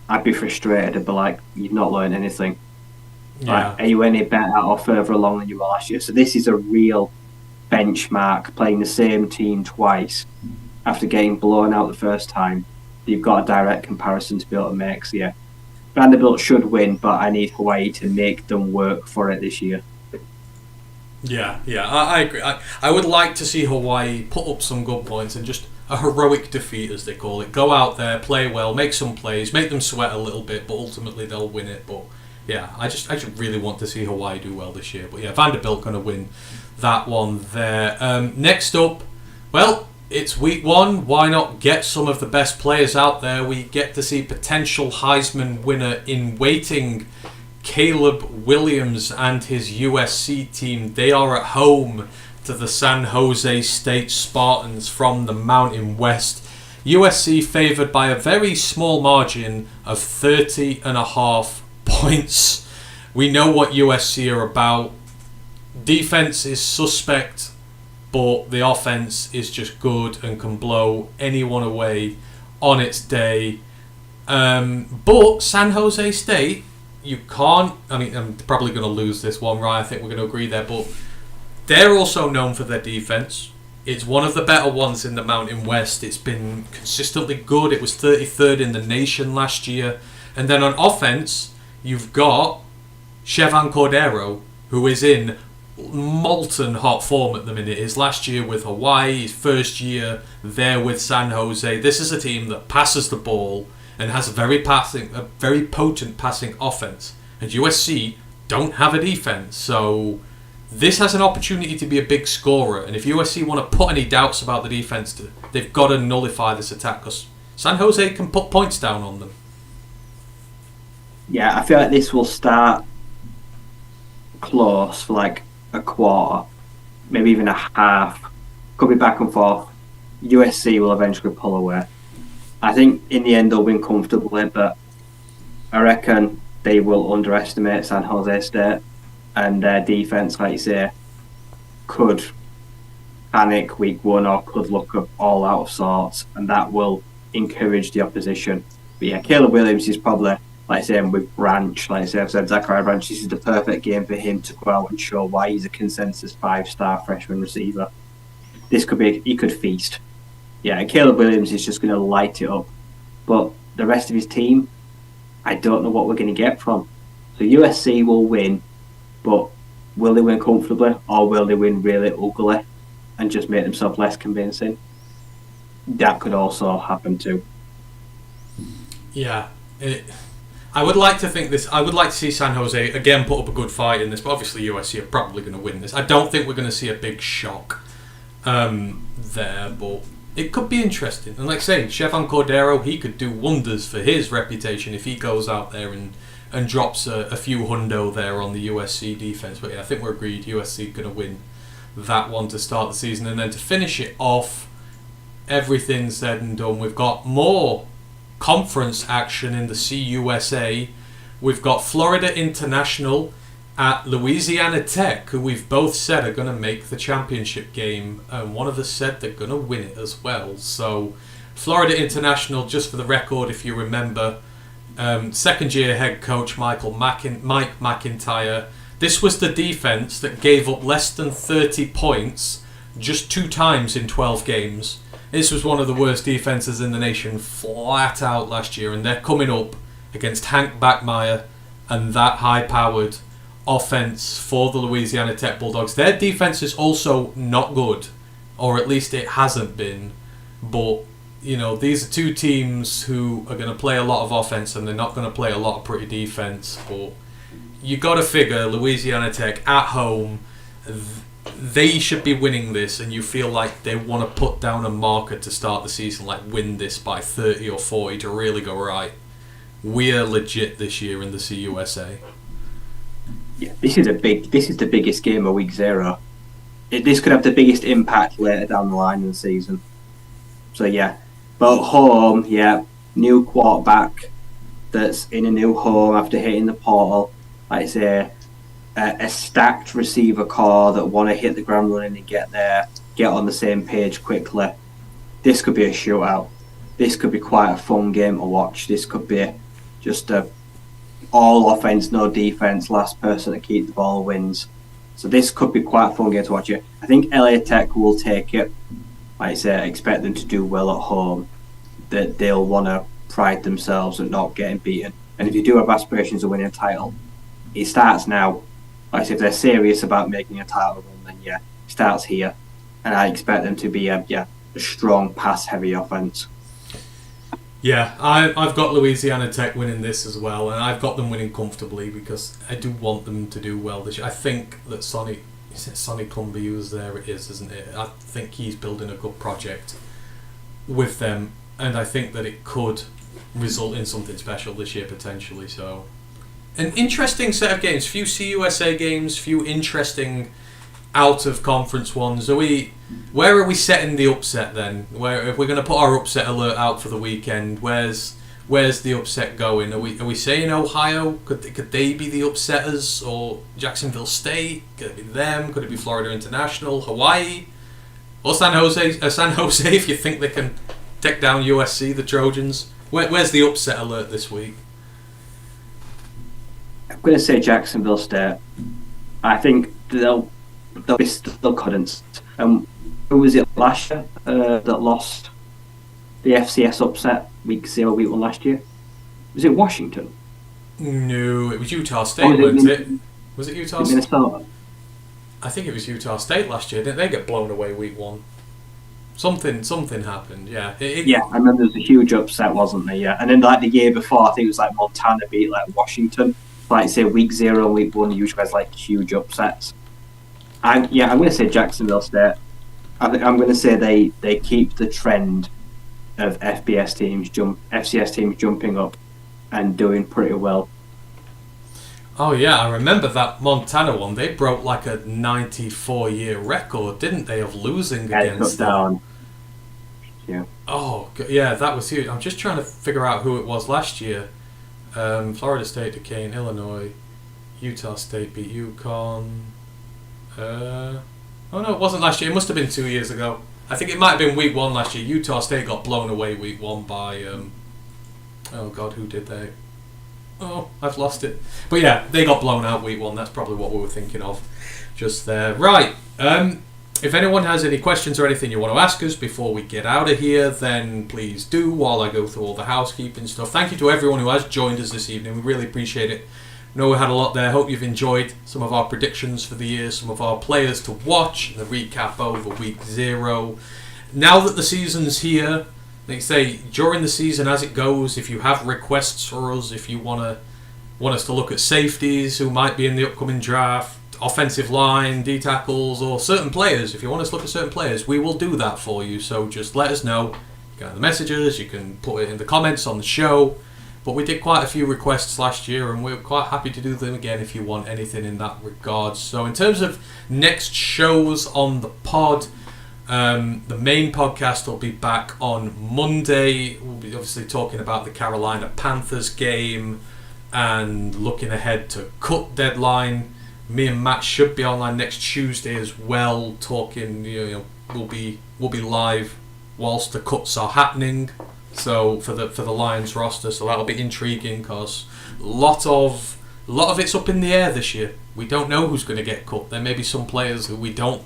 I'd be frustrated. I'd be like, you've not learned anything. Yeah. Like, are you any better or further along than you were last year? So this is a real benchmark, playing the same team twice after getting blown out the first time. You've got a direct comparison to be able to make. So yeah, Vanderbilt should win, but I need Hawaii to make them work for it this year. Yeah, I agree. I would like to see Hawaii put up some good points and just a heroic defeat, as they call it. Go out there, play well, make some plays, make them sweat a little bit, but ultimately they'll win it. But yeah, I just really want to see Hawaii do well this year. But yeah, Vanderbilt going to win that one there. Next up, well, it's week 1. Why not get some of the best players out there? We get to see potential Heisman winner in waiting, Caleb Williams and his USC team. They are at home to the San Jose State Spartans from the Mountain West. USC favoured by a very small margin of 30.5 points. We know what USC are about. Defense is suspect, but the offense is just good and can blow anyone away on its day. But San Jose State, you can't... I mean, I'm probably going to lose this one, right? I think we're going to agree there, but they're also known for their defense. It's one of the better ones in the Mountain West. It's been consistently good. It was 33rd in the nation last year. And then on offense, you've got Chevan Cordero, who is in molten hot form at the minute. His last year with Hawaii, his first year there with San Jose. This is a team that passes the ball and has a very potent passing offense. And USC don't have a defense, so this has an opportunity to be a big scorer. And if USC want to put any doubts about the defense, they've got to nullify this attack, because San Jose can put points down on them. Yeah, I feel like this will start close for like a quarter, maybe even a half. Could be back and forth. USC will eventually pull away. I think in the end they'll win comfortably, but I reckon they will underestimate San Jose State, and their defense, like you say, could panic week one or could look all out of sorts, and that will encourage the opposition. But yeah, Caleb Williams is probably, like I say, with Branch, like I say, I've said Zachariah Branch, this is the perfect game for him to go out and show why he's a consensus 5-star freshman receiver. This could be, he could feast. Yeah, and Caleb Williams is just going to light it up. But the rest of his team, I don't know what we're going to get from. So USC will win, but will they win comfortably, or will they win really ugly and just make themselves less convincing? That could also happen too. Yeah, I would like to think this. I would like to see San Jose again put up a good fight in this, but obviously USC are probably going to win this. I don't think we're going to see a big shock there, but it could be interesting. And like I say, Chevan Cordero, he could do wonders for his reputation if he goes out there and drops a few hundo there on the USC defense. But yeah, I think we're agreed USC going to win that one to start the season. And then to finish it off, everything said and done, we've got more conference action in the CUSA. We've got Florida International at Louisiana Tech, who we've both said are going to make the championship game, and one of us said they're going to win it as well. So Florida International, just for the record, if you remember, second year head coach Mike McIntyre, this was the defense that gave up less than 30 points just 2 times in 12 games. This was one of the worst defenses in the nation flat out last year, and they're coming up against Hank Bachmeier and that high-powered offense for the Louisiana Tech Bulldogs. Their defense is also not good, or at least it hasn't been, but you know, these are two teams who are going to play a lot of offense and they're not going to play a lot of pretty defense. But you got to figure Louisiana Tech at home, they should be winning this, and you feel like they want to put down a marker to start the season, like win this by 30 or 40 to really go, right, we're legit this year in the CUSA. Yeah, this is the biggest game of week 0. This could have the biggest impact later down the line in the season. So yeah, but home, yeah, new quarterback that's in a new home after hitting the portal. Like I say, a stacked receiver core that want to hit the ground running and get on the same page quickly. This could be a shootout. This could be quite a fun game to watch. This could be just a all offense, no defense, last person to keep the ball wins. So this could be quite a fun game to watch. I think LA Tech will take it. Like I say, I expect them to do well at home. That they'll want to pride themselves at not getting beaten. And if you do have aspirations of winning a title, it starts now. Like I say, if they're serious about making a title run, then yeah, it starts here. And I expect them to be a strong pass-heavy offense. Yeah, I've got Louisiana Tech winning this as well, and I've got them winning comfortably because I do want them to do well this year. I think that Sonny Cumbiu's there, it is, isn't it? I think he's building a good project with them, and I think that it could result in something special this year potentially. So, an interesting set of games, few CUSA games, few interesting out of conference ones. Where are we setting the upset then? Where, if we're going to put our upset alert out for the weekend, where's the upset going? Are we saying Ohio? Could they be the upsetters, or Jacksonville State? Could it be them? Could it be Florida International? Hawaii? Or San Jose, if you think they can take down USC, the Trojans. Where's the upset alert this week? I'm going to say Jacksonville State. I think they'll be still confident. Who was it last year that lost the FCS upset week 0, week 1 last year? Was it Washington? No, it was Utah State, wasn't it? Was it Utah State? Minnesota? I think it was Utah State last year. Didn't they get blown away week 1? Something happened, yeah. Yeah, I remember there was a huge upset, wasn't there? Yeah, and then like the year before, I think it was like Montana beat like Washington. Like say week 0, week 1, usually has like huge upsets. I'm going to say Jacksonville State. I'm going to say they keep the trend of FCS teams jumping up and doing pretty well. Oh yeah, I remember that Montana one. They broke like a 94-year record, didn't they, of losing against them? Yeah. Oh yeah, that was huge. I'm just trying to figure out who it was last year. Florida State, Duquesne, Illinois, Utah State beat UConn. Oh no, it wasn't last year. It must have been 2 years ago. I think it might have been week 1 last year. Utah State got blown away week 1 by oh god, who did they? Oh, I've lost it. But yeah, they got blown out week 1. That's probably what we were thinking of just there. Right. If anyone has any questions or anything you want to ask us before we get out of here, then please do while I go through all the housekeeping stuff. Thank you to everyone who has joined us this evening. We really appreciate it. I know we had a lot there. Hope you've enjoyed some of our predictions for the year, some of our players to watch, the recap over week 0. Now that the season's here, like I say, during the season as it goes, if you have requests for us, if you want us to look at safeties who might be in the upcoming draft, offensive line, D-tackles, or certain players, if you want us to look at certain players, we will do that for you. So just let us know. You can have the messages, you can put it in the comments on the show. But we did quite a few requests last year, and we're quite happy to do them again if you want anything in that regard. So in terms of next shows on the pod, the main podcast will be back on Monday. We'll be obviously talking about the Carolina Panthers game and looking ahead to cut deadline. Me and Matt should be online next Tuesday as well, talking. We'll be live whilst the cuts are happening. So for the Lions roster, so that'll be intriguing because a lot of it's up in the air this year. We don't know who's going to get cut. There may be some players who we don't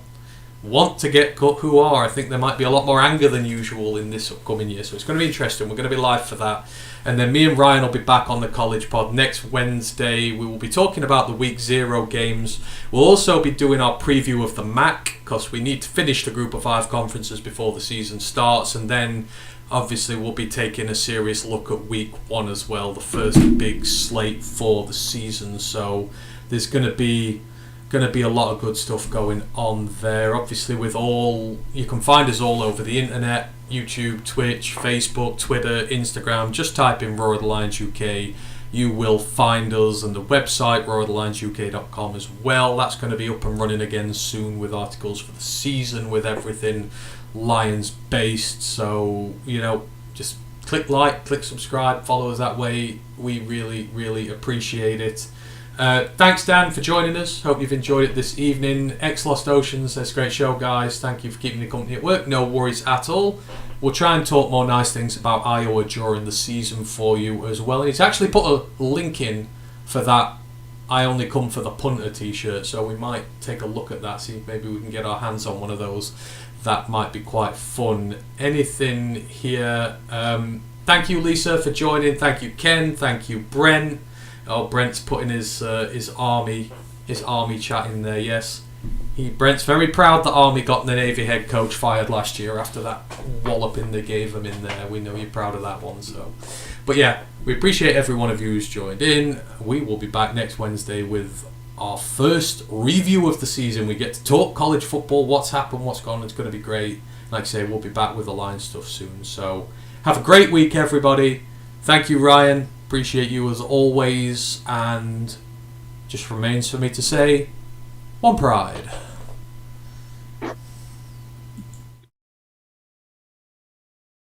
want to get cut who are. I think there might be a lot more anger than usual in this upcoming year, so it's going to be interesting. We're going to be live for that. And then me and Ryan will be back on the College Pod next Wednesday. We will be talking about the Week 0 games. We'll also be doing our preview of the MAC because we need to finish the Group of 5 conferences before the season starts, and then obviously we'll be taking a serious look at Week 1 as well, the first big slate for the season. So there's going to be a lot of good stuff going on there. Obviously, you can find us all over the internet: YouTube, Twitch, Facebook, Twitter, Instagram. Just type in Roar of the Lions UK. You will find us, and the website roarofthelionsuk.com as well. That's going to be up and running again soon with articles for the season, with everything Lions based. So just click like, click subscribe, follow us that way. We really, really appreciate it. Thanks, Dan, for joining us. Hope you've enjoyed it this evening. X Lost Oceans says, great show, guys. Thank you for keeping me company at work. No worries at all. We'll try and talk more nice things about Iowa during the season for you as well. And he's actually put a link in for that I Only Come for the Punter t-shirt, so we might take a look at that, see if maybe we can get our hands on one of those. That might be quite fun. Anything here? Thank you, Lisa, for joining. Thank you, Ken. Thank you, Brent. Oh, Brent's putting his army chat in there. Yes, Brent's very proud that Army got the Navy head coach fired last year after that walloping they gave him in there. We know you're proud of that one. So, but yeah, we appreciate every one of you who's joined in. We will be back next Wednesday with our first review of the season. We get to talk college football, what's happened, what's gone. It's going to be great. Like I say, we'll be back with the Lions stuff soon. So, have a great week, everybody. Thank you, Ryan. Appreciate you as always, and just remains for me to say, one pride.